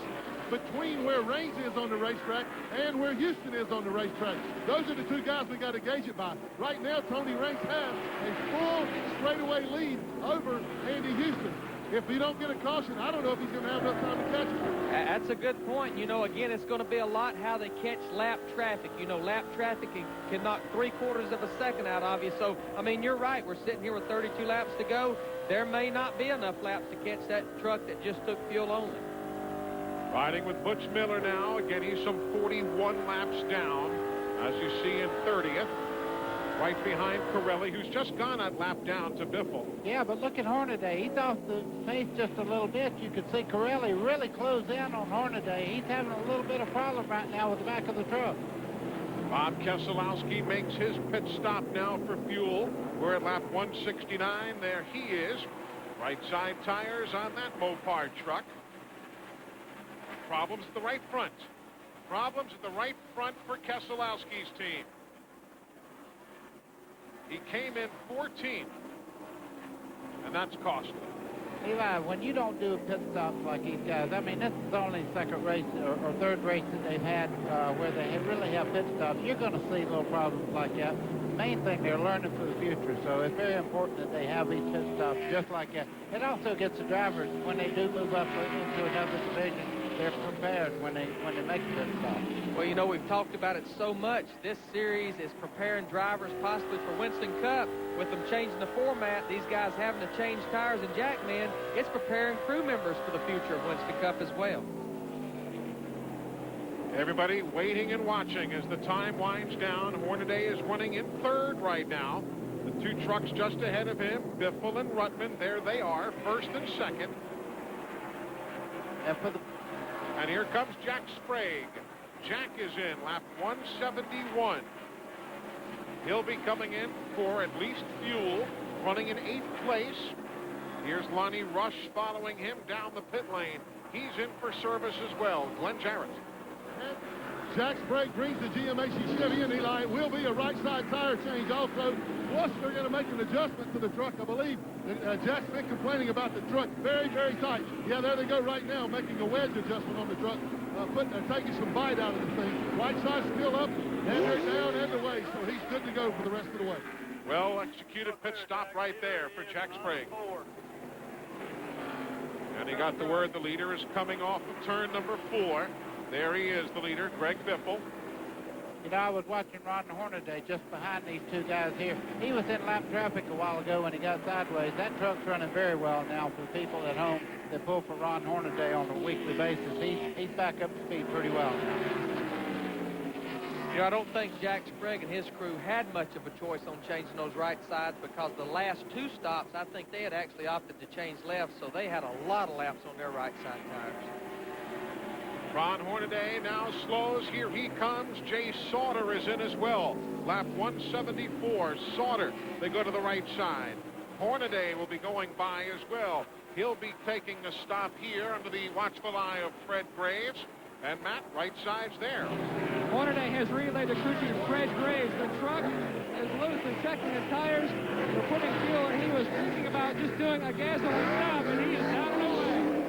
between where Raines is on the racetrack and where Houston is on the racetrack. Those are the two guys we got to gauge it by. Right now, Tony Raines has a full straightaway lead over Andy Houston. If he don't get a caution, I don't know if he's going to have enough time to catch him. That's a good point. You know, again, it's going to be a lot how they catch lap traffic. You know, lap traffic can knock 3/4 of a second out of you. So, I mean, you're right. We're sitting here with 32 laps to go. There may not be enough laps to catch that truck that just took fuel only. Riding with Butch Miller now. Again, he's some 41 laps down, as you see in 30th. Right behind Corelli, who's just gone a lap down to Biffle. Yeah, but look at Hornaday. He's off the pace just a little bit. You could see Corelli really close in on Hornaday. He's having a little bit of problem right now with the back of the truck. Bob Keselowski makes his pit stop now for fuel. We're at lap 169. There he is. Right side tires on that Mopar truck. Problems at the right front. Problems at the right front for Keselowski's team. He came in 14th, and that's costly. Eli, when you don't do pit stops like these guys, I mean, this is only the second race or third race that they've had where they really have pit stops. You're going to see little problems like that. Main thing, they're learning for the future, so it's very important that they have these pit stops just like that. It also gets the drivers, when they do move up into another division, they're prepared when they make a pit stop. Well, you know, we've talked about it so much. This series is preparing drivers possibly for Winston Cup. With them changing the format, these guys having to change tires and jackmen, it's preparing crew members for the future of Winston Cup as well. Everybody waiting and watching as the time winds down. Hornaday is running in 3rd right now. The two trucks just ahead of him, Biffle and Ruttman, there they are, 1st and 2nd. And here comes Jack Sprague. Jack is in lap 171. He'll be coming in for at least fuel, running in 8th place. Here's Lonnie Rush following him down the pit lane. He's in for service as well. Glenn Jarrett. Jack Sprague brings the GMAC Chevy in, Eli. It will be a right side tire change also. Plus, they're going to make an adjustment to the truck, I believe. Jack's been complaining about the truck. Very, very tight. Yeah, there they go right now, making a wedge adjustment on the truck. Taking some bite out of the thing. Right side still up, and they're down and away, so he's good to go for the rest of the way. Well executed pit stop right there for Jack Sprague. And he got the word the leader is coming off of turn number 4. There he is, the leader, Greg Biffle. You know, I was watching Ron Hornaday just behind these two guys here. He was in lap traffic a while ago when he got sideways. That truck's running very well now for people at home that pull for Ron Hornaday on a weekly basis. He's back up to speed pretty well now. You know, I don't think Jack Sprague and his crew had much of a choice on changing those right sides because the last 2 stops, I think they had actually opted to change left, so they had a lot of laps on their right side tires. Ron Hornaday now slows. Here he comes. Jay Sauter is in as well. Lap 174. Sauter, they go to the right side. Hornaday will be going by as well. He'll be taking a stop here under the watchful eye of Fred Graves. And Matt, right side's there. Hornaday has relayed the crew chief Fred Graves. The truck is loose and checking the tires. We're putting fuel, and he was thinking about just doing a gasoline stop, and he is down and away.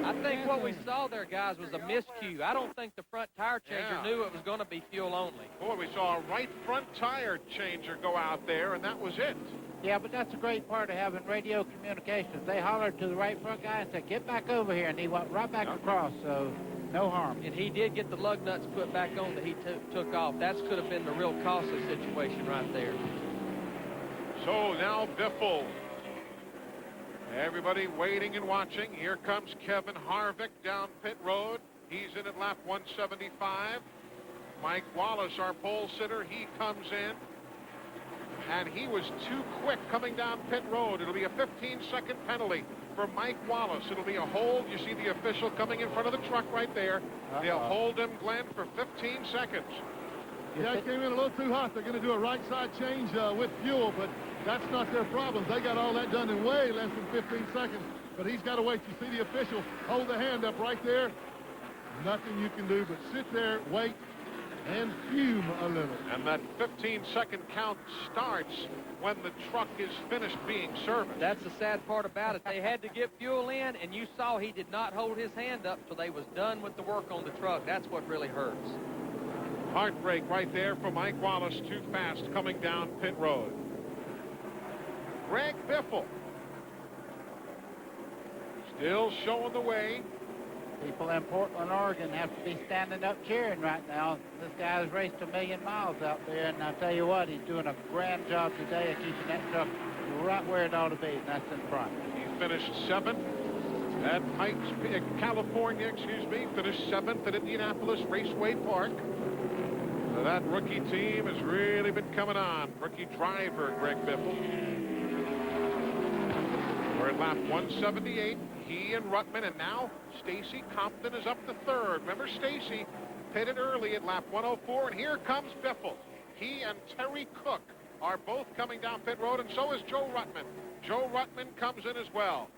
I think what we saw there, guys, was a miscue. I don't think the front tire changer knew it was going to be fuel only. Boy, we saw a right front tire changer go out there, and that was it. Yeah, but that's a great part of having radio communications. They hollered to the right front guy and said, get back over here, and he went right back across, so no harm. And he did get the lug nuts put back on that he took off. That could have been the real costly situation right there. So now Biffle Everybody waiting and watching. Here comes Kevin Harvick down pit road. He's in at lap 175. Mike Wallace, our pole sitter, he comes in. And he was too quick coming down pit road. It'll be a 15-second penalty for Mike Wallace. It'll be a hold. You see the official coming in front of the truck right there. They'll hold him, Glenn, for 15 seconds. Yeah, it came in a little too hot. They're going to do a right side change with fuel, but that's not their problem. They got all that done in way less than 15 seconds. But he's got to wait. You see the official hold the hand up right there. Nothing you can do but sit there, wait, and fume a little. And that 15-second count starts when the truck is finished being serviced. That's the sad part about it. They had to get fuel in, and you saw he did not hold his hand up till they was done with the work on the truck. That's what really hurts. Heartbreak right there for Mike Wallace, too fast coming down pit road. Greg Biffle still showing the way. People in Portland, Oregon have to be standing up cheering right now. This guy has raced 1,000,000 miles out there, and I tell you what, he's doing a grand job today of keeping that truck right where it ought to be, and that's in front. He finished 7th at California, finished 7th at Indianapolis Raceway Park. So that rookie team has really been coming on. Rookie driver, Greg Biffle. We're at lap 178. He and Ruttman, and now Stacy Compton is up to 3rd. Remember, Stacy pitted early at lap 104, and here comes Biffle. He and Terry Cook are both coming down pit road, and so is Joe Ruttman. Joe Ruttman comes in as well.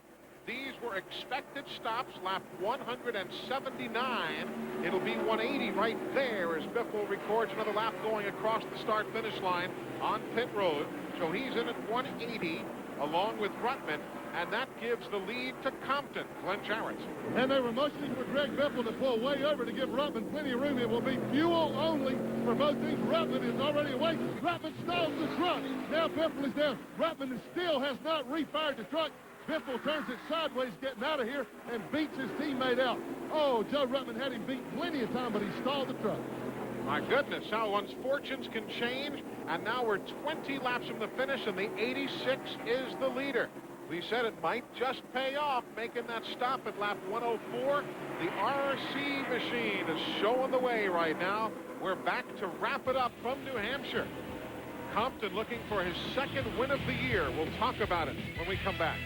These were expected stops, lap 179. It'll be 180 right there as Biffle records another lap going across the start-finish line on pit road. So he's in at 180 along with Ruttman, and that gives the lead to Compton. Glenn Jarrett. And they were motioning for Greg Biffle to pull way over to give Ruttman plenty of room. It will be fuel only for both teams. Ruttman is already away. Ruttman stalls the truck. Now Biffle is down. Ruttman still has not refired the truck. Biffle turns it sideways, getting out of here, and beats his teammate out. Oh, Joe Ruttman had him beat plenty of time, but he stalled the truck. My goodness, how one's fortunes can change. And now we're 20 laps from the finish, and the 86 is the leader. We said it might just pay off, making that stop at lap 104. The RC machine is showing the way right now. We're back to wrap it up from New Hampshire. Compton looking for his 2nd win of the year. We'll talk about it when we come back.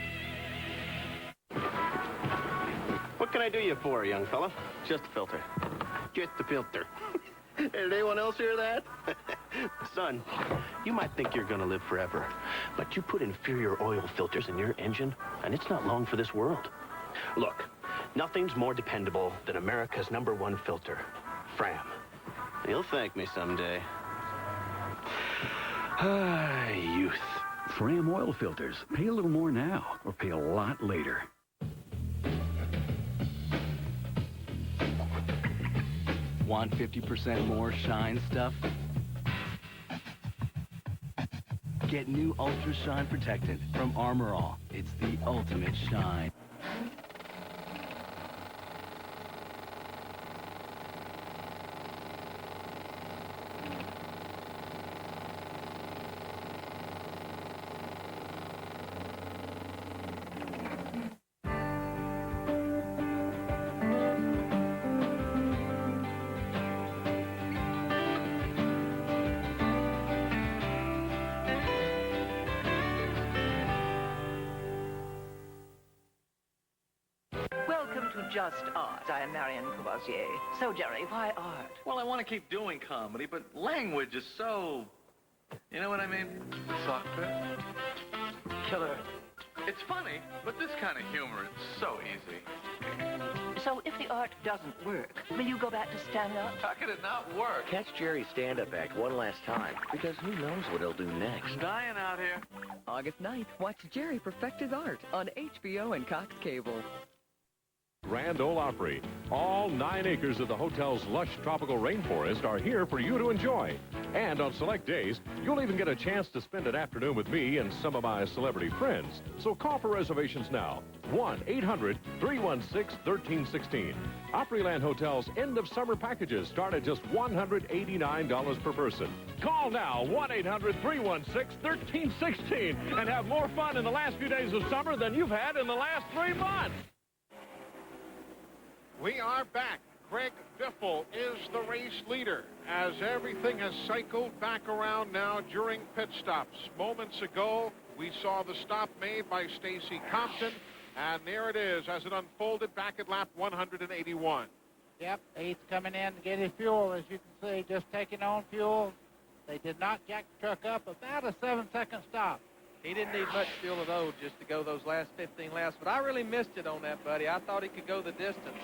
What can I do you for, young fella? Just a filter. Just a filter. Did anyone else hear that? Son, you might think you're going to live forever, but you put inferior oil filters in your engine, and it's not long for this world. Look, nothing's more dependable than America's #1 filter, Fram. You'll thank me someday. Ah, youth. Fram oil filters. Pay a little more now, or pay a lot later. Want 50% more shine stuff? Get new Ultra Shine Protectant from Armor All. It's the ultimate shine. Just art. I am Marion Courvoisier. So, Jerry, why art? Well, I want to keep doing comedy, but language is so... You know what I mean? Sucker. Killer. It's funny, but this kind of humor is so easy. So, if the art doesn't work, will you go back to stand-up? How could it not work? Catch Jerry's stand-up act one last time, because who knows what he'll do next. I'm dying out here. August 9th, watch Jerry perfect his art on HBO and Cox Cable. Grand Ole Opry. All 9 acres of the hotel's lush tropical rainforest are here for you to enjoy. And on select days, you'll even get a chance to spend an afternoon with me and some of my celebrity friends. So call for reservations now. 1-800-316-1316. Opryland Hotel's end of summer packages start at just $189 per person. Call now, 1-800-316-1316, and have more fun in the last few days of summer than you've had in the last 3 months. We are back. Greg Biffle is the race leader as everything has cycled back around now during pit stops. Moments ago, we saw the stop made by Stacy Compton, and there it is as it unfolded back at lap 181. Yep, he's coming in to get his fuel, as you can see, just taking on fuel. They did not jack the truck up. About a 7-second stop. He didn't need much fuel at all just to go those last 15 laps, but I really missed it on that, buddy. I thought he could go the distance.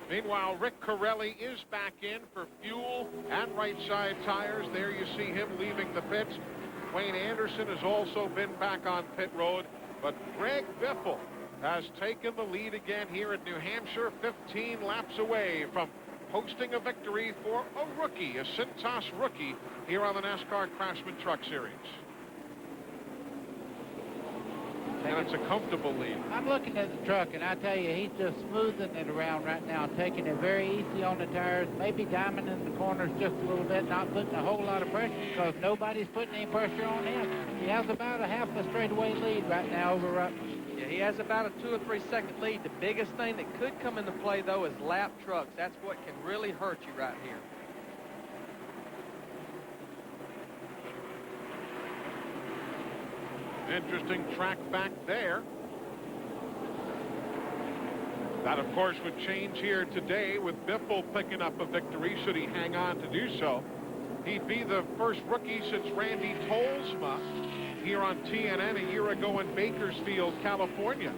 Meanwhile, Rick Corelli is back in for fuel and right side tires. There you see him leaving the pits. Wayne Anderson has also been back on pit road, but Greg Biffle has taken the lead again here at New Hampshire, 15 laps away from posting a victory for a rookie, a Cintas rookie, here on the NASCAR Craftsman Truck Series. And it's a comfortable lead. I'm looking at the truck, and I tell you, he's just smoothing it around right now, taking it very easy on the tires, maybe diamonding the corners just a little bit, not putting a whole lot of pressure because nobody's putting any pressure on him. He has about a half a straightaway lead right now over Rutland. Yeah, he has about a 2 or 3 second lead. The biggest thing that could come into play, though, is lap trucks. That's what can really hurt you right here. Interesting track back there. That, of course, would change here today with Biffle picking up a victory should he hang on to do so. He'd be the first rookie since Randy Tolsma here on TNN a year ago in Bakersfield, California,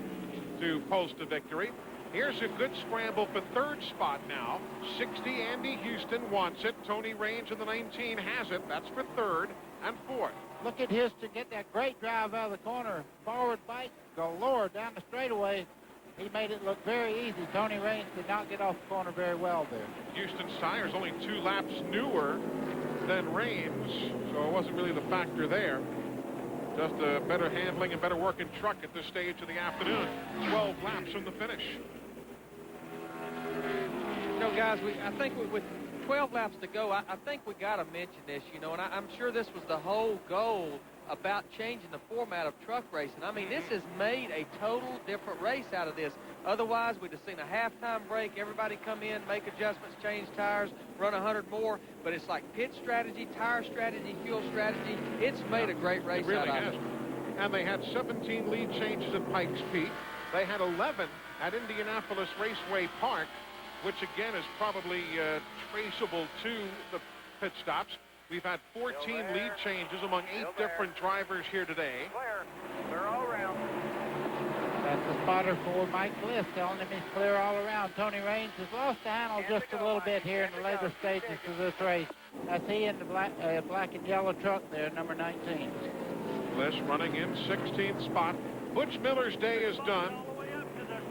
to post a victory. Here's a good scramble for third spot now. 60, Andy Houston wants it. Tony Raines in the 19 has it. That's for third and fourth. Look at Houston get that great drive out of the corner. Forward bite galore down the straightaway. He made it look very easy. Tony Raines did not get off the corner very well there. Houston's tires only 2 laps newer than Raines, so it wasn't really the factor there. Just a better handling and better working truck at this stage of the afternoon. 12 laps from the finish. You know, guys, I think with 12 laps to go, I think we got to mention this, you know, and I'm sure this was the whole goal about changing the format of truck racing. I mean, this has made a total different race out of this. Otherwise, we'd have seen a halftime break, everybody come in, make adjustments, change tires, run 100 more. But it's like pit strategy, tire strategy, fuel strategy. It's made a great race really out of it. And they had 17 lead changes at Pikes Peak. They had 11 at Indianapolis Raceway Park, which again is probably traceable to the pit stops. We've had 14 lead changes among 8 different drivers here today. Clear all around. That's the spotter for Mike Bliss telling him he's clear all around. Tony Raines has lost the handle just a little bit here in the later stages of this race. That's he in the black and yellow truck there, number 19. Bliss running in 16th spot. Butch Miller's day is done.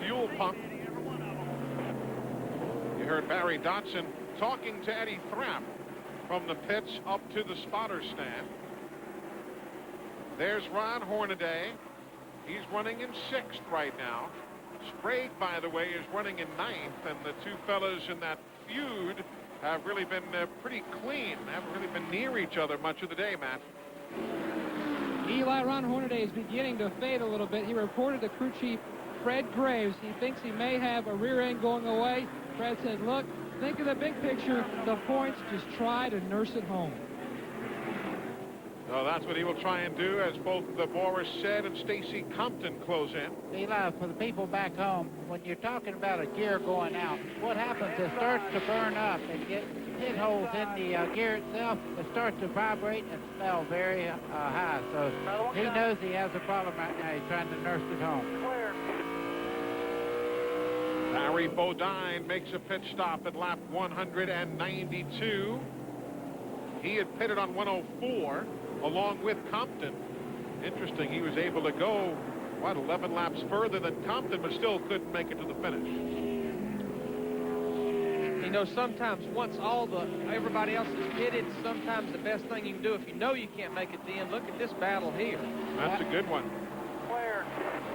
Fuel pump. You heard Barry Dotson talking to Eddie Thrapp from the pits up to the spotter stand. There's Ron Hornaday. He's running in 6th right now. Sprague, by the way, is running in 9th, and the two fellas in that feud have really been pretty clean. They haven't really been near each other much of the day, Matt. Eli, Ron Hornaday is beginning to fade a little bit. He reported to crew chief Fred Graves. He thinks he may have a rear end going away. Fred said, look, think of the big picture. The points, just try to nurse it home. So that's what he will try and do, as both the Boris said and Stacy Compton close in. Eli, for the people back home, when you're talking about a gear going out, what happens is it starts to burn up and get hit holes in the gear itself. It starts to vibrate and smell very high. So he knows he has a problem right now. He's trying to nurse it home. Barry Bodine makes a pit stop at lap 192. He had pitted on 104 along with Compton. Interesting, he was able to go, 11 laps further than Compton, but still couldn't make it to the finish. know, sometimes once everybody else is pitted, sometimes the best thing you can do if you know you can't make it to the end, look at this battle here. That's a good one.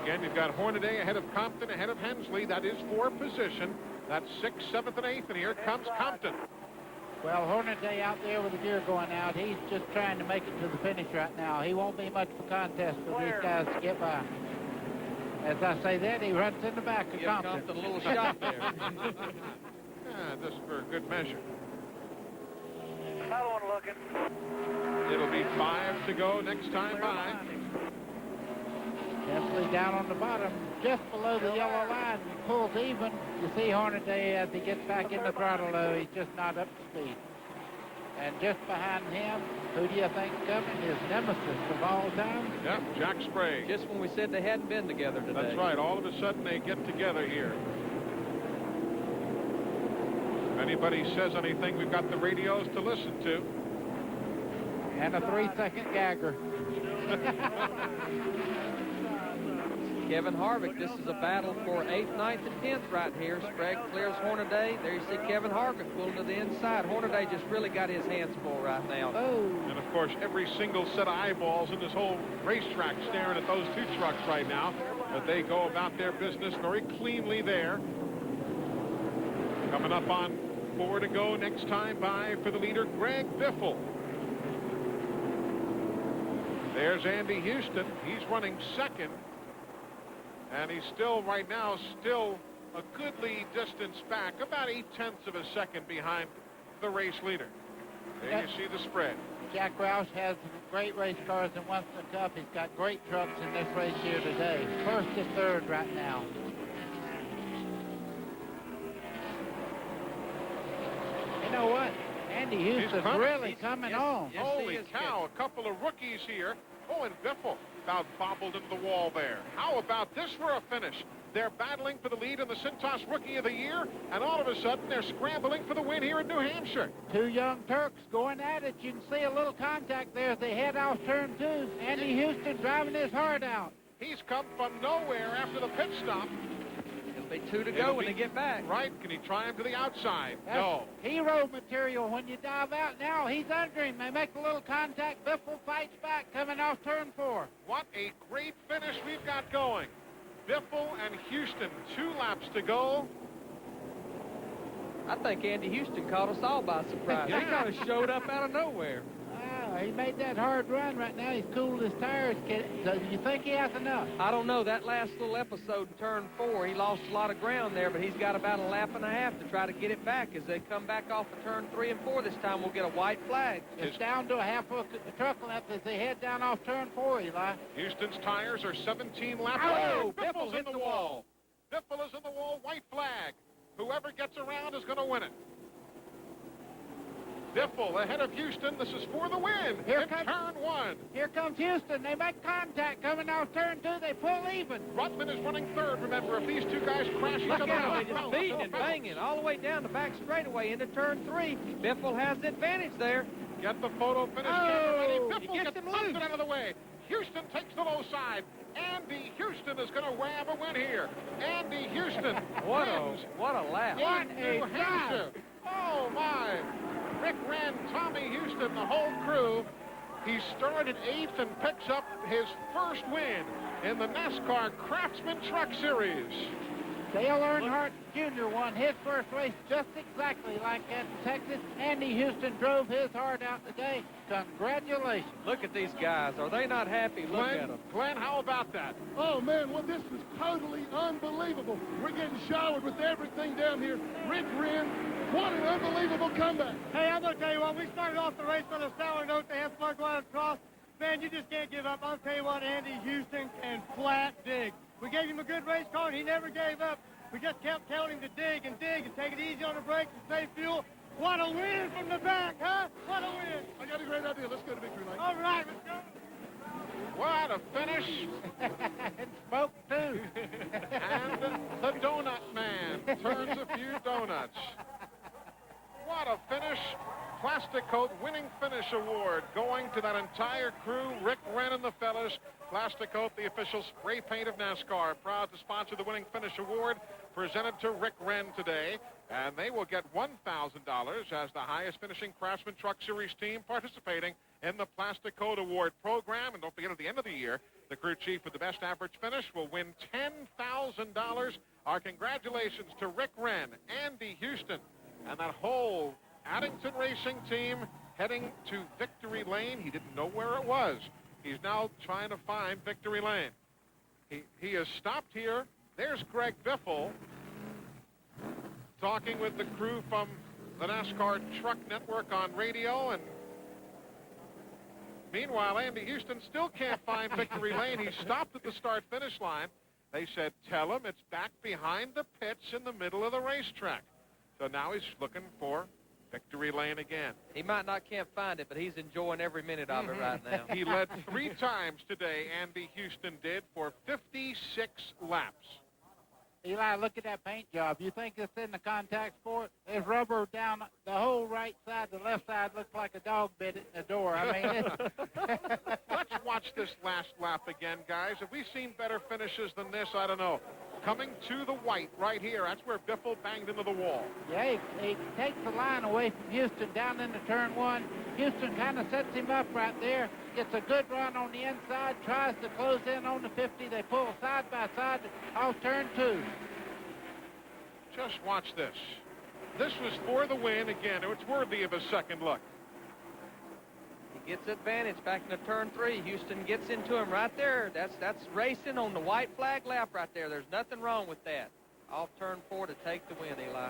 Again, you've got Hornaday ahead of Compton, ahead of Hensley. That is for position. That's 6th, 7th, and 8th, and here comes Compton. Well, Hornaday out there with the gear going out. He's just trying to make it to the finish right now. He won't be much of a contest for these guys to get by. As I say that, he runs in the back of Compton. Compton a little shot there. Just for good measure. Another one looking. It'll be 5 to go next time by. Hensley down on the bottom, just below the yellow line, pulls even. You see Hornaday as he gets back in the throttle, though, he's just not up to speed. And just behind him, who do you think coming? His nemesis of all time? Yep, Jack Sprague. Just when we said they hadn't been together today. That's right. All of a sudden, they get together here. If anybody says anything, we've got the radios to listen to. And a 3-second gagger. Kevin Harvick, this is a battle for 8th, 9th, and 10th right here. Sprague clears Hornaday. There you see Kevin Harvick pulling to the inside. Hornaday just really got his hands full right now. Oh. And, of course, every single set of eyeballs in this whole racetrack staring at those two trucks right now. But they go about their business very cleanly there. Coming up on 4 to go next time by for the leader, Greg Biffle. There's Andy Houston. He's running second. And he's still, right now, a goodly distance back, about 0.8 of a second behind the race leader. There you see the spread. Jack Roush has great race cars and wants the Cup. He's got great trucks in this race here today. 1st and 3rd right now. You know what? Andy Houston's really coming on. Yes, holy cow, a couple of rookies here. Oh, and Biffle about bobbled into the wall there. How about this for a finish? They're battling for the lead in the Cintas Rookie of the Year, and all of a sudden they're scrambling for the win here in New Hampshire. Two young Turks going at it. You can see a little contact there as they head off turn 2. Andy Houston driving his heart out. He's come from nowhere after the pit stop. It'll be 2 to go when they get back. Right. Can he try him to the outside? That's no. Hero material when you dive out. Now he's under him. They make a little contact. Biffle fights back coming off turn 4. What a great finish we've got going. Biffle and Houston, 2 laps to go. I think Andy Houston caught us all by surprise. Yeah. He kind of showed up out of nowhere. He made that hard run right now. He's cooled his tires. So do you think he has enough? I don't know. That last little episode in turn 4, he lost a lot of ground there, but he's got about a lap and a half to try to get it back. As they come back off of turn 3 and 4 this time, we'll get a white flag. It's down to a half a truck length as they head down off turn 4, Eli. Houston's tires are 17 laps. Oh, Biffle's hit in the wall. Biffle is in the wall. White flag. Whoever gets around is going to win it. Biffle ahead of Houston. This is for the win. Here in comes turn 1. Here comes Houston. They make contact coming off turn 2. They pull even. Rutland is running 3rd. Remember, if these two guys crash each Look other out, out, they just beating and banging all the way down the back straightaway into turn 3. Biffle has the advantage there. Get the photo finish. Oh, Biffle he gets gets him busted loose. out of the way. Houston takes the low side. Andy Houston is going to grab a win here. Andy Houston What wins a lap. in New Hampshire. Oh, my. Rick ran Tommy Houston, the whole crew. He started 8th and picks up his first win in the NASCAR Craftsman Truck Series. Dale Earnhardt Jr. won his first race just exactly like that in Texas. Andy Houston drove his heart out today. Congratulations. Look at these guys. Are they not happy? Look at them. Glenn, how about that? Oh, man, well, this is totally unbelievable. We're getting showered with everything down here. Rick Wren, what an unbelievable comeback. Hey, I'm going to tell you what, we started off the race on a sour note. They have slug line across. Man, you just can't give up. I'll tell you what, Andy Houston can flat dig. We gave him a good race car, and he never gave up. We just kept telling him to dig and take it easy on the brakes and save fuel. What a win from the back, huh? What a win. I got a great idea. Let's go to victory lane. All right, let's go. What a finish. And spoke too. And the donut man turns a few donuts. What a finish. Plastic Coat Winning Finish Award going to that entire crew. Rick Wren and the fellas. Plastic Coat, the official spray paint of NASCAR, proud to sponsor the Winning Finish Award presented to Rick Wren today, and they will get $1,000 as the highest finishing Craftsman Truck Series team participating in the Plastic Code Award program. And don't forget, at the end of the year, the crew chief with the best average finish will win $10,000. Our congratulations to Rick Wren, Andy Houston, and that whole Addington Racing team heading to Victory Lane. He didn't know where it was. He's now trying to find Victory Lane. He has stopped here. There's Greg Biffle talking with the crew from the NASCAR Truck Network on radio, and meanwhile, Andy Houston still can't find Victory Lane. He stopped at the start-finish line. They said, tell him it's back behind the pits in the middle of the racetrack. So now he's looking for Victory Lane again. He might can't find it, but he's enjoying every minute of it right now. He led 3 times today, Andy Houston did, for 56 laps. Eli, look at that paint job. You think it's in the contact sport? There's rubber down the whole right side. The left side looks like a dog bit it in the door. I mean, Let's watch this last lap again, guys. Have we seen better finishes than this? I don't know. Coming to the white right here. That's where Biffle banged into the wall. Yeah, he takes the line away from Houston down into turn 1. Houston kind of sets him up right there. Gets a good run on the inside. Tries to close in on the 50. They pull side by side off turn 2. Just watch this. This was for the win again. It's worthy of a second look. He gets advantage back into turn 3. Houston gets into him right there. That's racing on the white flag lap right there. There's nothing wrong with that. Off turn 4 to take the win, Eli.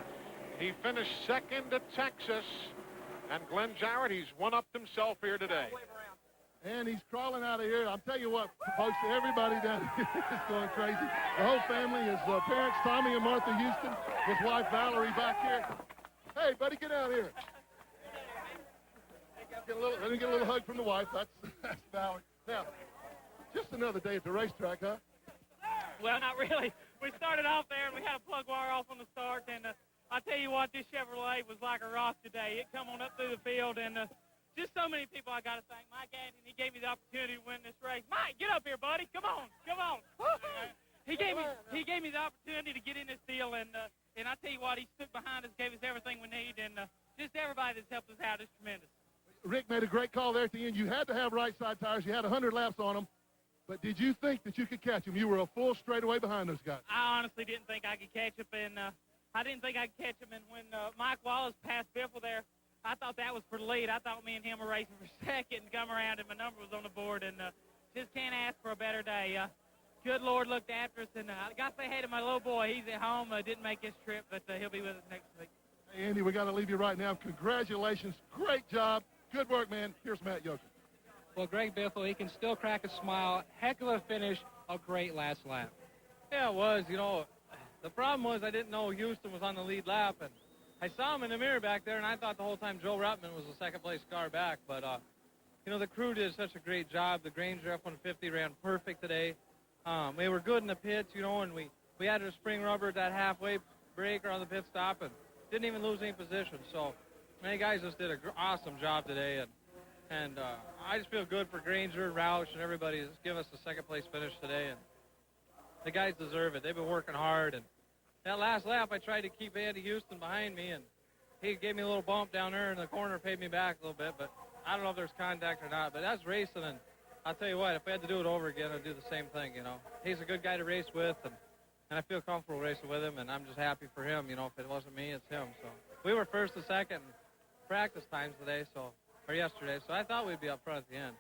He finished second at Texas. And Glenn Jarrett, he's one-upped himself here today. And he's crawling out of here. I'll tell you what, folks, everybody down here is going crazy. The whole family, his parents, Tommy and Martha Houston, his wife, Valerie, back here. Hey, buddy, get out here. Let me get a little hug from the wife. That's Valerie. Now, just another day at the racetrack, huh? Well, not really. We started off there, and we had a plug wire off on the start, and I'll tell you what, this Chevrolet was like a rock today. It come on up through the field, and just so many people I got to thank. Mike Adden, he gave me the opportunity to win this race. Mike, get up here, buddy. Come on. He gave me the opportunity to get in this deal, and I tell you what, he stood behind us, gave us everything we need, and just everybody that's helped us out is tremendous. Rick made a great call there at the end. You had to have right side tires. You had 100 laps on them. But did you think that you could catch them? You were a full straightaway behind those guys. I honestly didn't think I could catch them, and I didn't think I could catch them. And when Mike Wallace passed Biffle there, I thought that was for the lead. I thought me and him were racing for second and come around, and my number was on the board. And just can't ask for a better day. Good Lord looked after us, and I got to say hey to my little boy. He's at home. Didn't make his trip, but he'll be with us next week. Hey, Andy, we got to leave you right now. Congratulations. Great job. Good work, man. Here's Matt Yoakum. Well, Greg Biffle, he can still crack a smile. Heck of a finish. A great last lap. Yeah, it was. You know, the problem was I didn't know Houston was on the lead lap, and I saw him in the mirror back there, and I thought the whole time Joe Ruttman was the second-place car back. But, you know, the crew did such a great job. The Granger F-150 ran perfect today. We were good in the pits, you know, and we added a spring rubber at that halfway breaker on the pit stop and didn't even lose any position. So, many guys just did an awesome job today, and I just feel good for Granger, Roush, and everybody to give us the second-place finish today. And the guys deserve it. They've been working hard. And that last lap, I tried to keep Andy Houston behind me, and he gave me a little bump down there in the corner, paid me back a little bit. But I don't know if there's contact or not. But that's racing, and I'll tell you what, if I had to do it over again, I'd do the same thing, you know. He's a good guy to race with, and I feel comfortable racing with him, and I'm just happy for him. You know, if it wasn't me, it's him. So we were first and second practice times today, or yesterday, so I thought we'd be up front at the end.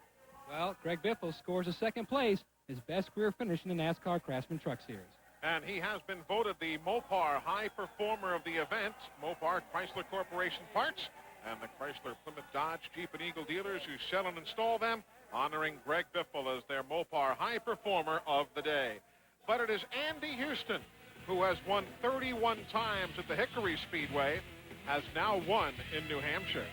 Well, Greg Biffle scores a second place, his best career finish in the NASCAR Craftsman Truck Series. And he has been voted the Mopar High Performer of the event. Mopar Chrysler Corporation parts and the Chrysler Plymouth Dodge Jeep and Eagle dealers who sell and install them, honoring Greg Biffle as their Mopar High Performer of the day. But it is Andy Houston, who has won 31 times at the Hickory Speedway, has now won in New Hampshire.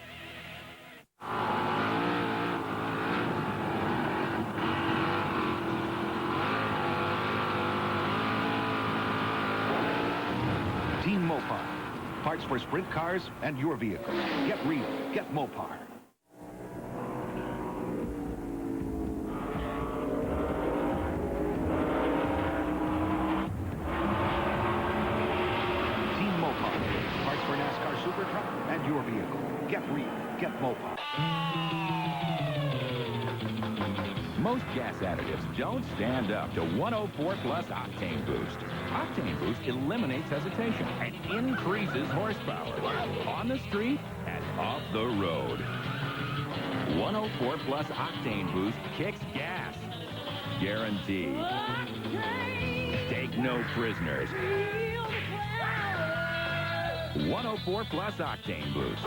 Team Mopar. Parts for sprint cars and your vehicle. Get real. Get Mopar. Most gas additives don't stand up to 104 Plus Octane Boost. Octane Boost eliminates hesitation and increases horsepower on the street and off the road. 104 Plus Octane Boost kicks gas. Guaranteed. Take no prisoners. 104 Plus Octane Boost.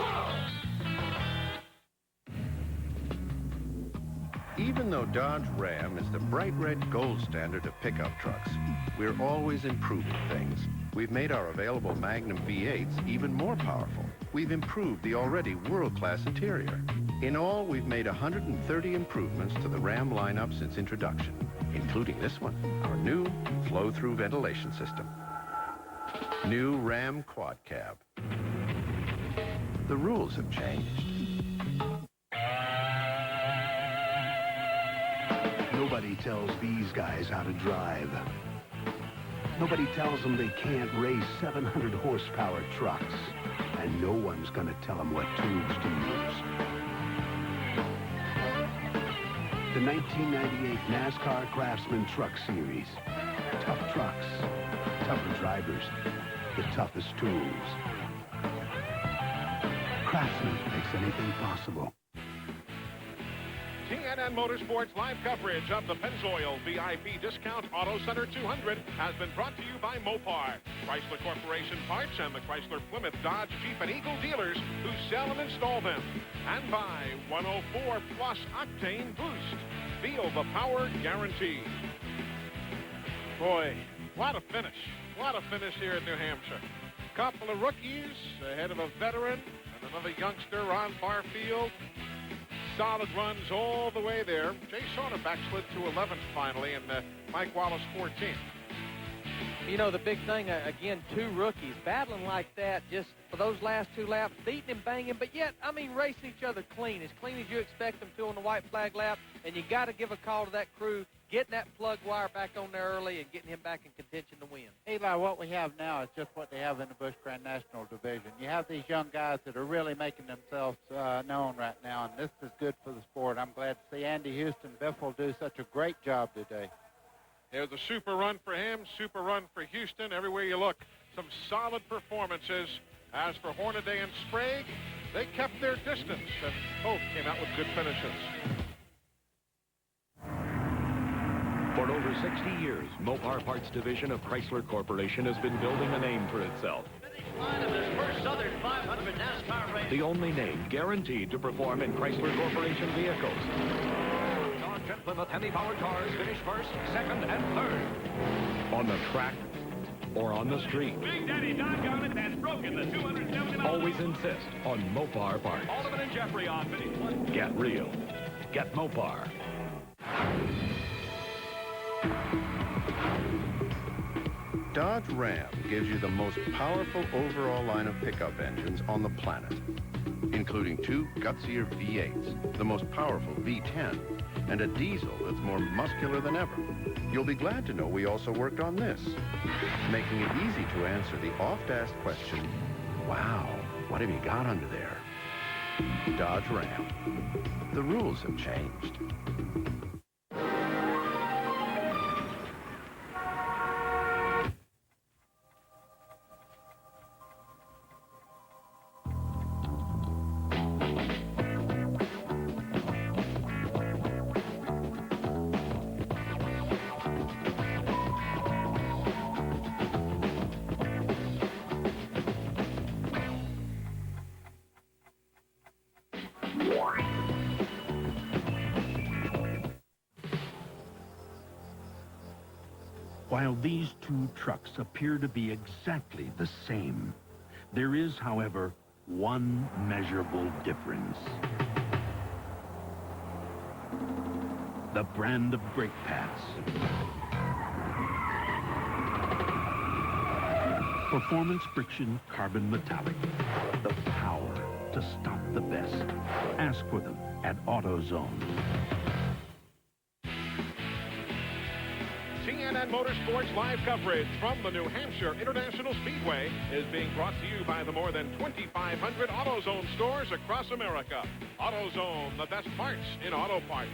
Even though Dodge Ram is the bright red gold standard of pickup trucks, we're always improving things. We've made our available Magnum V8s even more powerful. We've improved the already world-class interior. In all, we've made 130 improvements to the Ram lineup since introduction, including this one, our new flow-through ventilation system. New Ram Quad Cab. The rules have changed. Nobody tells these guys how to drive. Nobody tells them they can't race 700 horsepower trucks. And no one's gonna tell them what tubes to use. The 1998 NASCAR Craftsman Truck Series. Tough trucks, tougher drivers, the toughest tools. Craftsman makes anything possible. TNN Motorsports live coverage of the Pennzoil VIP Discount Auto Center 200 has been brought to you by Mopar, Chrysler Corporation Parts, and the Chrysler Plymouth Dodge Jeep and Eagle dealers who sell and install them. And by 104 Plus Octane Boost. Feel the power guarantee. Boy, what a finish. What a finish here in New Hampshire. Couple of rookies ahead of a veteran and another youngster, Ron Barfield. Solid runs all the way there. Jay Sauter backslid to 11th finally, and Mike Wallace 14th. You know, the big thing, again, two rookies battling like that just for those last two laps, beating and banging, but yet, I mean, racing each other clean as you expect them to on the white flag lap, and you got to give a call to that crew, getting that plug wire back on there early and getting him back in contention to win. Eli, what we have now is just what they have in the Busch Grand National Division. You have these young guys that are really making themselves known right now, and this is good for the sport. I'm glad to see Andy Houston Biffle do such a great job today. There's a super run for him, super run for Houston. Everywhere you look, some solid performances. As for Hornaday and Sprague, they kept their distance, and both came out with good finishes. For over 60 years, Mopar Parts Division of Chrysler Corporation has been building a name for itself. Of his first Southern 500 NASCAR race. The only name guaranteed to perform in Chrysler Corporation vehicles. Dodge Plymouth Hemi-powered cars finish first, second, and third. On the track or on the street. Big Daddy Doggone It has broken the 270 miles. Always insist on Mopar parts. Alderman and Jeffrey on finish one. Get real. Get Mopar. Dodge Ram gives you the most powerful overall line of pickup engines on the planet, including two gutsier V8s, the most powerful V10, and a diesel that's more muscular than ever. You'll be glad to know we also worked on this, making it easy to answer the oft-asked question, wow, what have you got under there? Dodge Ram. The rules have changed. While these two trucks appear to be exactly the same, there is, however, one measurable difference. The brand of brake pads. Performance friction carbon metallic. The power to stop the best. Ask for them at AutoZone. TNN Motorsports live coverage from the New Hampshire International Speedway is being brought to you by the more than 2,500 AutoZone stores across America. AutoZone, the best parts in auto parts.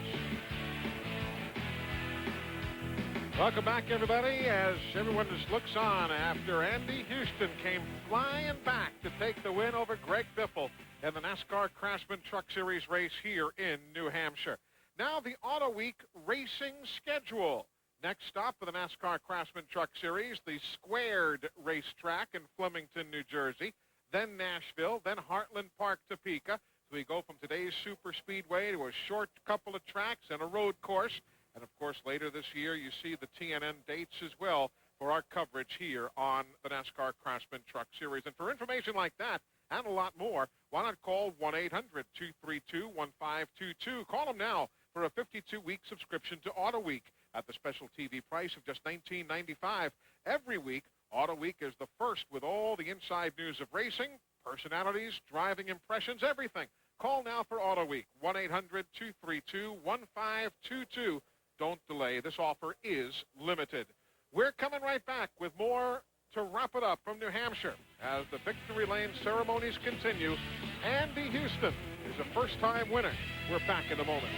Welcome back, everybody, as everyone just looks on after Andy Houston came flying back to take the win over Greg Biffle in the NASCAR Craftsman Truck Series race here in New Hampshire. Now the Auto Week racing schedule. Next stop for the NASCAR Craftsman Truck Series, the Squared Racetrack in Flemington, New Jersey, then Nashville, then Heartland Park, Topeka. So we go from today's super speedway to a short couple of tracks and a road course. And, of course, later this year, you see the TNN dates as well for our coverage here on the NASCAR Craftsman Truck Series. And for information like that and a lot more, why not call 1-800-232-1522. Call them now for a 52-week subscription to Auto Week at the special TV price of just $19.95. Every week, Auto Week is the first with all the inside news of racing, personalities, driving impressions, everything. Call now for Auto Week, 1-800-232-1522. Don't delay. This offer is limited. We're coming right back with more to wrap it up from New Hampshire as the Victory Lane ceremonies continue. Andy Houston is a first-time winner. We're back in a moment.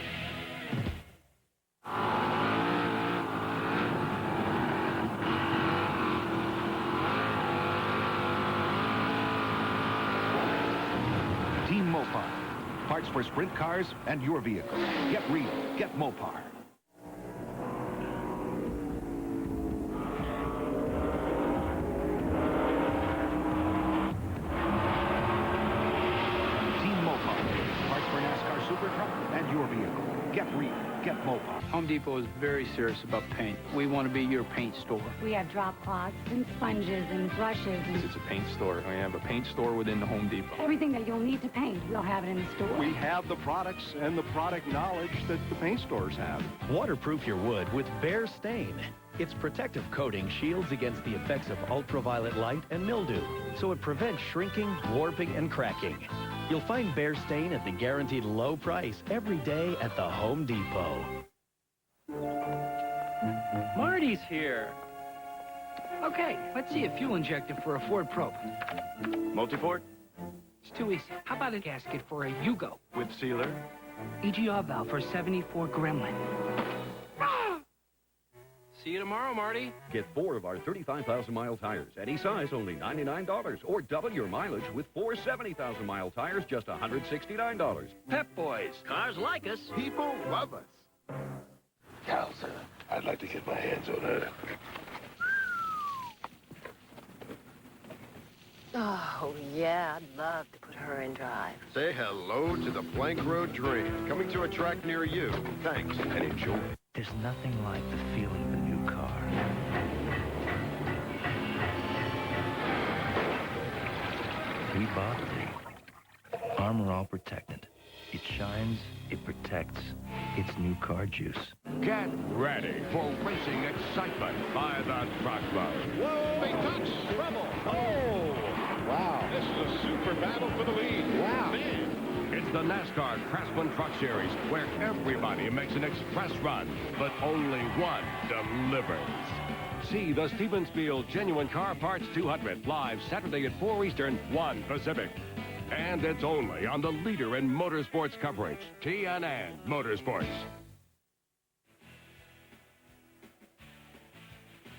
Team Mopar. Parts for sprint cars and your vehicle. Get real. Get Mopar. And your vehicle. Get real. Get Mopar. Home Depot is very serious about paint. We want to be your paint store. We have drop cloths and sponges and brushes. It's a paint store. We have a paint store within the Home Depot. Everything that you'll need to paint, we'll have it in the store. We have the products and the product knowledge that the paint stores have. Waterproof your wood with Bear Stain. Its protective coating shields against the effects of ultraviolet light and mildew, so it prevents shrinking, warping, and cracking. You'll find Bear Stain at the guaranteed low price every day at the Home Depot. Marty's here. Okay, let's see a fuel injector for a Ford Probe. Multi-port? It's too easy. How about a gasket for a Yugo? With sealer? EGR valve for 74 Gremlin. See you tomorrow, Marty. Get 4 of our 35,000-mile tires. Any size, only $99. Or double your mileage with 4 70,000-mile tires, just $169. Pep Boys. Cars like us. People love us. Cal, sir, I'd like to get my hands on her. Oh, yeah, I'd love to put her in drive. Say hello to the Blank Road Dream. Coming to a track near you. Thanks, and enjoy. There's nothing like the feeling of a new car. We bought 3. Armor All Protectant. It shines, it protects. It's new car juice. Get ready for racing excitement by the truckload. Whoa, they touch. Rebel. Oh. Wow. This is a super battle for the lead. Wow. Man. It's the NASCAR Craftsman Truck Series, where everybody makes an express run, but only one delivers. See the Stevensfield Genuine Car Parts 200 live Saturday at 4 Eastern, 1 Pacific. And it's only on the leader in motorsports coverage, TNN Motorsports.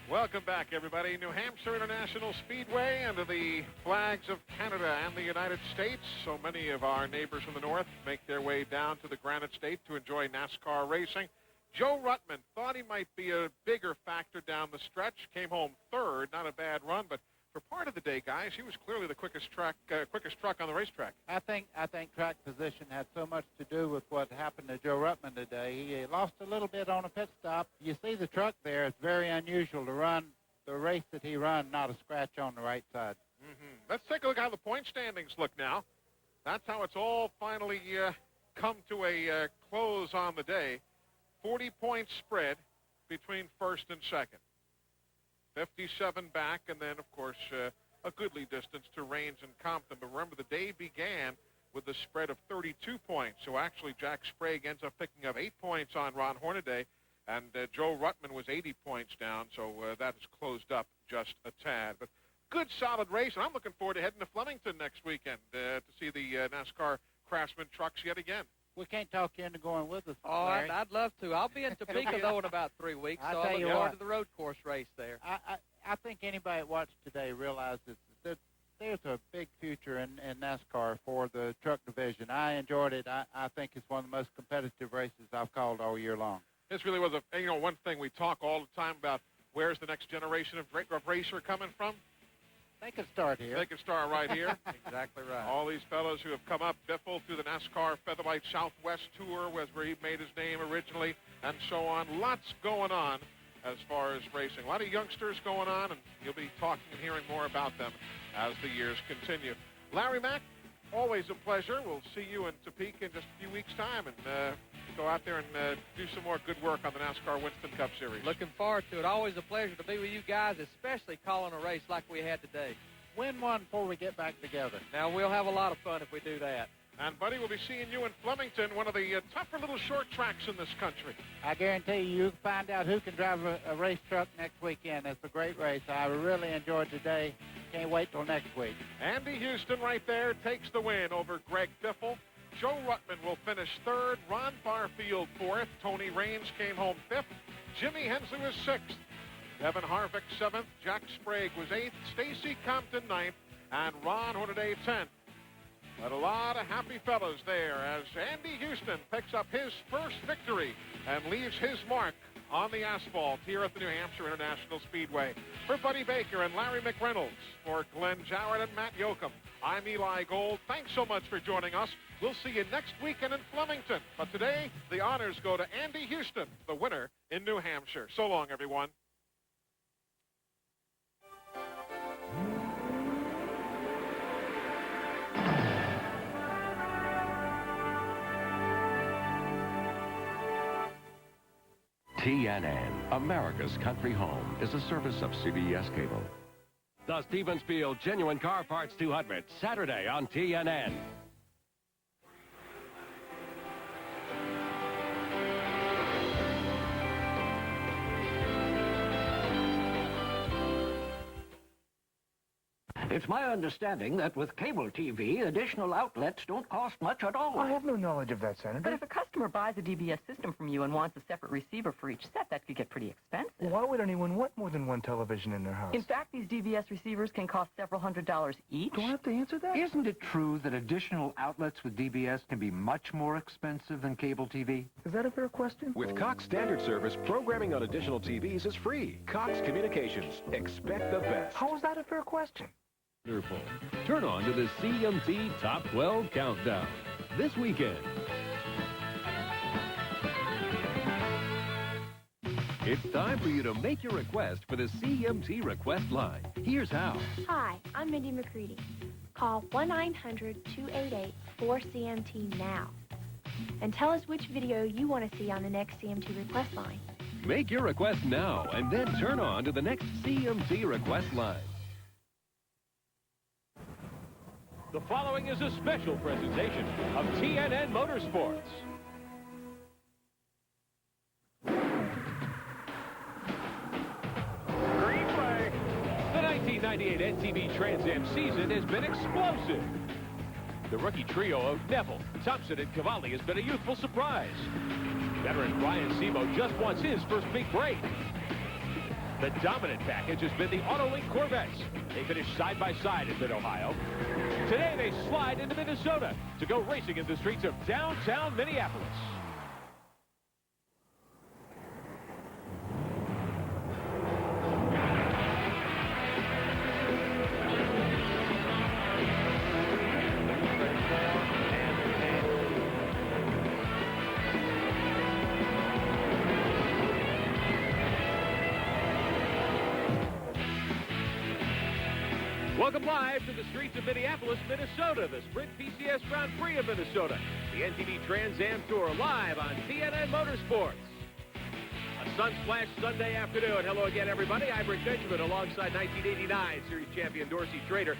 Welcome back, everybody. New Hampshire International Speedway under the flags of Canada and the United States. So many of our neighbors from the north make their way down to the Granite State to enjoy NASCAR racing. Joe Ruttman thought he might be a bigger factor down the stretch. Came home third. Not a bad run, but for part of the day, guys, he was clearly the quickest truck on the racetrack. I think track position had so much to do with what happened to Joe Ruttman today. He lost a little bit on a pit stop. You see the truck there. It's very unusual to run the race that he run, not a scratch on the right side. Let's take a look at how the point standings look now. That's how it's all finally come to a close on the day. 40-point spread between first and second. 57 back, and then, of course, a goodly distance to Raines and Compton. But remember, the day began with a spread of 32 points. So actually, Jack Sprague ends up picking up 8 points on Ron Hornaday, and Joe Ruttman was 80 points down. So that has closed up just a tad. But good, solid race, and I'm looking forward to heading to Flemington next weekend to see the NASCAR Craftsman Trucks yet again. we can't talk you into going with us. Oh, Larry. I'd love to. I'll be in Topeka, though, in about 3 weeks, so I'll look forward to the road course race there. I think anybody that watched today realizes that there's a big future in NASCAR for the truck division. I enjoyed it. I think it's one of the most competitive races I've called all year long. This really was one thing we talk all the time about. Where's the next generation of racer coming from? They can start here. They can start right here. Exactly right. All these fellows who have come up, Biffle through the NASCAR Featherweight Southwest Tour, was where he made his name originally, and so on. Lots going on as far as racing. A lot of youngsters going on, and you'll be talking and hearing more about them as the years continue. Larry Mack, always a pleasure. We'll see you in Topeka in just a few weeks' time, and go out there and do some more good work on the NASCAR Winston Cup Series. Looking forward to it. Always a pleasure to be with you guys, especially calling a race like we had today. Win one before we get back together. Now, we'll have a lot of fun if we do that. And, Buddy, we'll be seeing you in Flemington, one of the tougher little short tracks in this country. I guarantee you can find out who can drive a race truck next weekend. It's a great race. I really enjoyed today. Can't wait till next week. Andy Houston right there takes the win over Greg Biffle. Joe Ruttman will finish third. Ron Barfield fourth. Tony Raines came home fifth. Jimmy Hensley was sixth. Evan Harvick seventh. Jack Sprague was eighth. Stacy Compton ninth. And Ron Hornaday 10th. But a lot of happy fellows there as Andy Houston picks up his first victory and leaves his mark on the asphalt here at the New Hampshire International Speedway. For Buddy Baker and Larry McReynolds, for Glenn Jarrett and Matt Yoakum, I'm Eli Gold. Thanks so much for joining us. We'll see you next weekend in Flemington. But today, the honors go to Andy Houston, the winner in New Hampshire. So long, everyone. TNN, America's country home, is a service of CBS Cable. The Stevens Field Genuine Car Parts 200, Saturday on TNN. It's my understanding that with cable TV, additional outlets don't cost much at all. I have no knowledge of that, Senator. But if a customer buys a DBS system from you and wants a separate receiver for each set, that could get pretty expensive. Why would anyone want more than one television in their house? In fact, these DBS receivers can cost several $100s each. Do I have to answer that? Isn't it true that additional outlets with DBS can be much more expensive than cable TV? Is that a fair question? With Cox Standard Service, programming on additional TVs is free. Cox Communications. Expect the best. How is that a fair question? Wonderful. Turn on to the CMT Top 12 Countdown this weekend. It's time for you to make your request for the CMT Request Line. Here's how. Hi, I'm Mindy McCready. Call 1-900-288-4CMT now and tell us which video you want to see on the next CMT Request Line. Make your request now and then turn on to the next CMT Request Line. The following is a special presentation of TNN Motorsports. Green flag. The 1998 NTV Trans Am season has been explosive. The rookie trio of Neville, Thompson, and Cavalli has been a youthful surprise. Veteran Brian Sebo just wants his first big break. The dominant package has been the AutoLink Corvettes. They finished side by side in Mid-Ohio. Today they slide into Minnesota to go racing in the streets of downtown Minneapolis. Welcome live to the streets of Minneapolis, Minnesota, the Sprint PCS Grand Prix of Minnesota, the NTV Trans Am Tour, live on TNN Motorsports. A sun-splashed Sunday afternoon. Hello again, everybody. I'm Rick Benjamin, alongside 1989 Series champion Dorsey Trader.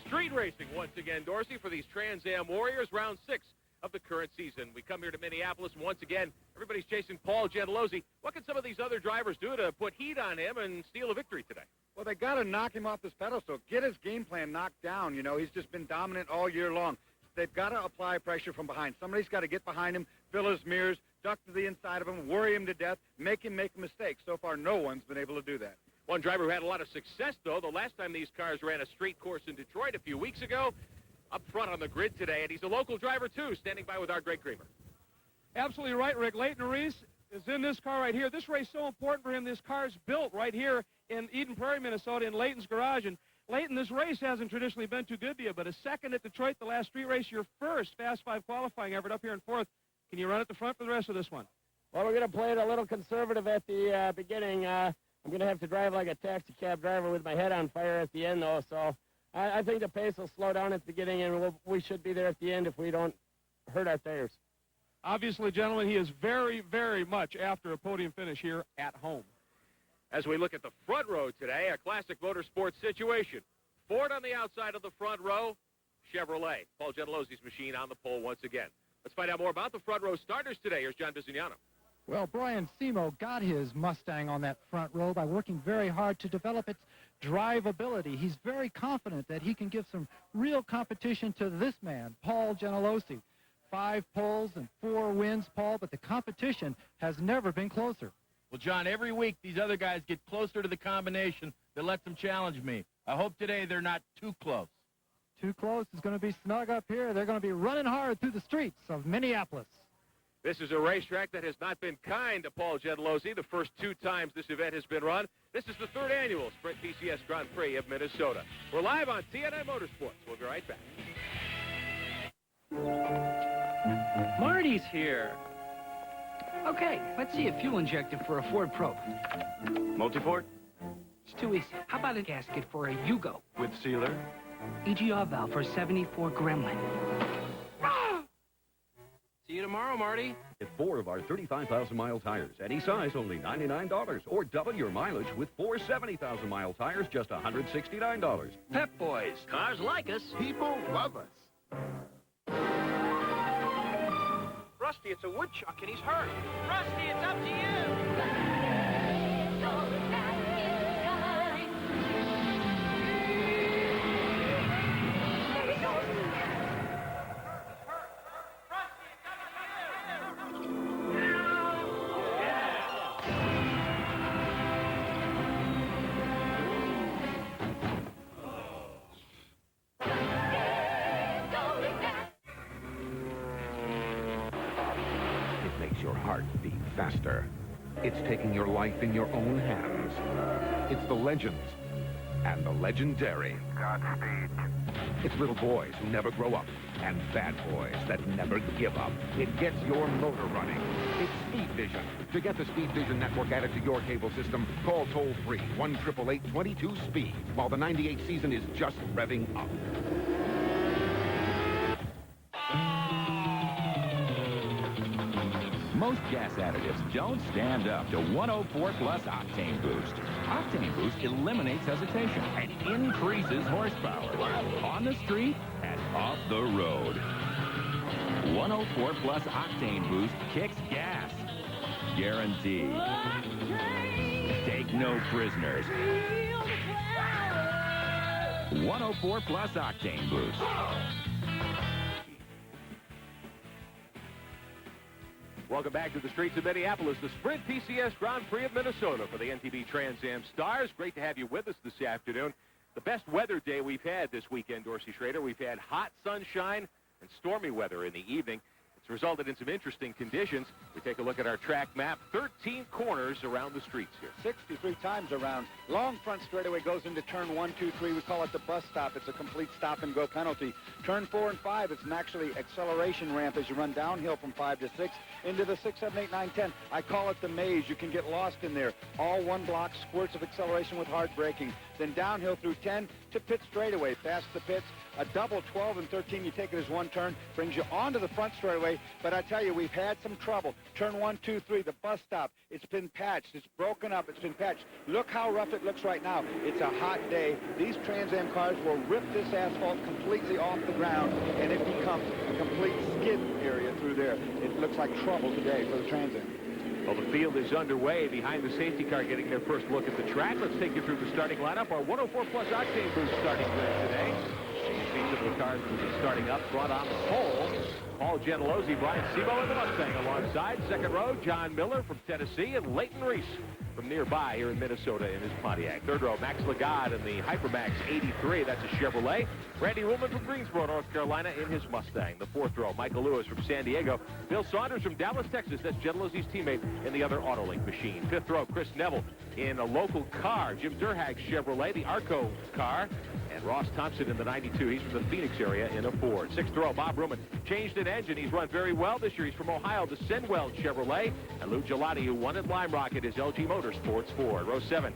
Street racing once again, Dorsey, for these Trans Am Warriors, round 6 of the current season. We come here to Minneapolis, and once again, everybody's chasing Paul Gentilozzi. What can some of these other drivers do to put heat on him and steal a victory today? Well, they got to knock him off his pedestal, get his game plan knocked down. You know, he's just been dominant all year long. they've got to apply pressure from behind. Somebody's got to get behind him, fill his mirrors, duck to the inside of him, worry him to death, make him make a mistake. So far, no one's been able to do that. One driver who had a lot of success, though, the last time these cars ran a straight course in Detroit a few weeks ago, up front on the grid today, and he's a local driver, too, standing by with our Greg Creamer. Absolutely right, Rick. Leighton Reese is in this car right here. This race is so important for him. This car's built right here in Eden Prairie, Minnesota, in Leighton's garage. And Leighton, this race hasn't traditionally been too good to you, but a second at Detroit, the last street race, your first Fast 5 qualifying effort up here in fourth. Can you run at the front for the rest of this one? Well, we're going to play it a little conservative at the beginning. I'm going to have to drive like a taxi cab driver with my head on fire at the end, though. So I think the pace will slow down at the beginning, and we should be there at the end if we don't hurt our tires. Obviously, gentlemen, he is very, very much after a podium finish here at home. As we look at the front row today, a classic motorsports situation. Ford on the outside of the front row, Chevrolet. Paul Gentilosi's machine on the pole once again. Let's find out more about the front row starters today. Here's John Bisignano. Well, Brian Simo got his Mustang on that front row by working very hard to develop its drivability. He's very confident that he can give some real competition to this man, Paul Gentilosi. 5 poles and 4 wins, Paul, but the competition has never been closer. Well, John, every week these other guys get closer to the combination that lets them challenge me. I hope today they're not too close. Too close is going to be snug up here. They're going to be running hard through the streets of Minneapolis. This is a racetrack that has not been kind to Paul Gentilosi the first 2 times this event has been run. This is the 3rd annual Sprint PCS Grand Prix of Minnesota. We're live on TNN Motorsports. We'll be right back. Marty's here. Okay, let's see a fuel injector for a Ford Probe. Multi-port? It's too easy. How about a gasket for a Yugo? With sealer? EGR valve for 74 Gremlin. See you tomorrow, Marty. Get 4 of our 35,000-mile tires. Any size, only $99. Or double your mileage with 4 70,000-mile tires, just $169. Pep Boys. Cars like us. People love us. Rusty, it's a woodchuck and he's hurt. Rusty, it's up to you. Your heart beat faster. It's taking your life in your own hands. It's the legends and the legendary. Godspeed. It's little boys who never grow up and bad boys that never give up. It gets your motor running. It's Speed Vision. To get the Speed Vision network added to your cable system, call toll-free 1-888-22-SPEED while the 98 season is just revving up. Most gas additives don't stand up to 104 Plus Octane Boost. Octane Boost eliminates hesitation and increases horsepower on the street and off the road. 104 Plus Octane Boost kicks gas. Guaranteed. Take no prisoners. 104 Plus Octane Boost. Welcome back to the streets of Minneapolis, the Sprint PCS Grand Prix of Minnesota for the NTB Trans Am Stars. Great to have you with us this afternoon. The best weather day we've had this weekend, Dorsey Schrader. We've had hot sunshine and stormy weather in the evening. It's resulted in some interesting conditions. We take a look at our track map. 13 corners around the streets here. 63 times around. Long front straightaway goes into turn 1, 2, 3. We call it the bus stop. It's a complete stop-and-go penalty. Turn 4 and 5, it's an actually acceleration ramp as you run downhill from 5 to 6 into the 6, 7, 8, 9, 10. I call it the maze. You can get lost in there. All one block squirts of acceleration with hard braking. Then downhill through 10 to pit straightaway. Past the pits, a double 12 and 13. You take it as one turn, brings you onto the front straightaway. But I tell you, we've had some trouble. Turn 1, 2, 3, the bus stop. It's been patched. It's broken up. It's been patched. Look how rough it looks right now. It's a hot day. These Trans Am cars will rip this asphalt completely off the ground, and it becomes a complete skid area through there. It looks like trouble today for the Trans Am. Well, the field is underway behind the safety car getting their first look at the track. Let's take you through the starting lineup. Our 104 Plus Octane Boost starting grid today. each of the cars will be starting up front on the pole. Paul Gentilozzi, Brian Sebo in the Mustang alongside. Second row, John Miller from Tennessee and Leighton Reese from nearby here in Minnesota in his Pontiac. Third row, Max Lagarde in the Hypermax 83. That's a Chevrolet. Randy Ruhlman from Greensboro, North Carolina in his Mustang. The fourth row, Michael Lewis from San Diego. Bill Saunders from Dallas, Texas. That's Gentilozzi's teammate in the other Autolink machine. Fifth row, Chris Neville in a local car. Jim Durhag's Chevrolet, the Arco car. And Ross Thompson in the 92. He's from the Phoenix area in a Ford. Sixth row, Bob Ruhlman changed an engine. He's run very well this year. He's from Ohio, the Senwell Chevrolet. And Lou Gelati, who won at Lime Rock, his LG Motorsports Ford. Row 7,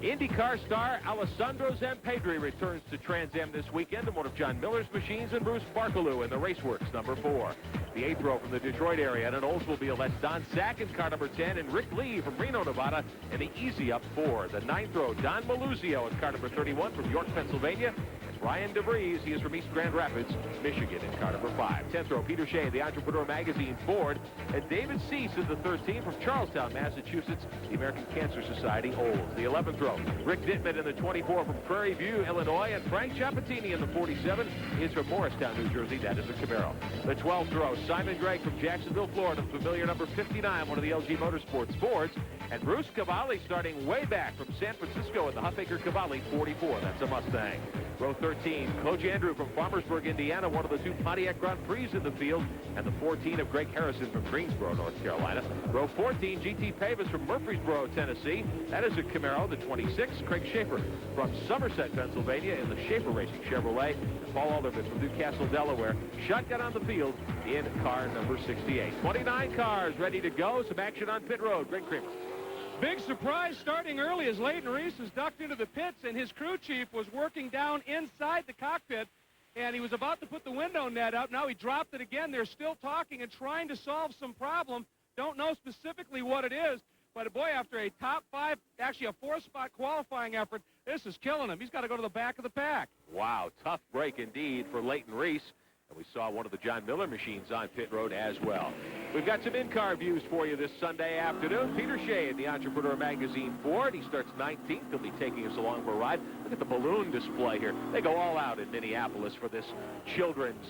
IndyCar star Alessandro Zampedri returns to Trans Am this weekend in one of John Miller's machines, and Bruce Barkaloo in the Raceworks number 4. The eighth row from the Detroit area, and an Oldsmobile, that's Don Sack in car number 10, and Rick Lee from Reno, Nevada in the Easy Up 4. The ninth row, Don Maluzio in car number 31 from York, Pennsylvania. Brian DeVries, he is from East Grand Rapids, Michigan in car number 5. 10th row, Peter Shea, the Entrepreneur Magazine Ford. And David Cease is the 13 from Charlestown, Massachusetts, the American Cancer Society Olds. The 11th row, Rick Dittman in the 24 from Prairie View, Illinois. And Frank Ciappatini in the 47 is from Morristown, New Jersey. That is a Camaro. The 12th row, Simon Gregg from Jacksonville, Florida, familiar number 59, one of the LG Motorsports Fords. And Bruce Cavalli starting way back from San Francisco in the Huffaker Cavalli 44. That's a Mustang. Row 13, Coach Andrew from Farmersburg, Indiana, one of the 2 Pontiac Grand Prix in the field. And the 14 of Greg Harrison from Greensboro, North Carolina. Row 14, GT Pavis from Murfreesboro, Tennessee. That is a Camaro. The 26, Craig Schaefer from Somerset, Pennsylvania in the Schaefer Racing Chevrolet. And Paul Alderman from Newcastle, Delaware. Shotgun on the field in car number 68. 29 cars ready to go. Some action on pit road. Greg Kramer. Big surprise starting early as Leighton Reese is ducked into the pits, and his crew chief was working down inside the cockpit, and he was about to put the window net up. Now he dropped it again. They're still talking and trying to solve some problem. Don't know specifically what it is, but boy, after a top 5, actually a 4-spot qualifying effort, this is killing him. He's got to go to the back of the pack. Wow, tough break indeed for Leighton Reese. And we saw one of the John Miller machines on pit road as well. We've got some in-car views for you this Sunday afternoon. Peter Shea in the Entrepreneur Magazine Ford. He starts 19th. He'll be taking us along for a ride. Look at the balloon display here. They go all out in Minneapolis for this children's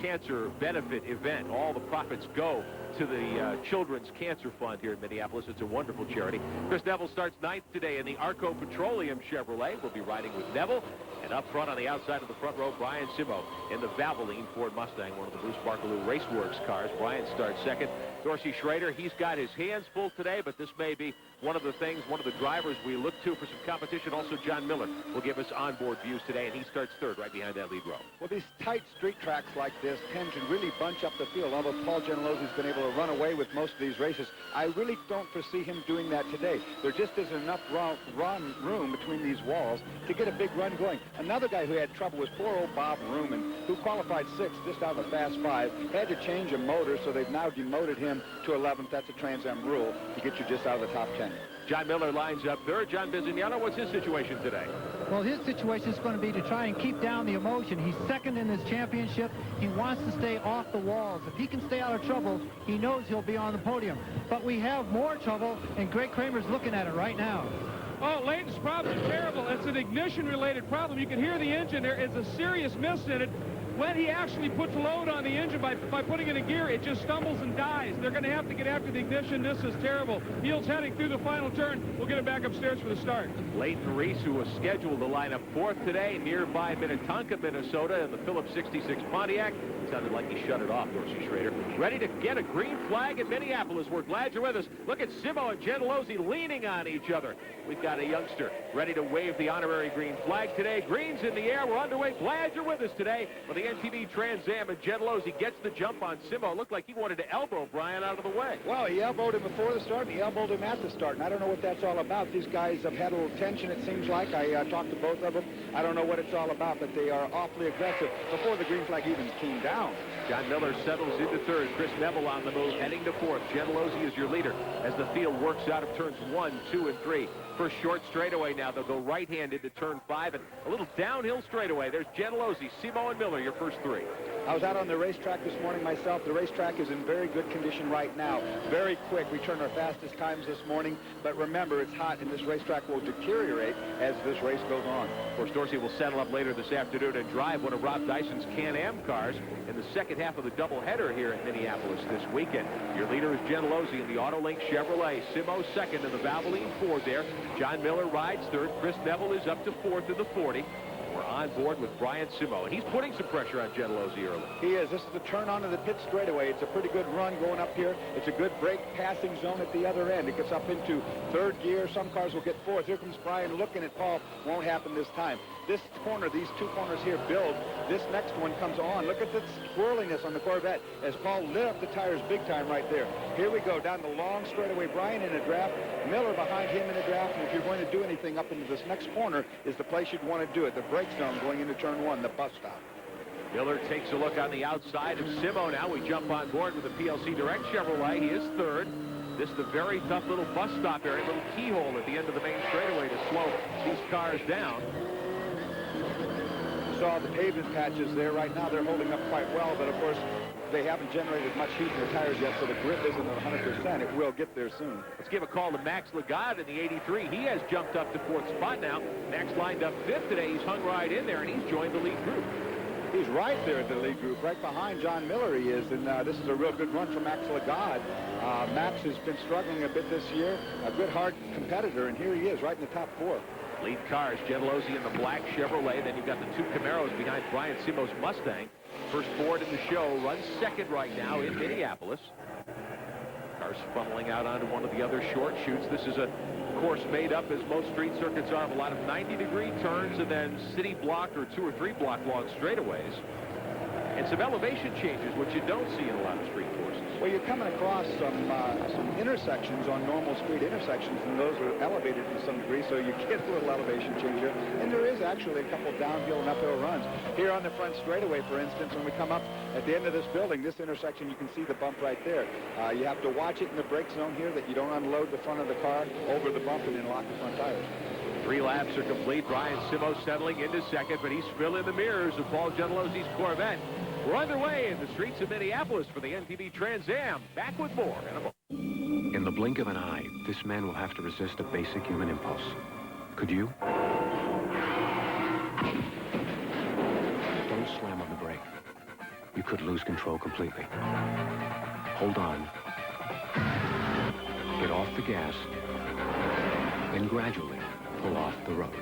cancer benefit event. All the profits go to the Children's Cancer Fund here in Minneapolis. It's a wonderful charity. Chris Neville starts 9th today in the Arco Petroleum Chevrolet. We'll be riding with Neville. And up front on the outside of the front row, Brian Simo in the Valvoline Ford Mustang, one of the Bruce Barkaloo Raceworks cars. Brian starts second. Dorsey Schrader, he's got his hands full today, but this may be one of the things, one of the drivers we look to for some competition. Also, John Miller will give us onboard views today, and he starts third right behind that lead row. Well, these tight street tracks like this tend to really bunch up the field. Although Paul Gentilozzi's been able to run away with most of these races, I really don't foresee him doing that today. There just isn't enough run room between these walls to get a big run going. Another guy who had trouble was poor old Bob Ruhlman, who qualified 6th just out of the Fast 5, had to change a motor, so they've now demoted him to 11th. That's a Trans Am rule to get you just out of the top 10. John Miller lines up third. John Bizignano, what's his situation today? Well, his situation is going to be to try and keep down the emotion. He's second in this championship. He wants to stay off the walls. If he can stay out of trouble, he knows he'll be on the podium. But we have more trouble, and Greg Kramer's looking at it right now. Oh, Leighton's problem is terrible. It's an ignition-related problem. You can hear the engine. There is a serious miss in it. When he actually puts load on the engine by putting it in gear, it just stumbles and dies. They're going to have to get after the ignition. This is terrible. Heels heading through the final turn. We'll get him back upstairs for the start. Leighton Reese, who was scheduled to line up 4th today nearby Minnetonka, Minnesota in the Phillips 66 Pontiac. Sounded like he shut it off, Dorsey Schrader. Ready to get a green flag in Minneapolis. We're glad you're with us. Look at Simo and Gentilozzi leaning on each other. We've got a youngster ready to wave the honorary green flag today. Green's in the air. We're underway. Glad you're with us today for the NTV Trans Am. And Gentilozzi gets the jump on Simo. Looked like he wanted to elbow Brian out of the way. Well, he elbowed him before the start, and he elbowed him at the start. And I don't know what that's all about. These guys have had a little tension, it seems like. I talked to both of them. I don't know what it's all about, but they are awfully aggressive before the green flag even came down. John Miller settles into third. Chris Neville on the move, heading to 4th. Gentilozzi is your leader as the field works out of turns 1, 2, and 3. First short straightaway now. They'll go right-hand into turn 5 and a little downhill straightaway. There's Gentilozzi, Simo, and Miller, your first three. I was out on the racetrack this morning myself. The racetrack is in very good condition right now. Very quick. We turned our fastest times this morning. But remember, it's hot, and this racetrack will deteriorate as this race goes on. Of course, Dorsey will settle up later this afternoon and drive one of Rob Dyson's Can-Am cars in the second half of the doubleheader here in Minneapolis this weekend. Your leader is Gentilozzi in the Autolink Chevrolet. Simo second in the Valvoline Ford there. John Miller rides third. Chris Neville is up to fourth in the 40. We're on board with Brian Simo, and he's putting some pressure on Gentilozzi early. He is. This is the turn onto the pit straightaway. It's a pretty good run going up here. It's a good brake passing zone at the other end. It gets up into third gear. Some cars will get fourth. Here comes Brian looking at Paul. Won't happen this time. This corner, these two corners here build. This next one comes on. Look at the swirliness on the Corvette as Paul lit up the tires big time right there. Here we go down the long straightaway. Brian in a draft. Miller behind him in a draft. And if you're going to do anything up into this next corner is the place you'd want to do it. The brake zone going into turn one, the bus stop. Miller takes a look on the outside of Simo now. We jump on board with the PLC Direct Chevrolet. He is third. This is the very tough little bus stop area, little keyhole at the end of the main straightaway to slow these cars down. Saw the pavement patches there. Right now they're holding up quite well, but of course they haven't generated much heat in their tires yet, so the grip isn't at 100%. It will get there soon. Let's give a call to Max Lagarde in the 83. He has jumped up to fourth spot now. Max lined up fifth today. He's hung right in there, and he's joined the lead group. He's right there at the lead group, right behind John Miller he is, and this is a real good run for Max Lagarde. Max has been struggling a bit this year, a good hard competitor, and here he is right in the top four. Lead cars, Gentilozzi in the black Chevrolet. Then you've got the two Camaros behind Brian Simo's Mustang. First Ford in the show, runs second right now in Minneapolis. Cars funneling out onto one of the other short chutes. This is a course made up, as most street circuits are, of a lot of 90-degree turns and then city block or 2 or 3 block long straightaways. And some elevation changes, which you don't see in a lot of street courses. Well, you're coming across some intersections on normal street intersections, and those are elevated to some degree, so you get a little elevation change here. And there is actually a couple downhill and uphill runs. Here on the front straightaway, for instance, when we come up at the end of this building, this intersection, you can see the bump right there. You have to watch it in the brake zone here that you don't unload the front of the car over the bump and then lock the front tires. 3 laps are complete. Brian Simo settling into second, but he's still in the mirrors of Paul Gentilozzi's Corvette. We're underway in the streets of Minneapolis for the NTV Trans Am. Back with more in a moment. In the blink of an eye, this man will have to resist a basic human impulse. Could you? Don't slam on the brake. You could lose control completely. Hold on. Get off the gas. Then gradually pull off the road.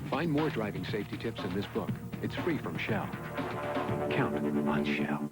Find more driving safety tips in this book. It's free from Shell. Count on Shell.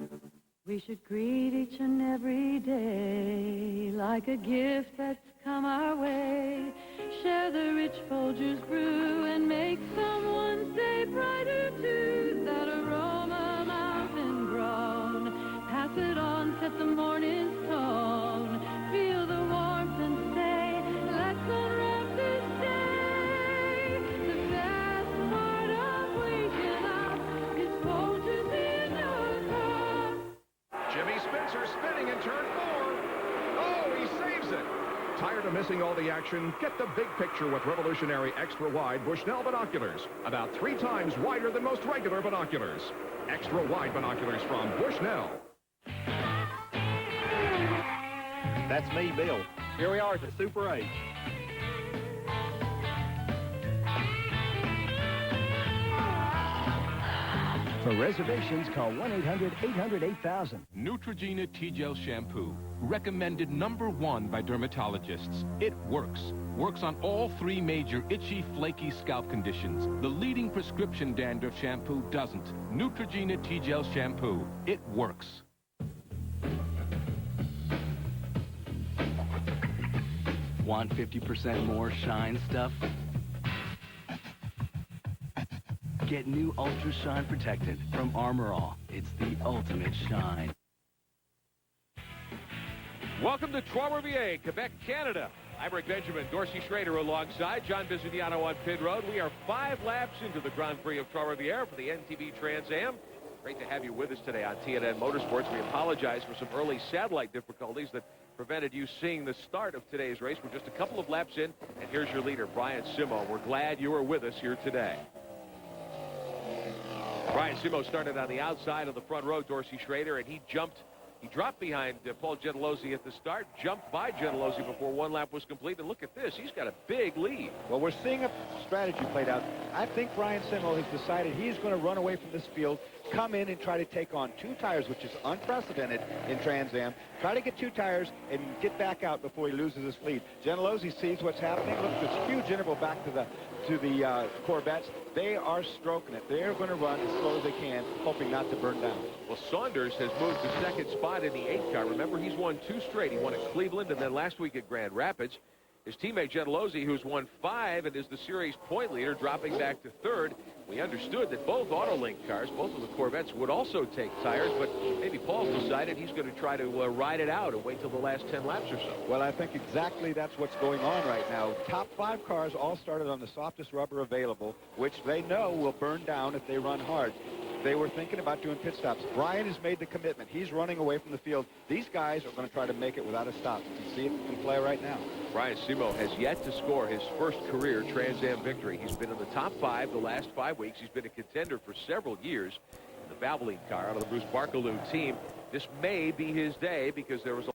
We should greet each and every day like a gift that's come our way. Share the rich Folgers brew and make someone's day brighter too. That aroma mountain grown. Pass it on, set the morning's tone. Feel the warmth and say, let's unwrap this day. The best part of waking up is Folgers in your car. Jimmy Spencer spinning in turn 4. Oh, he saves it. Tired of missing all the action? Get the big picture with revolutionary extra-wide Bushnell binoculars. About 3 times wider than most regular binoculars. Extra-wide binoculars from Bushnell. That's me, Bill. Here we are at the Super 8. For reservations, call 1-800-800-8000. Neutrogena T-Gel Shampoo. Recommended #1 by dermatologists. It works. Works on all 3 major itchy, flaky scalp conditions. The leading prescription dandruff shampoo doesn't. Neutrogena T-Gel Shampoo. It works. Want 50% more shine stuff? Get new Ultra Shine Protectant from Armor All. It's the ultimate shine. Welcome to Trois-Rivières, Quebec, Canada. I'm Rick Benjamin, Dorsey Schrader alongside John Bisignano on pit road. We are 5 laps into the Grand Prix of Trois-Rivières for the NTV Trans Am. Great to have you with us today on TNN Motorsports. We apologize for some early satellite difficulties that prevented you seeing the start of today's race. We're just a couple of laps in, and here's your leader, Brian Simo. We're glad you are with us here today. Brian Simo started on the outside of the front row, Dorsey Schrader, and he dropped behind Paul Gentilozzi at the start, jumped by Gentilozzi before one lap was complete, and look at this. He's got a big lead. Well, we're seeing a strategy played out. I think Brian Simo has decided he's going to run away from this field, come in and try to take on 2 tires, which is unprecedented in Trans Am. Try to get 2 tires and get back out before he loses his lead. Gentilozzi sees what's happening. Look at this huge interval back to the Corvettes. They are stroking it. They're going to run as slow as they can, hoping not to burn down. Well, Saunders has moved to second spot in the 8 car. Remember, he's won 2 straight. He won at Cleveland and then last week at Grand Rapids. His teammate Gentilozzi, who's won 5 and is the series point leader, dropping back to 3rd. We understood that both Autolink cars, both of the Corvettes, would also take tires, but maybe Paul's decided he's going to try to ride it out and wait till the last 10 laps or so. Well, I think exactly that's what's going on right now. Top 5 cars all started on the softest rubber available, which they know will burn down if they run hard. They were thinking about doing pit stops. Brian has made the commitment. He's running away from the field. These guys are going to try to make it without a stop. You can see it in play right now. Brian Simo has yet to score his first career Trans Am victory. He's been in the top 5 the last 5 weeks. He's been a contender for several years. The Valvoline car out of the Bruce Barkaloo team. This may be his day because there was a